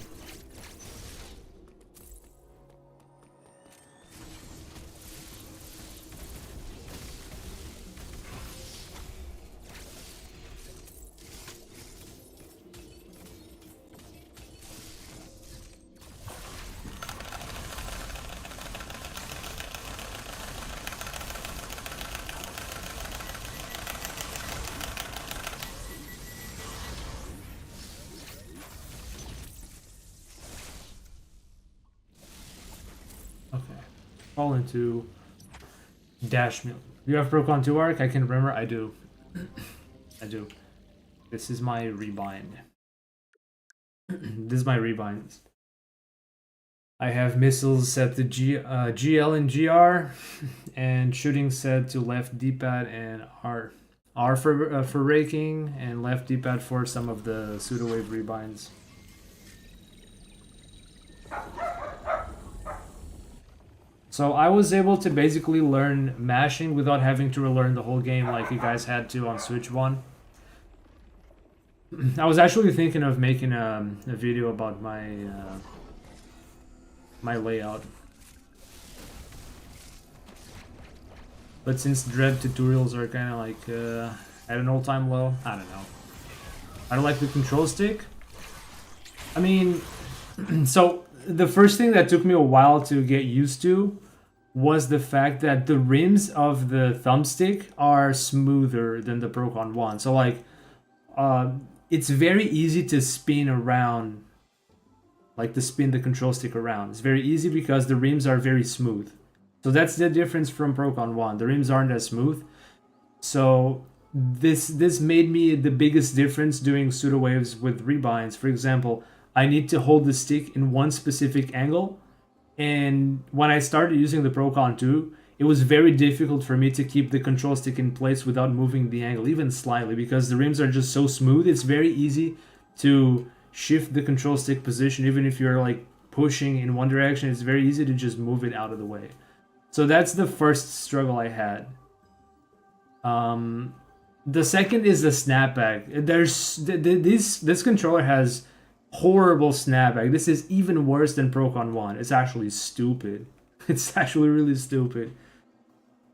Fall into dash mill. You have Procon 2 arc? I can remember. I do. I do. This is my rebind. This is my rebind. I have missiles set to GL and GR, and shooting set to left D-pad and R. R for raking, and left D-pad for some of the pseudo wave rebinds. So I was able to basically learn mashing without having to relearn the whole game like you guys had to on Switch 1. I was actually thinking of making a video about my my layout. But since Dread tutorials are kind of like at an all-time low, I don't know. I don't like the control stick. I mean, so the first thing that took me a while to get used to was the fact that the rims of the thumbstick are smoother than the Procon 1. So like, it's very easy to spin around, like to spin the control stick around. It's very easy because the rims are very smooth. So that's the difference from Procon 1. The rims aren't as smooth. So this made me the biggest difference doing pseudo waves with rebinds. For example, I need to hold the stick in one specific angle, and when I started using the Procon 2, it was very difficult for me to keep the control stick in place without moving the angle even slightly, because the rims are just so smooth. It's very easy to shift the control stick position, even if you're like pushing in one direction, it's very easy to just move it out of the way. So that's the first struggle I had. The second is the snapback. This controller has horrible snapback. This is even worse than Procon 1. It's actually stupid. It's actually really stupid.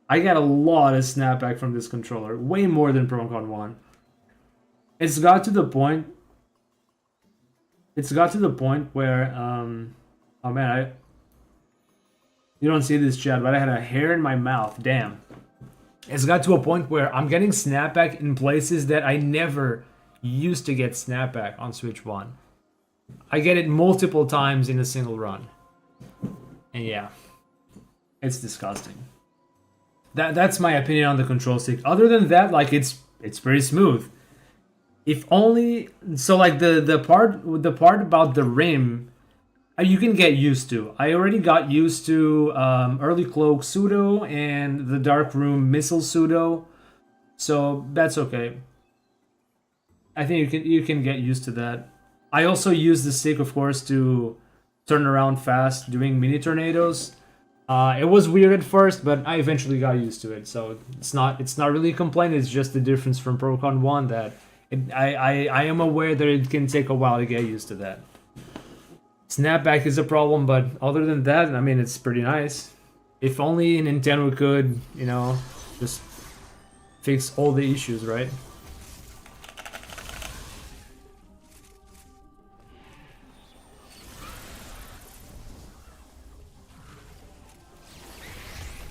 I got a lot of snapback from this controller, way more than Procon 1. It's got to the point where oh man, you don't see this, chat, but I had a hair in my mouth. Damn. It's got to a point where I'm getting snapback in places that I never used to get snapback on Switch 1. I get it multiple times in a single run. And yeah, it's disgusting. That's my opinion on the control stick. Other than that, like it's pretty smooth. If only so, like the part about the rim, you can get used to. I already got used to early cloak pseudo and the dark room missile pseudo, so that's okay. I think you can get used to that. I also use the stick, of course, to turn around fast doing mini tornadoes. It was weird at first, but I eventually got used to it. So it's not really a complaint. It's just the difference from Procon 1 that I am aware that it can take a while to get used to that. Snapback is a problem, but other than that, I mean, it's pretty nice. If only Nintendo could, you know, just fix all the issues, right?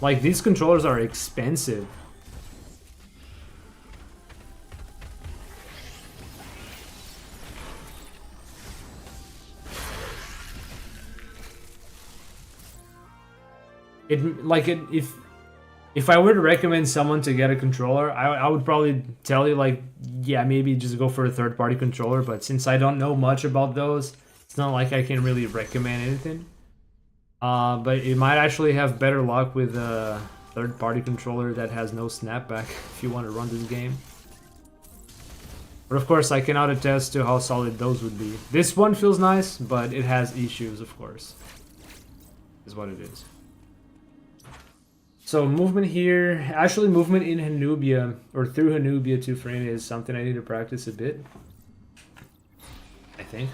Like, these controllers are expensive. If I were to recommend someone to get a controller, I would probably tell you, like, yeah, maybe just go for a third-party controller, but since I don't know much about those, it's not like I can really recommend anything. But you might actually have better luck with a third-party controller that has no snapback if you want to run this game. But of course, I cannot attest to how solid those would be. This one feels nice, but it has issues, of course. Is what it is. So movement here, actually movement in Hanubia, or through Hanubia to Freyne is something I need to practice a bit. I think.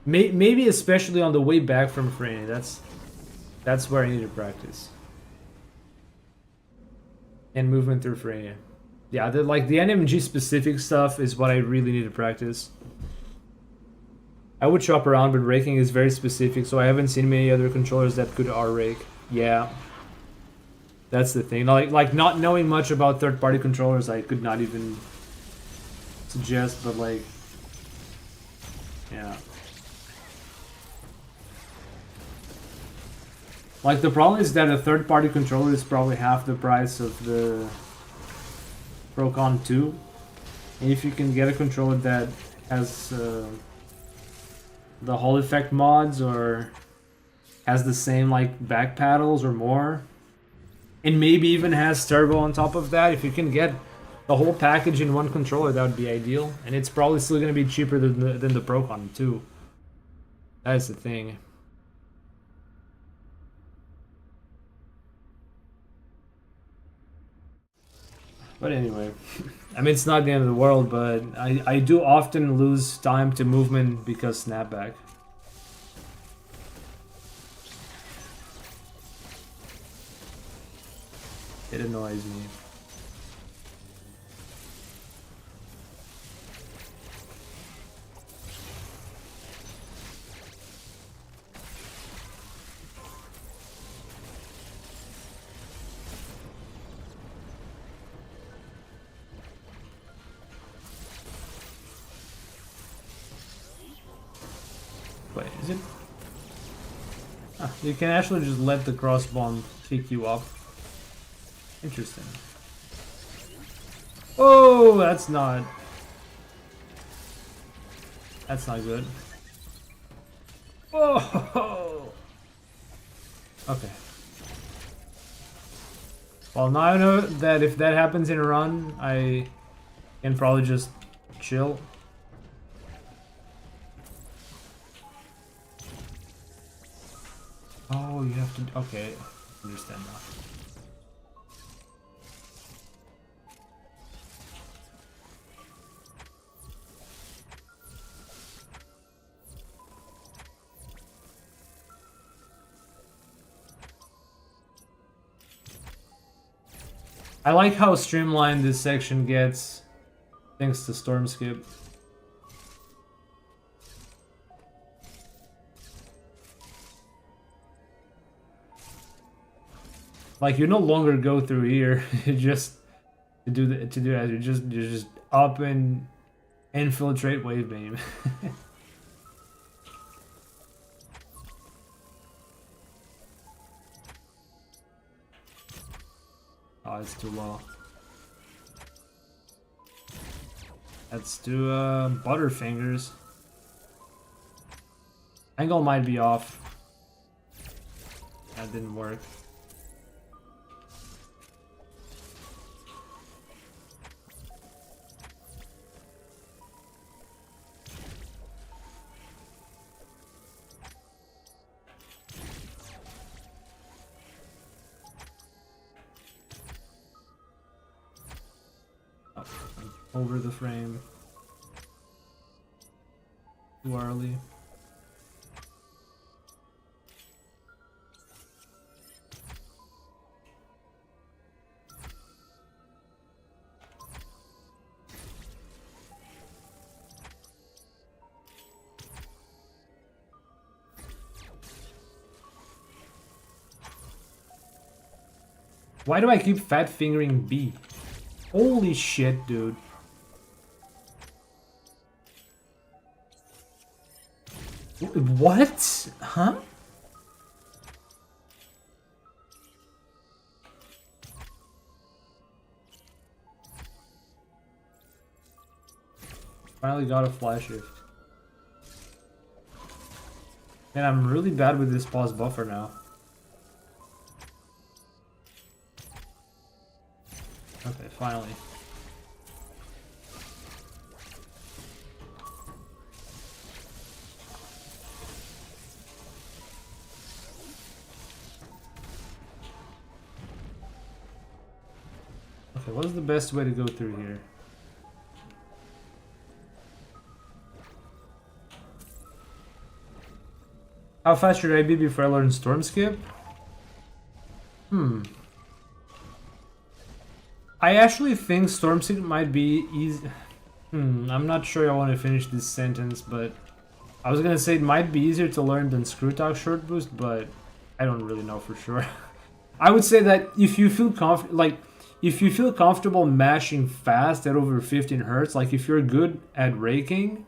Maybe especially on the way back from Freyne, that's where I need to practice. And movement through Freyne. Yeah, the NMG specific stuff is what I really need to practice. I would shop around, but raking is very specific, so I haven't seen many other controllers that could R-rake. Yeah. That's the thing. Like not knowing much about third-party controllers, I could not even suggest, but like, yeah. Like, the problem is that a third-party controller is probably half the price of the Procon 2. And if you can get a controller that has the Hall Effect mods or has the same like back paddles or more, and maybe even has turbo on top of that, if you can get the whole package in one controller, that would be ideal. And it's probably still going to be cheaper than the Procon 2. That's the thing. But anyway, I mean, it's not the end of the world, but I do often lose time to movement because snapback. It annoys me. Wait, is it? Ah, you can actually just let the cross bomb pick you up. Interesting. Oh, that's not good. Oh. Okay. Well, now I know that if that happens in a run, I can probably just chill. Oh, you have to. Okay, I understand now. I like how streamlined this section gets, thanks to Storm Skip. Like, you no longer go through here. You just to do that. You're just up and infiltrate wave beam. Oh, it's too low. Let's do Butterfingers. Angle might be off. That didn't work. Over the frame. Too early. Why do I keep fat fingering B? Holy shit, dude. What? Huh? Finally got a fly shift. Man, I'm really bad with this pause buffer now. Okay, finally. Okay, what is the best way to go through here? How fast should I be before I learn Storm Skip? I actually think Storm Skip might be easy. I'm not sure I want to finish this sentence, but I was gonna say it might be easier to learn than Screw Talk Short Boost, but I don't really know for sure. I would say that if you feel comfortable mashing fast at over 15 hertz, like if you're good at raking,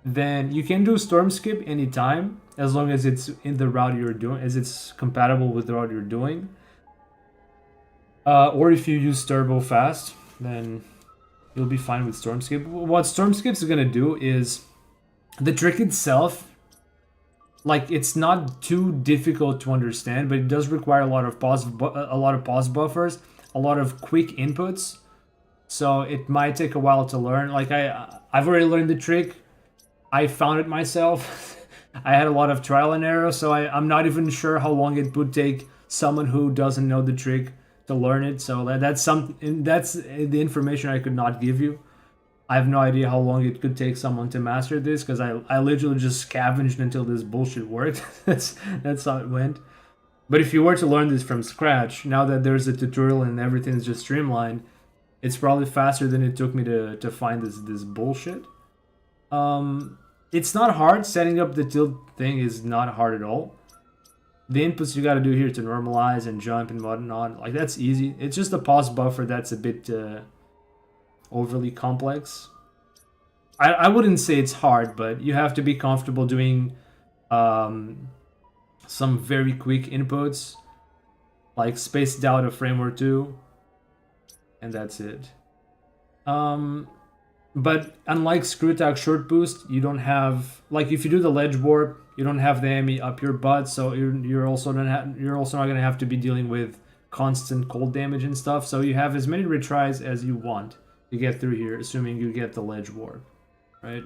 then you can do Storm Skip anytime, as long as it's in the route you're doing, as it's compatible with the route you're doing. Or if you use Turbo Fast, then you'll be fine with Storm Skip. What Storm Skip's gonna do is, the trick itself, like, it's not too difficult to understand, but it does require a lot of pause buffers, a lot of quick inputs. So it might take a while to learn. Like, I've already learned the trick. I found it myself. I had a lot of trial and error, so I'm not even sure how long it would take someone who doesn't know the trick to learn it. So that's the information I could not give you. I have no idea how long it could take someone to master this, because I literally just scavenged until this bullshit worked. that's how it went. But if you were to learn this from scratch, now that there's a tutorial and everything's just streamlined, it's probably faster than it took me to find this bullshit. It's not hard. Setting up the tilt thing is not hard at all. The inputs you gotta do here to normalize and jump and whatnot, like, that's easy. It's just the pause buffer that's a bit overly complex. I wouldn't say it's hard, but you have to be comfortable doing some very quick inputs, like spaced out a frame or two, and that's it. But unlike Screw Attack Short Boost, you don't have, like, if you do the ledge warp, you don't have the EMMI up your butt, so you're also not gonna have to be dealing with constant cold damage and stuff. So you have as many retries as you want to get through here, assuming you get the ledge warp, right?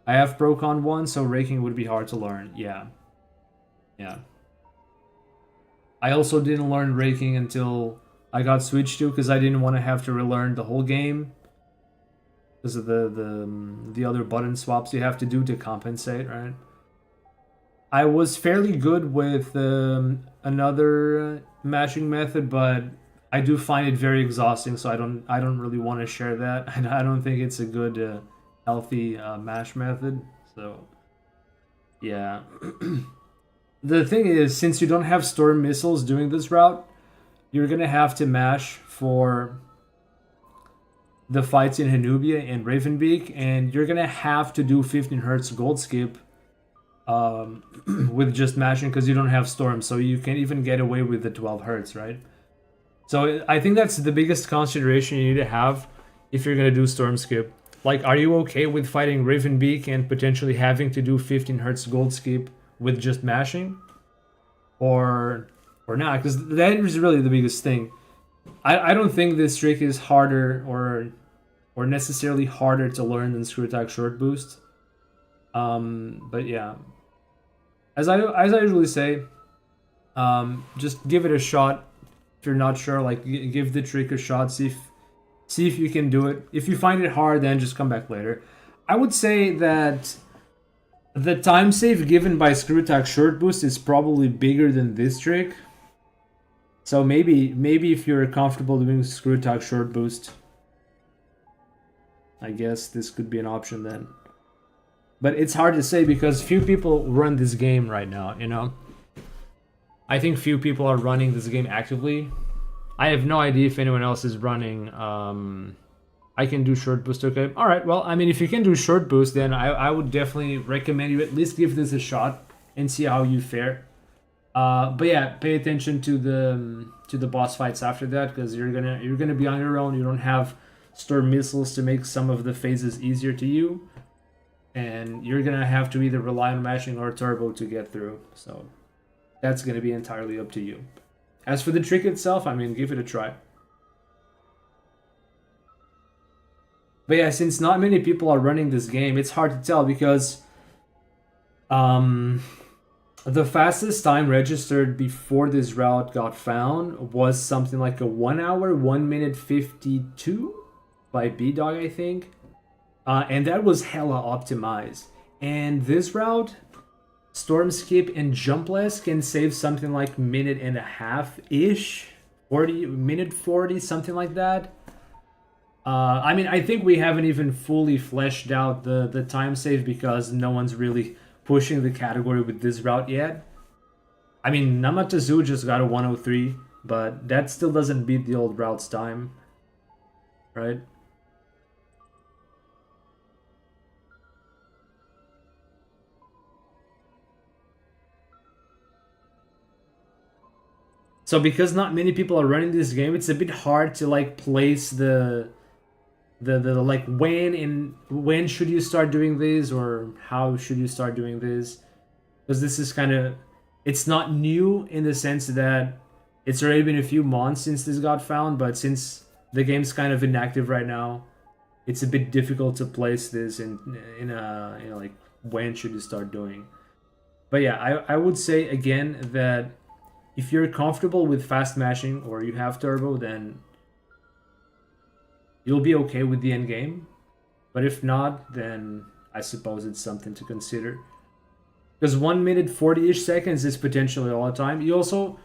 I have Procon 1, so raking would be hard to learn, yeah. Yeah. I also didn't learn raking until I got switched to, because I didn't want to have to relearn the whole game because of the other button swaps you have to do to compensate, right? I was fairly good with another mashing method, but I do find it very exhausting, so I don't really want to share that. And I don't think it's a good healthy mash method. So yeah. The thing is, since you don't have storm missiles doing this route, you're gonna have to mash for the fights in Hanubia and Ravenbeak, and you're gonna have to do 15 hertz gold skip with just mashing because you don't have storm, so you can even get away with the 12 hertz, right? So I think that's the biggest consideration you need to have if you're gonna do storm skip. Like, are you okay with fighting Ravenbeak and potentially having to do 15 hertz gold skip with just mashing, or not? Because that is really the biggest thing. I don't think this trick is harder or necessarily harder to learn than screw attack short boost. But yeah, as I usually say, just give it a shot. If you're not sure, like, give the trick a shot. See if you can do it. If you find it hard, then just come back later. I would say that the time save given by screw attack short boost is probably bigger than this trick. So maybe if you're comfortable doing screw attack short boost, I guess this could be an option then. But it's hard to say because few people run this game right now, you know? I think few people are running this game actively. I have no idea if anyone else is running. I can do short boost, okay? Alright, well, I mean, if you can do short boost, then I would definitely recommend you at least give this a shot and see how you fare. But yeah, pay attention to the boss fights after that, because you're gonna be on your own. You don't have storm missiles to make some of the phases easier to you, and you're gonna have to either rely on mashing or turbo to get through. So that's gonna be entirely up to you. As for the trick itself, I mean, give it a try. But yeah, since not many people are running this game, it's hard to tell because the fastest time registered before this route got found was something like a 1 hour, 1 minute 52 by B-Dog, I think. And that was hella optimized. And this route, Storm Skip and Jumpless can save something like minute and a half-ish, 40 minute 40, something like that. I mean, I think we haven't even fully fleshed out the time save because no one's really pushing the category with this route yet. I mean, Namatazu just got a 103, but that still doesn't beat the old route's time, right? So because not many people are running this game, it's a bit hard to like place the like when should you start doing this or how should you start doing this, because this is kind of, it's not new in the sense that it's already been a few months since this got found, but since the game's kind of inactive right now, it's a bit difficult to place this in a, you know, like when should you start doing. But yeah, I would say again that if you're comfortable with fast mashing or you have turbo, then you'll be okay with the end game. But if not, then I suppose it's something to consider. Because 1 minute 40-ish seconds is potentially all the time. You also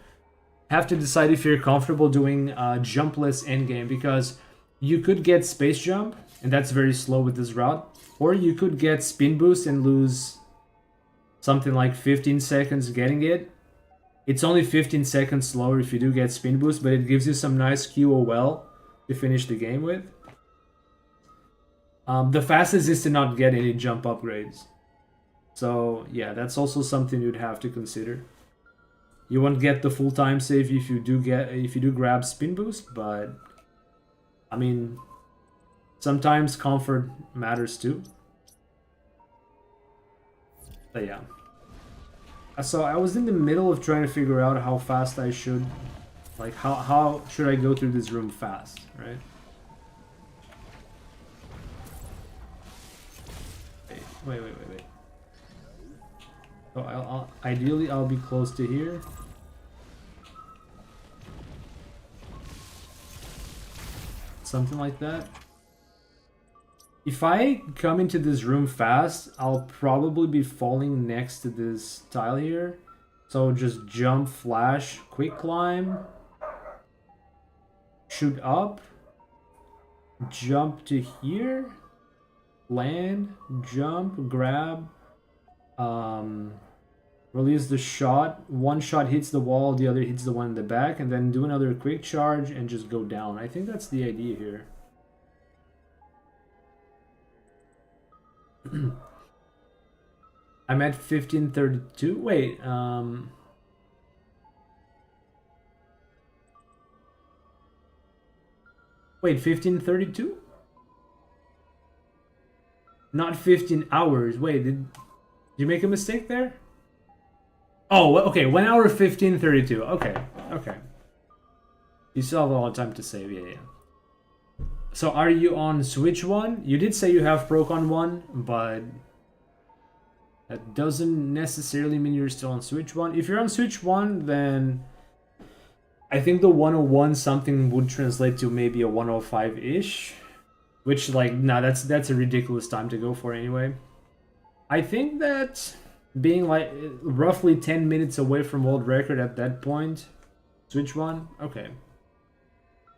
have to decide if you're comfortable doing jumpless endgame, because you could get space jump, and that's very slow with this route. Or you could get spin boost and lose something like 15 seconds getting it. It's only 15 seconds slower if you do get spin boost, but it gives you some nice QOL to finish the game with. The fastest is to not get any jump upgrades. So yeah, that's also something you'd have to consider. You won't get the full time save if you do grab spin boost, but I mean, sometimes comfort matters too. But yeah. So I was in the middle of trying to figure out how fast I should, like how should I go through this room fast, right? Wait. So ideally I'll be close to here. Something like that. If I come into this room fast, I'll probably be falling next to this tile here. So just jump, flash, quick climb, shoot up, jump to here, land, jump, grab, release the shot. One shot hits the wall, the other hits the one in the back, and then do another quick charge and just go down. I think that's the idea here. I'm at 1532. Wait, wait, 1532? Not 15 hours. Wait, did you make a mistake there? Oh, okay, 1 hour 1532. Okay, okay. You still have a lot of time to save, yeah. So are you on Switch 1? You did say you have Procon 1, but that doesn't necessarily mean you're still on Switch 1. If you're on Switch 1, then I think the 101 something would translate to maybe a 105-ish. Which, like, nah, that's a ridiculous time to go for anyway. I think that being like roughly 10 minutes away from world record at that point, Switch 1, okay.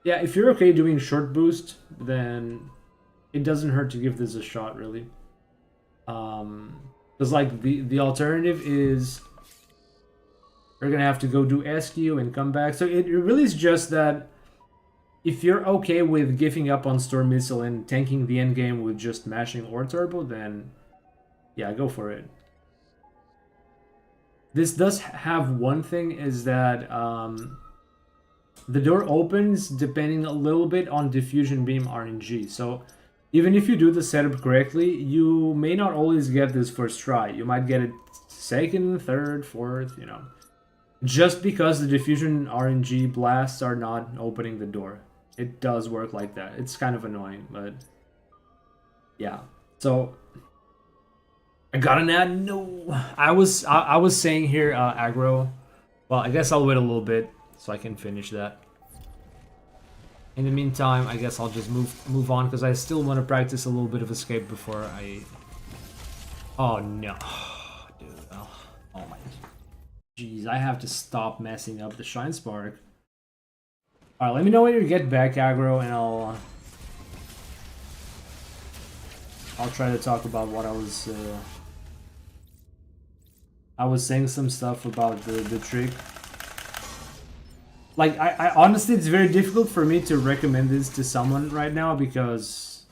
Yeah, if you're okay doing short boost, then it doesn't hurt to give this a shot, really. Because like the alternative is you're gonna have to go do SQ and come back. So it really is just that if you're okay with giving up on Storm Missile and tanking the endgame with just mashing or turbo, then yeah, go for it. This does have one thing, is that the door opens depending a little bit on diffusion beam RNG. So even if you do the setup correctly, you may not always get this first try. You might get it second, third, fourth, you know. Just because the diffusion RNG blasts are not opening the door. It does work like that. It's kind of annoying, but yeah. So I got an ad. No, I was saying here aggro. Well, I guess I'll wait a little bit so I can finish that. In the meantime, I guess I'll just move on because I still want to practice a little bit of escape before I. Oh no, dude! Oh my, jeez! I have to stop messing up the Shine Spark. All right, let me know when you get back, aggro, and I'll try to talk about what I was saying some stuff about the trick. Like, I honestly, it's very difficult for me to recommend this to someone right now because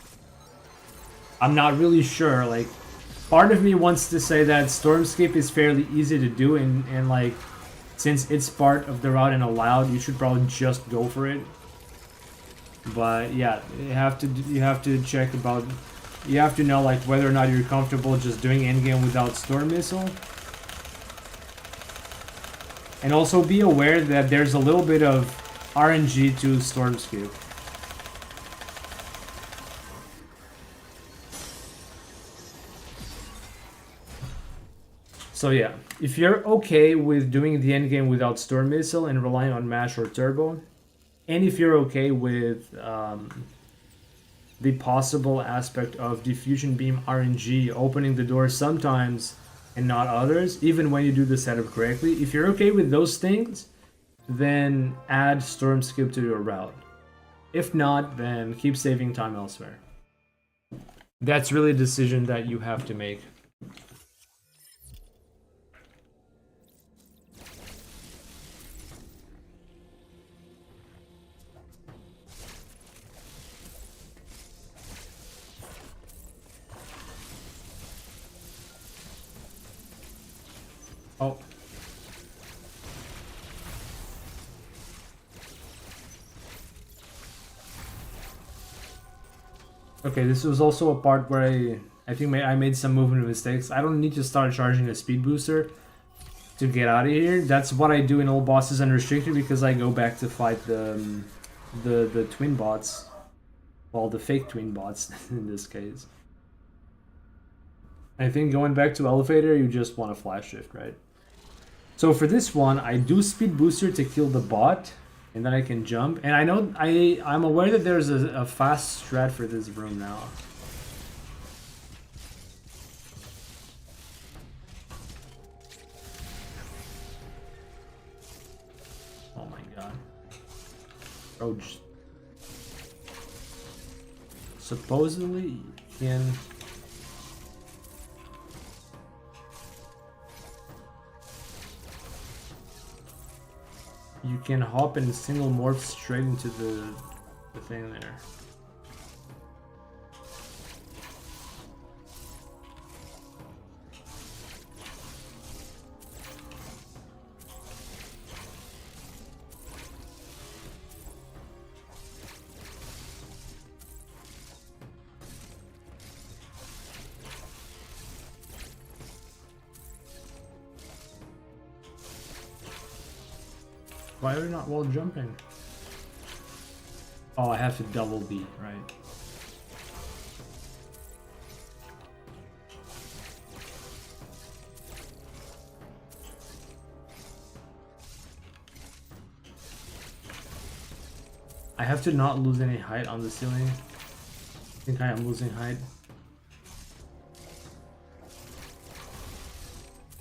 I'm not really sure. Like, part of me wants to say that Storm Skip is fairly easy to do, and like, since it's part of the route and allowed, you should probably just go for it. But yeah, you have to check about. You have to know like whether or not you're comfortable just doing endgame without Storm Missile. And also be aware that there's a little bit of RNG to Storm Skip. So yeah, if you're okay with doing the endgame without Storm Missile and relying on Mash or Turbo, and if you're okay with the possible aspect of Diffusion Beam RNG opening the door sometimes and not others, even when you do the setup correctly. If you're okay with those things, then add Storm Skip to your route. If not, then keep saving time elsewhere. That's really a decision that you have to make. Oh. Okay, this was also a part where I think I made some movement mistakes. I don't need to start charging a speed booster to get out of here. That's what I do in all bosses unrestricted because I go back to fight the twin bots. Well, the fake twin bots in this case. I think going back to elevator, you just want to flash shift, right? So for this one, I do speed booster to kill the bot, and then I can jump. And I know I'm aware that there's a fast strat for this room now. Oh my god. Oh, supposedly you can. You can hop and single morph straight into the thing there. Why are we not wall jumping? Oh, I have to double B, right? I have to not lose any height on the ceiling. I think I am losing height.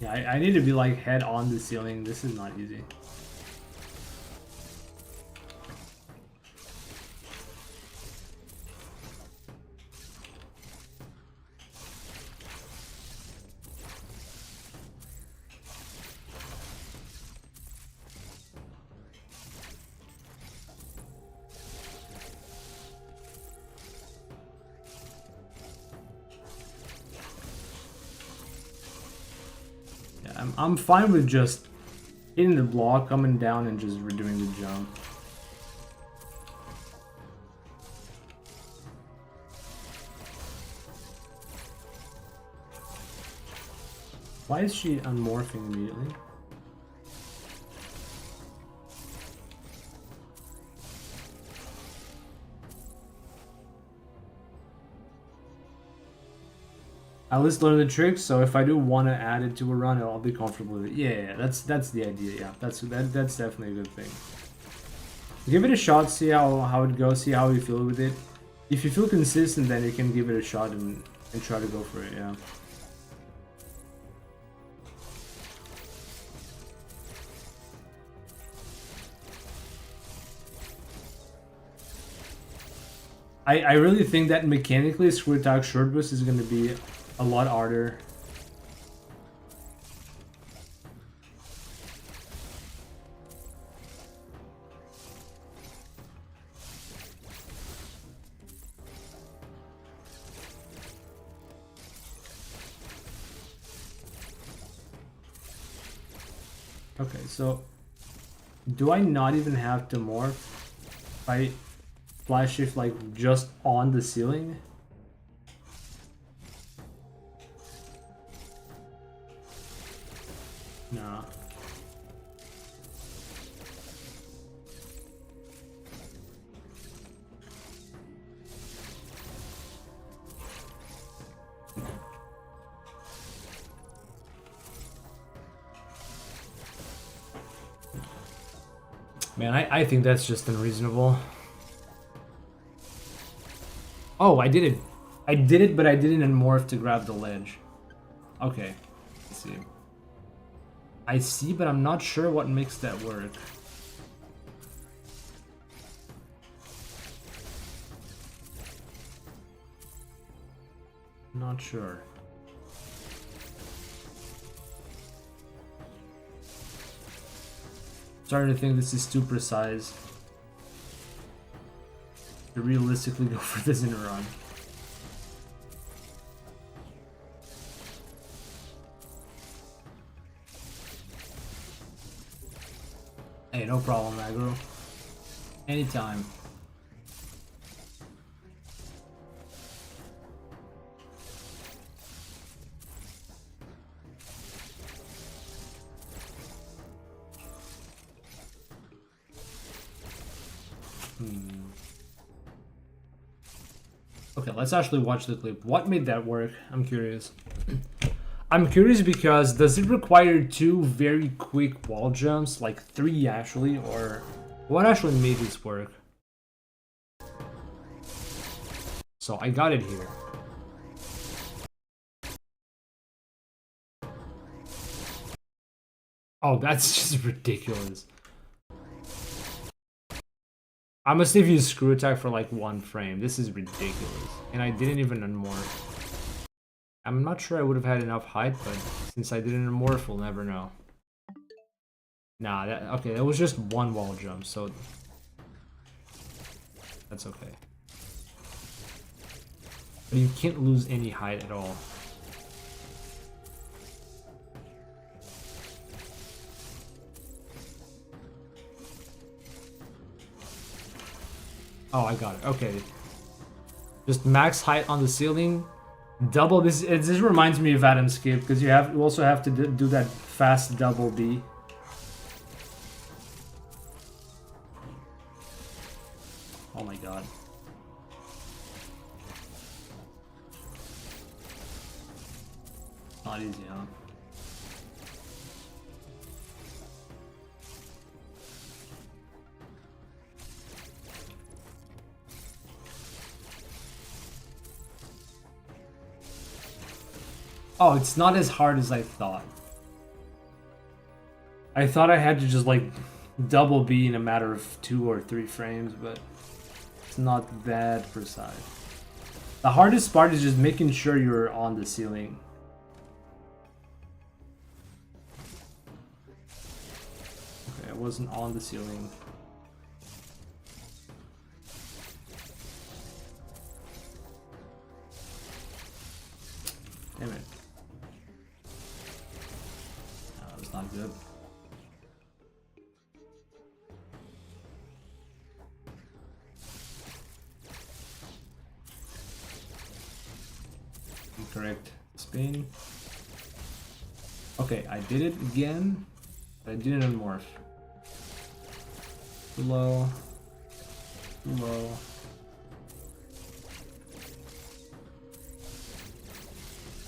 Yeah, I need to be like head on the ceiling. This is not easy. I'm fine with just hitting the block, coming down, and just redoing the jump. Why is she unmorphing immediately? At least learn the tricks, so if I do want to add it to a run, I'll be comfortable with it. Yeah, that's the idea. Yeah, that's definitely a good thing. Give it a shot, see how it goes, see how you feel with it. If you feel consistent, then you can give it a shot and try to go for it. Yeah. I really think that mechanically, screw attack short boost is going to be a lot harder. Okay, so do I not even have to morph? I flash shift like just on the ceiling? No. Man, I think that's just unreasonable. Oh, I did it. I did it, but I didn't morph to grab the ledge. Okay. Let's see. I see, but I'm not sure what makes that work. Not sure. Starting to think this is too precise to realistically go for this in a run. Hey, no problem, aggro. Anytime. Okay, let's actually watch the clip. What made that work? I'm curious. I'm curious because does it require 2 very quick wall jumps, like 3 actually, or what actually made this work? So I got it here. Oh, that's just ridiculous. I must have used screw attack for like 1 frame. This is ridiculous. And I didn't even unmorph. I'm not sure I would have had enough height, but since I didn't unmorph, we'll never know. Nah, okay, that was just 1 wall jump, so that's okay. But you can't lose any height at all. Oh, I got it. Okay. Just max height on the ceiling. Double this. This reminds me of Adam Skip because you also have to do that fast double B. Oh my god. Not easy, huh? Oh, it's not as hard as I thought. I thought I had to just like double B in a matter of 2 or 3 frames, but it's not that precise. The hardest part is just making sure you're on the ceiling. Okay, I wasn't on the ceiling. Damn it. No, that was not good. Incorrect spin. Okay, I did it again, but I didn't unmorph. Too low. Too low.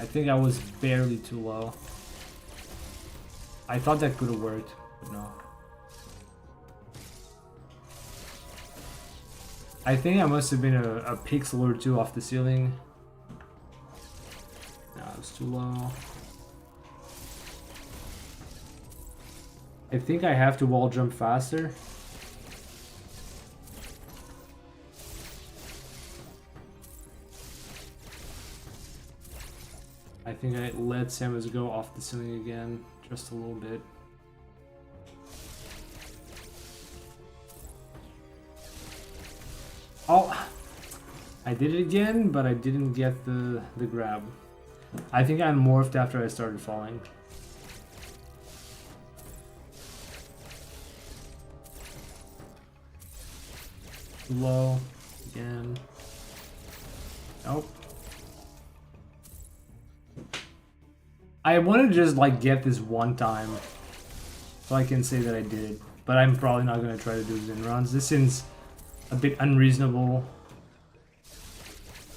I think I was barely too low. I thought that could have worked, but no. I think I must have been a pixel or 2 off the ceiling. No, it was too low. I think I have to wall jump faster. I think I let Samus go off the ceiling again, just a little bit. Oh! I did it again, but I didn't get the grab. I think I morphed after I started falling. Low again. Nope. I want to just like get this one time so I can say that I did, but I'm probably not going to try to do Zen runs. This seems a bit unreasonable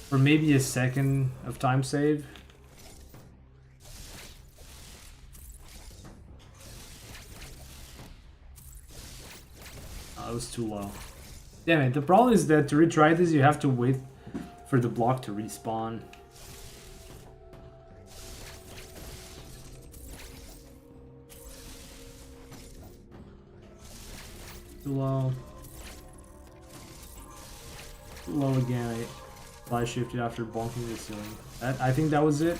for maybe a second of time save. Oh, that was too low. Damn it, the problem is that to retry this you have to wait for the block to respawn. Too low. Too low again. I fly shifted after bonking the ceiling. I think that was it.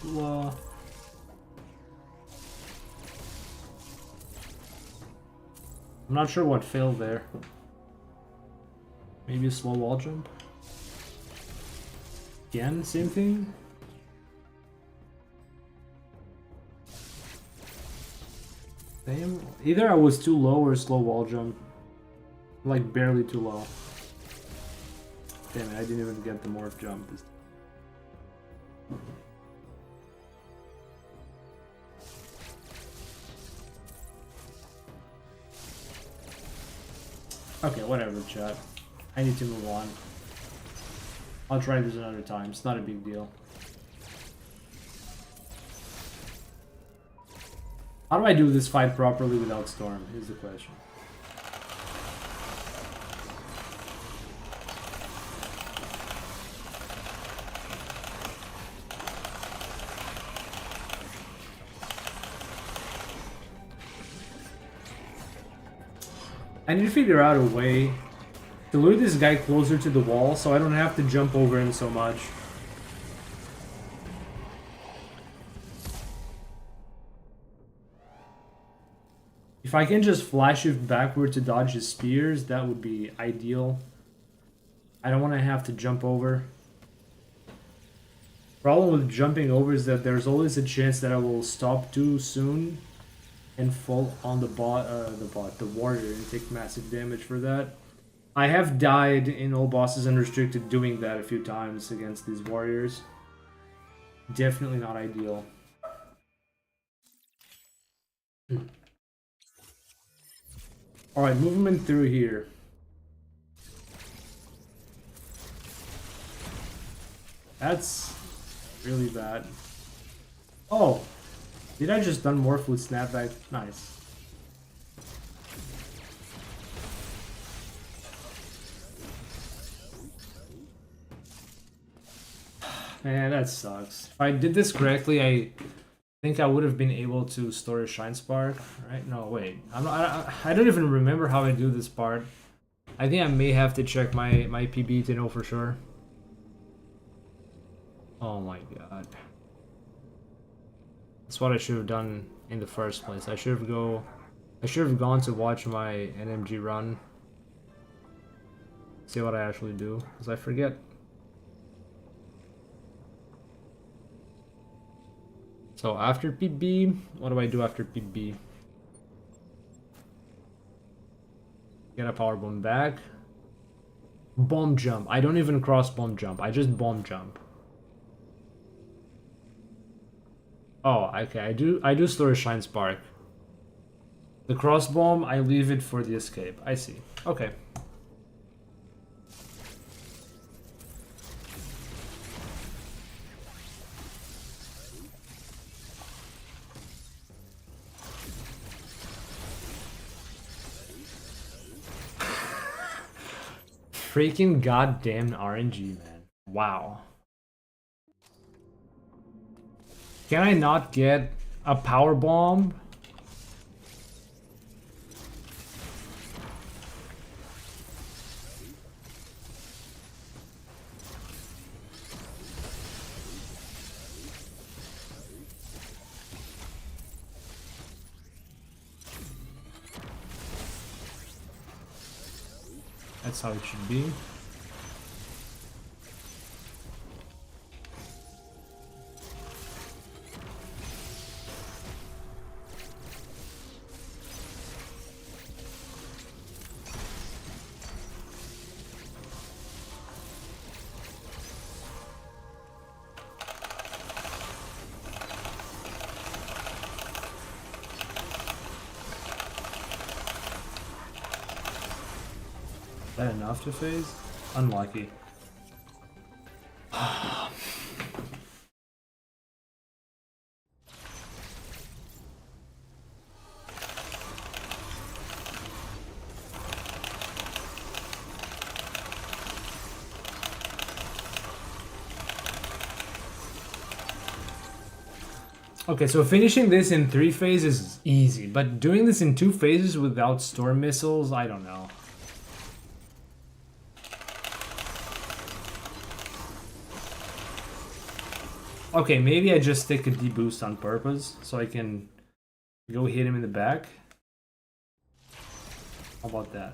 Too low. I'm not sure what failed there. Maybe a slow wall jump? Again, same thing? Same? Either I was too low or slow wall jump. Like barely too low. Damn it, I didn't even get the morph jump. Okay, whatever, chat. I need to move on. I'll try this another time. It's not a big deal. How do I do this fight properly without Storm, is the question. I need to figure out a way to lure this guy closer to the wall so I don't have to jump over him so much. If I can just flash shift backward to dodge his spears, that would be ideal. I don't want to have to jump over. Problem with jumping over is that there's always a chance that I will stop too soon and fall on the warrior, and take massive damage for that. I have died in all bosses unrestricted doing that a few times against these warriors. Definitely not ideal. Alright, movement through here. That's really bad. Oh! Did I just done morph with snapback? Nice. Man, that sucks. If I did this correctly, I think I would have been able to store a Shine Spark, right? No, wait. I don't even remember how I do this part. I think I may have to check my PB to know for sure. Oh my god. That's what I should have done in the first place. I should have gone to watch my NMG run. See what I actually do, because I forget. So after PB, what do I do after PB? Get a power bomb back. Bomb jump. I don't even cross bomb jump. I just bomb jump. Oh, okay. I do store a Shine Spark. The cross bomb, I leave it for the escape. I see. Okay. Freaking goddamn RNG, man. Wow. Can I not get a power bomb? That's how it should be. Is that enough to phase? Unlucky. Okay, so finishing this in 3 phases is easy, but doing this in 2 phases without storm missiles, I don't know. Okay, maybe I just stick a deboost on purpose so I can go hit him in the back. How about that?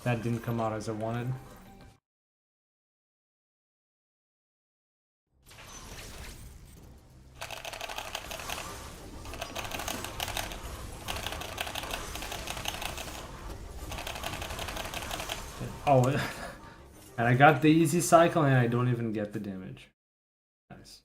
That didn't come out as I wanted. Oh, and I got the easy cycle and I don't even get the damage. Nice.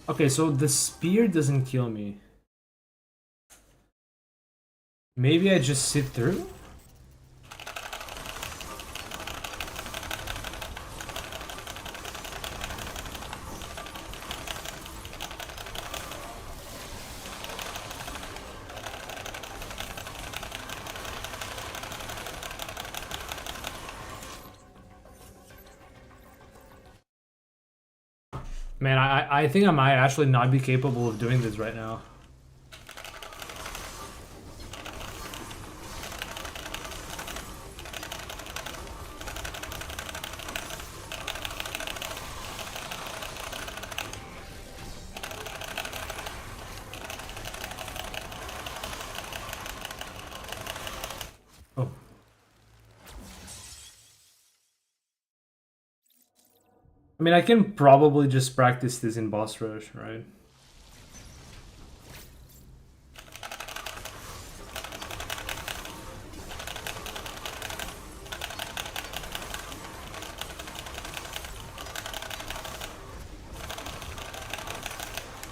Okay, so the spear doesn't kill me. Maybe I just sit through? Man, I think I might actually not be capable of doing this right now. Oh. I mean, I can probably just practice this in boss rush, right?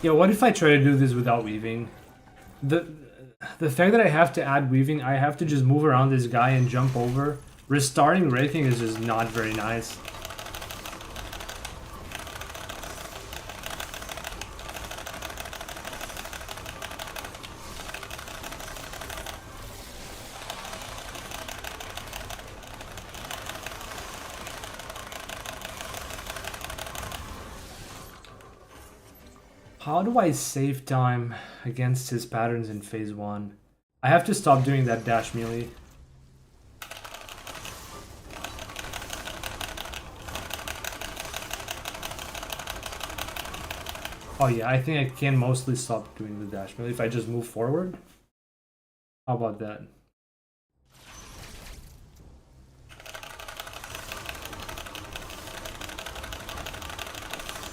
Yeah, what if I try to do this without weaving? The fact that I have to add weaving, I have to just move around this guy and jump over. Restarting raking is just not very nice. How do I save time against his patterns in phase 1? I have to stop doing that dash melee. Oh yeah, I think I can mostly stop doing the dash melee if I just move forward. How about that?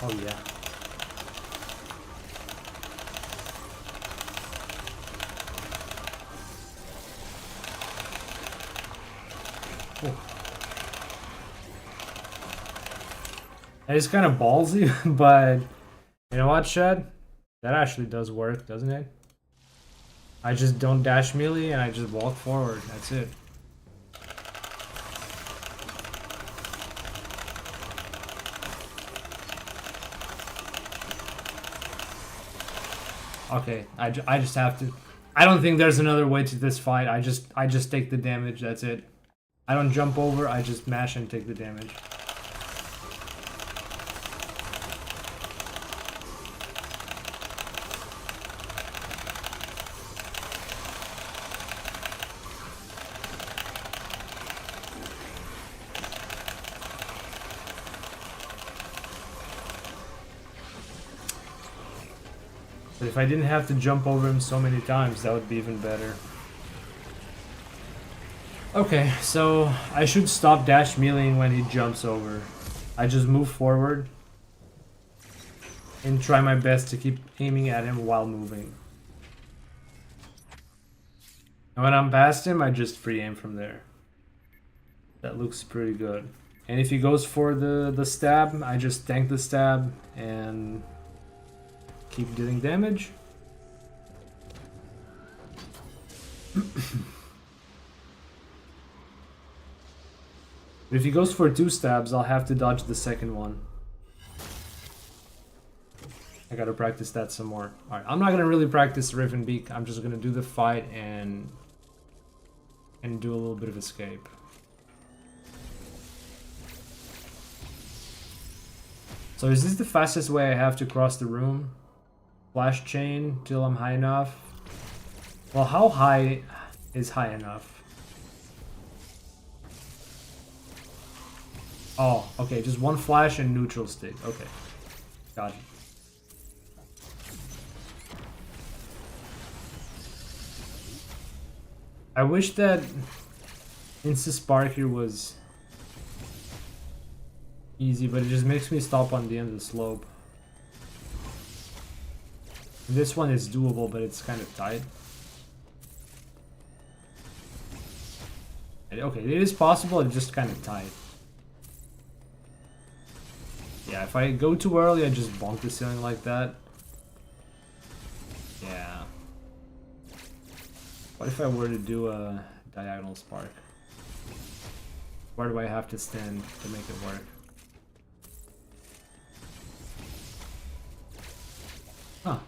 Oh yeah. That is kind of ballsy, but you know what, Chad? That actually does work, doesn't it? I just don't dash melee and I just walk forward. That's it. Okay, I just have to. I don't think there's another way to this fight. I just take the damage. That's it. I don't jump over. I just mash and take the damage. But if I didn't have to jump over him so many times, that would be even better. Okay, so I should stop dash meleeing when he jumps over. I just move forward and try my best to keep aiming at him while moving. And when I'm past him, I just free aim from there. That looks pretty good. And if he goes for the stab, I just tank the stab and keep dealing damage. If he goes for 2 stabs, I'll have to dodge the second one. I gotta practice that some more. Alright, I'm not gonna really practice Riven Beak. I'm just gonna do the fight and do a little bit of escape. So is this the fastest way I have to cross the room? Flash chain till I'm high enough? Well, how high is high enough? Oh, okay, just one flash and neutral stick. Okay, got it. I wish that Insta-Spark here was easy, but it just makes me stop on the end of the slope. This one is doable, but it's kind of tight. Okay, it is possible, it's just kind of tight. Yeah, if I go too early, I just bonk the ceiling like that. Yeah. What if I were to do a diagonal spark? Where do I have to stand to make it work? Huh.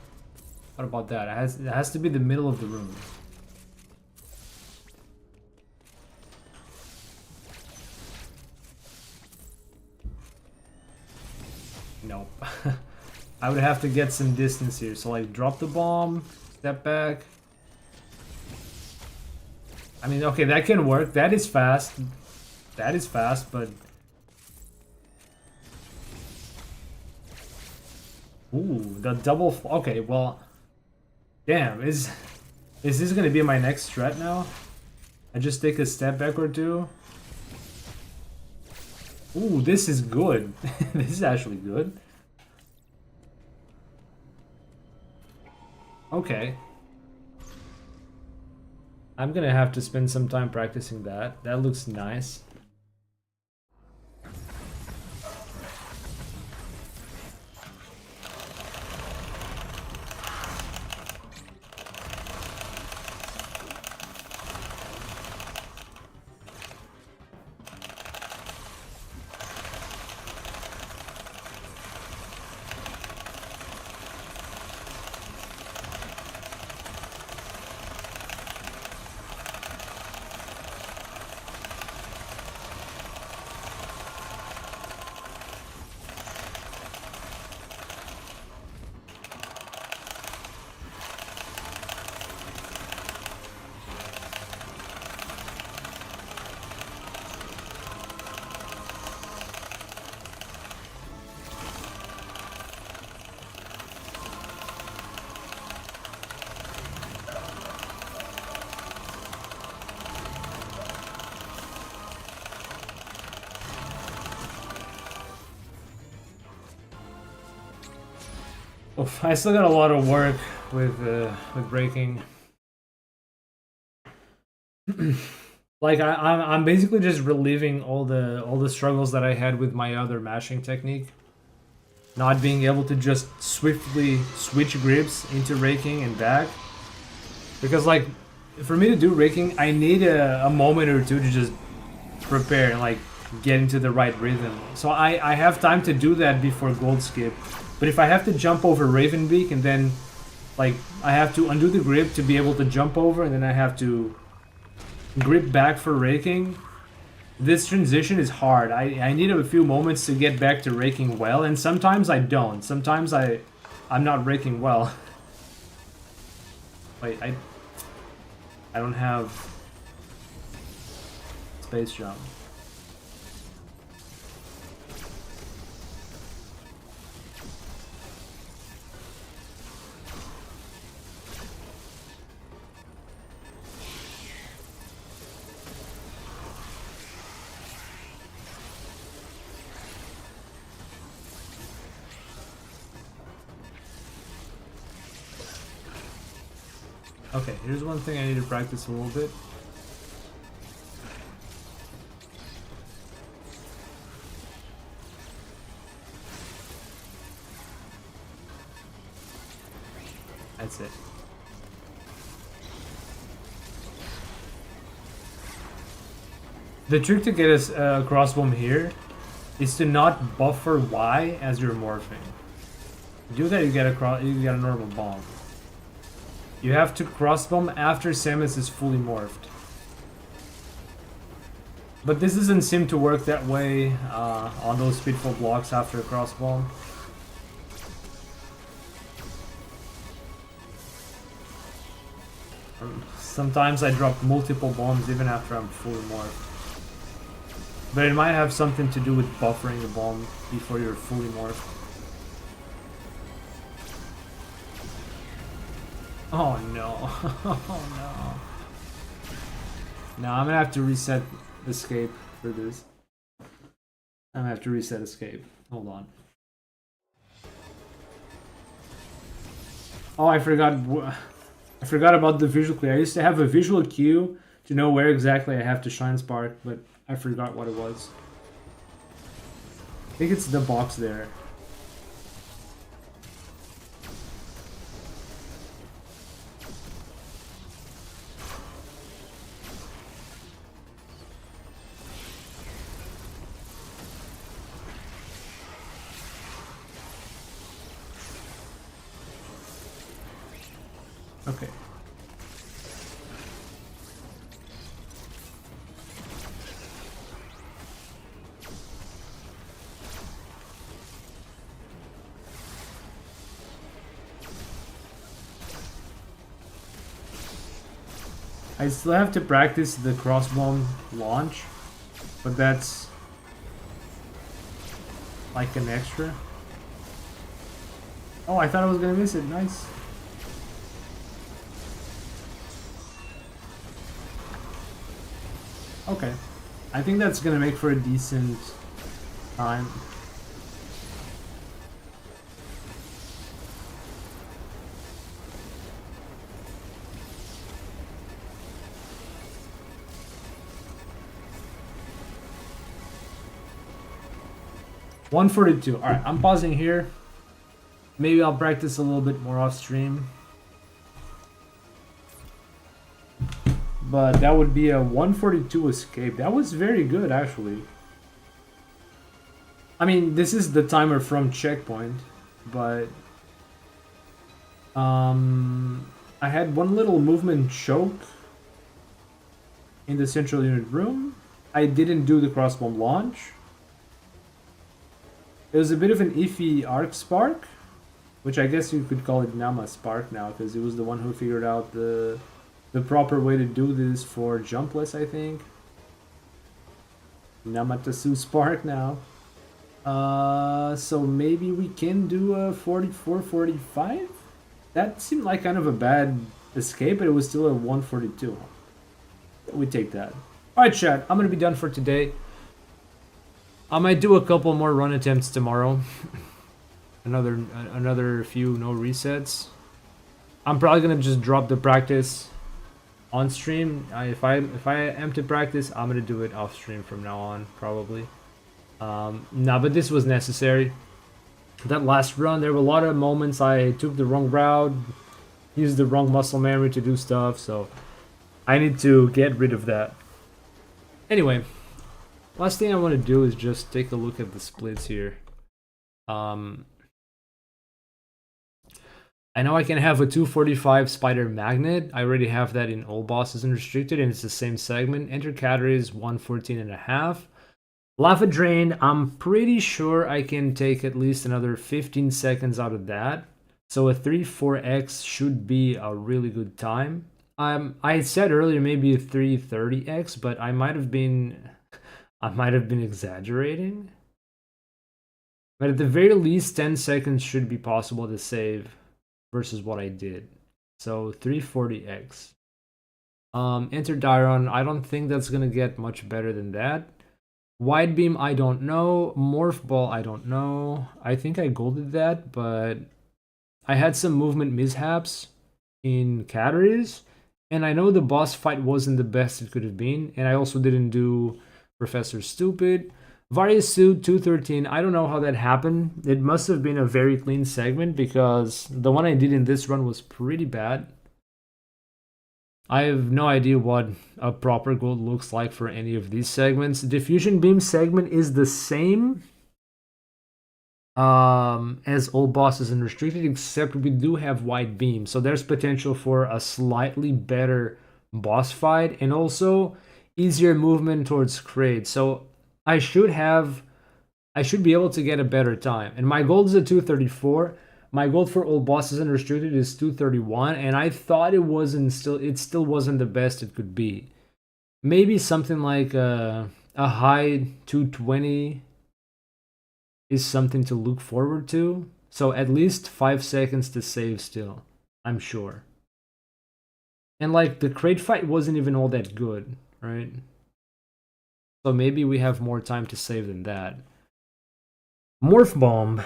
What about that? It has to be the middle of the room. Nope. I would have to get some distance here. So like drop the bomb, step back. I mean, okay, that can work. That is fast. That is fast, but... Ooh, the double... Okay, well... Damn, is this gonna be my next strat now? I just take a step back or two? Ooh, this is good. This is actually good. Okay. I'm gonna have to spend some time practicing that. That looks nice. Oof, I still got a lot of work with breaking. Like I'm basically just reliving all the struggles that I had with my other mashing technique. Not being able to just swiftly switch grips into raking and back. Because like, for me to do raking, I need a moment or two to just prepare and like get into the right rhythm. So I have time to do that before gold skip. But if I have to jump over Ravenbeak and then like I have to undo the grip to be able to jump over and then I have to grip back for raking, this transition is hard. I need a few moments to get back to raking well, and sometimes I don't. Sometimes I'm not raking well. Wait, I don't have space jump. Okay, here's one thing I need to practice a little bit. That's it. The trick to get a crossbomb here is to not buffer Y as you're morphing. Do that, you get a normal bomb. You have to crossbomb after Samus is fully morphed. But this doesn't seem to work that way on those speedful blocks after a crossbomb. Sometimes I drop multiple bombs even after I'm fully morphed. But it might have something to do with buffering the bomb before you're fully morphed. Oh no. Oh no. No, I'm gonna have to reset escape for this. I'm gonna have to reset escape. Hold on. Oh, I forgot about the visual cue. I used to have a visual cue to know where exactly I have to shine spark, but I forgot what it was. I think it's the box there. Okay. I still have to practice the crossbomb launch, but that's like an extra. Oh, I thought I was gonna miss it. Nice. Okay. I think that's gonna make for a decent time. $142. Alright, I'm pausing here. Maybe I'll practice a little bit more off stream. But that would be a 142 escape. That was very good, actually. I mean, this is the timer from checkpoint, but I had one little movement choke in the central unit room. I didn't do the crossbomb launch. It was a bit of an iffy arc spark, which I guess you could call it Nama Spark now, because he was the one who figured out the proper way to do this for jumpless, I think. Namatasu Spark now. So maybe we can do a 44-45? That seemed like kind of a bad escape, but it was still a 142. We take that. Alright, chat, I'm gonna be done for today. I might do a couple more run attempts tomorrow. another few no resets. I'm probably gonna just drop the practice on stream. If I am to practice, I'm gonna do it off stream from now on, probably. No, but this was necessary. That last run, there were a lot of moments I took the wrong route, used the wrong muscle memory to do stuff, so I need to get rid of that. Anyway, last thing I want to do is just take a look at the splits here. I know I can have a 245 spider magnet. I already have that in all bosses and restricted, and it's the same segment. Enter categories 114.5. Lava drain, I'm pretty sure I can take at least another 15 seconds out of that. So a 3-4x should be a really good time. I said earlier maybe a 330x, but I might have been exaggerating. But at the very least, 10 seconds should be possible to save versus what I did. So 340x. Enter Diron, I don't think that's gonna get much better than that. Wide beam, I don't know. Morph ball, I don't know. I think I golded that, but I had some movement mishaps in categories, and I know the boss fight wasn't the best it could have been, and I also didn't do Professor Stupid. Various Suit 213, I don't know how that happened. It must have been a very clean segment, because the one I did in this run was pretty bad. I have no idea what a proper gold looks like for any of these segments. Diffusion beam segment is the same as all bosses and restricted, except we do have wide beam, so there's potential for a slightly better boss fight and also easier movement towards Kraid. So I should be able to get a better time. And my gold is a 234. My gold for all bosses and restricted is 231, and I thought it still wasn't the best it could be. Maybe something like a high 220 is something to look forward to. So at least 5 seconds to save still, I'm sure. And like the crate fight wasn't even all that good, right? So maybe we have more time to save than that. Morph Bomb.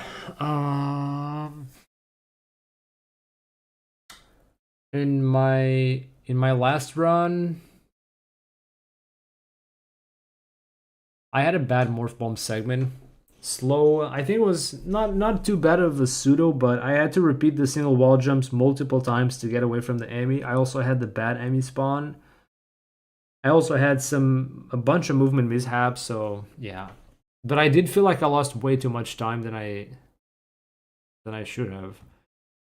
In my last run, I had a bad Morph Bomb segment. Slow. I think it was not too bad of a pseudo, but I had to repeat the single wall jumps multiple times to get away from the EMMI. I also had the bad EMMI spawn. I also had a bunch of movement mishaps, so yeah. But I did feel like I lost way too much time than I should have.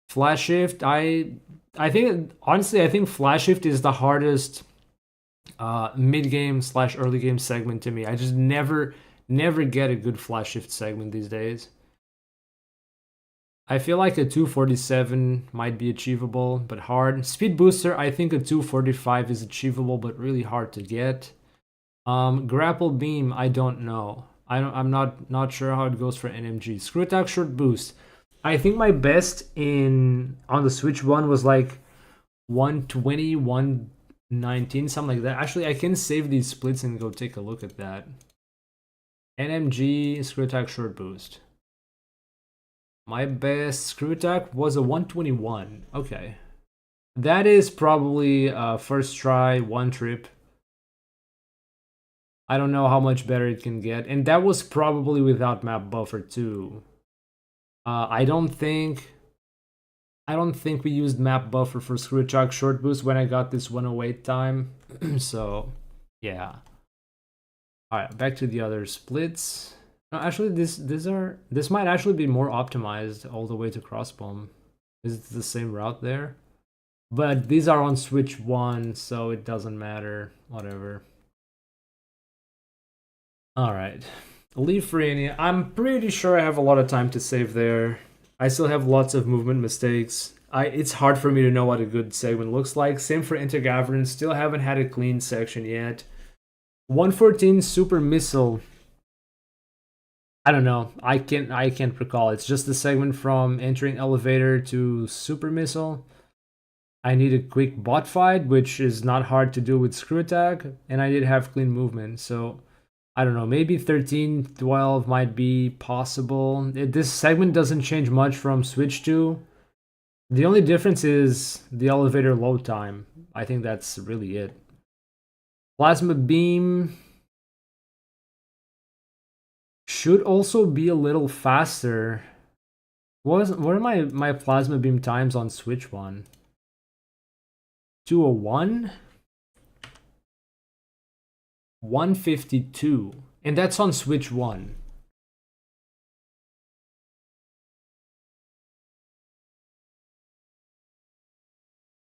Flash shift, I I think honestly, I think flash shift is the hardest mid game / early game segment to me. I just never get a good flash shift segment these days. I feel like a 247 might be achievable, but hard. Speed booster, I think a 245 is achievable, but really hard to get. Grapple beam, I don't know. I'm not sure how it goes for NMG. Screw attack short boost. I think my best on the Switch one was like 120, 119, something like that. Actually, I can save these splits and go take a look at that. NMG screw attack short boost. My best screw attack was a 121. Okay. That is probably first try, one trip. I don't know how much better it can get. And that was probably without map buffer too. I don't think we used map buffer for screw attack short boost when I got this 108 time. So yeah. Alright, back to the other splits. No, actually, this might actually be more optimized all the way to crossbomb. Is it the same route there? But these are on Switch 1, so it doesn't matter. Whatever. Alright. Leave Frenia. I'm pretty sure I have a lot of time to save there. I still have lots of movement mistakes. It's hard for me to know what a good segment looks like. Same for Intergovernance. Still haven't had a clean section yet. 114 Super Missile. I don't know. I can't recall. It's just the segment from entering elevator to super missile. I need a quick bot fight, which is not hard to do with screw attack, and I did have clean movement. So I don't know. Maybe 13, 12 might be possible. This segment doesn't change much from Switch 2. The only difference is the elevator load time. I think that's really it. Plasma beam should also be a little faster. What are my plasma beam times on Switch 1? 201? 152. And that's on Switch 1.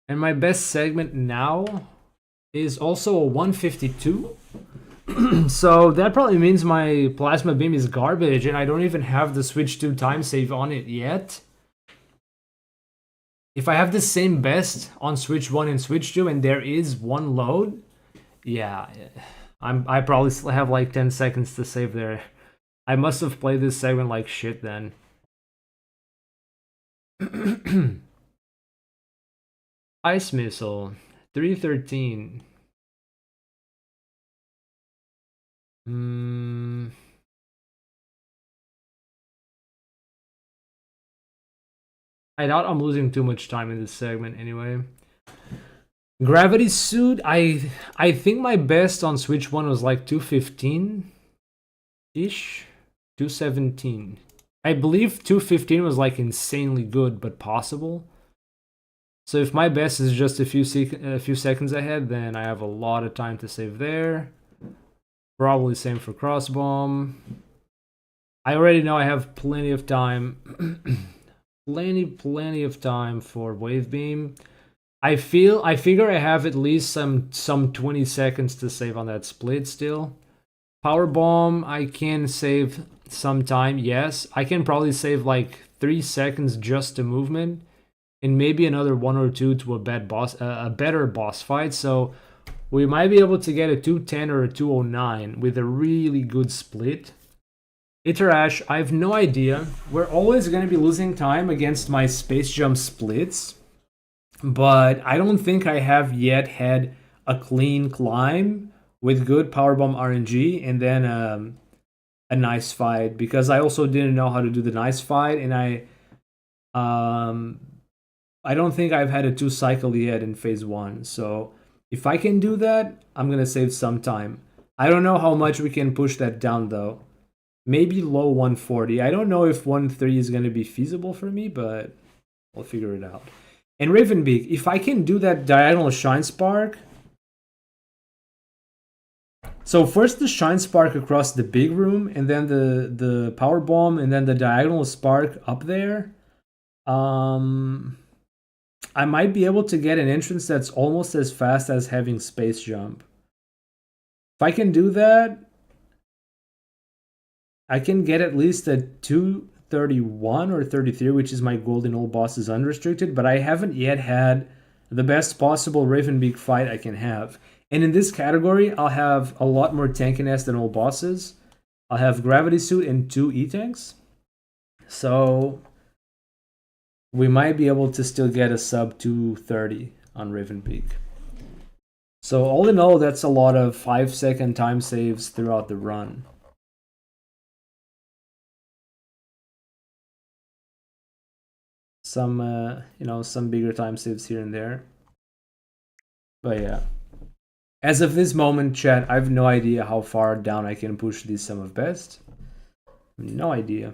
And my best segment now is also a 152. So that probably means my plasma beam is garbage and I don't even have the Switch 2 time save on it yet. If I have the same best on Switch 1 and Switch 2 and there is one load, yeah, I probably still have like 10 seconds to save there. I must have played this segment like shit then. Ice Missile, 313. I doubt I'm losing too much time in this segment anyway. Gravity Suit, I think my best on Switch 1 was like 215-ish? 217. I believe 215 was like insanely good, but possible. So if my best is just a few seconds ahead, then I have a lot of time to save there. Probably same for crossbomb. I already know I have plenty of time. plenty of time for wave beam. I figure I have at least some 20 seconds to save on that split still. Power bomb, I can save some time, yes. I can probably save like 3 seconds just to movement, and maybe another 1 or 2 to a better boss fight. So we might be able to get a 210 or a 209 with a really good split. Iterash, I have no idea. We're always going to be losing time against my space jump splits, but I don't think I have yet had a clean climb with good powerbomb RNG and then a nice fight, because I also didn't know how to do the nice fight, and I don't think I've had a 2 cycle yet in phase 1. So if I can do that, I'm going to save some time. I don't know how much we can push that down though. Maybe low 140. I don't know if 1.3 is going to be feasible for me, but we'll figure it out. And Ravenbeak, if I can do that diagonal Shine Spark. So first the Shine Spark across the big room, and then the Power Bomb, and then the diagonal Spark up there. I I might be able to get an entrance that's almost as fast as having space jump. If I can do that, I can get at least a 231 or 33, which is my gold in all bosses unrestricted, but I haven't yet had the best possible Ravenbeak fight I can have. And in this category, I'll have a lot more tankiness than all bosses. I'll have Gravity Suit and 2 E-Tanks. So we might be able to still get a sub 230 on Ravenbeak. So all in all, that's a lot of 5-second time saves throughout the run. Some, some bigger time saves here and there. But yeah. As of this moment, chat, I have no idea how far down I can push this sum of best. No idea.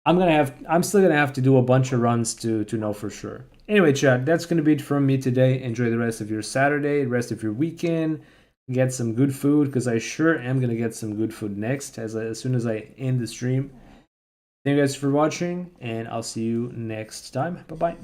I'm still gonna have to do a bunch of runs to know for sure. Anyway, chat, that's gonna be it from me today. Enjoy the rest of your Saturday, the rest of your weekend. Get some good food, because I sure am gonna get some good food next as soon as I end the stream. Thank you guys for watching, and I'll see you next time. Bye bye.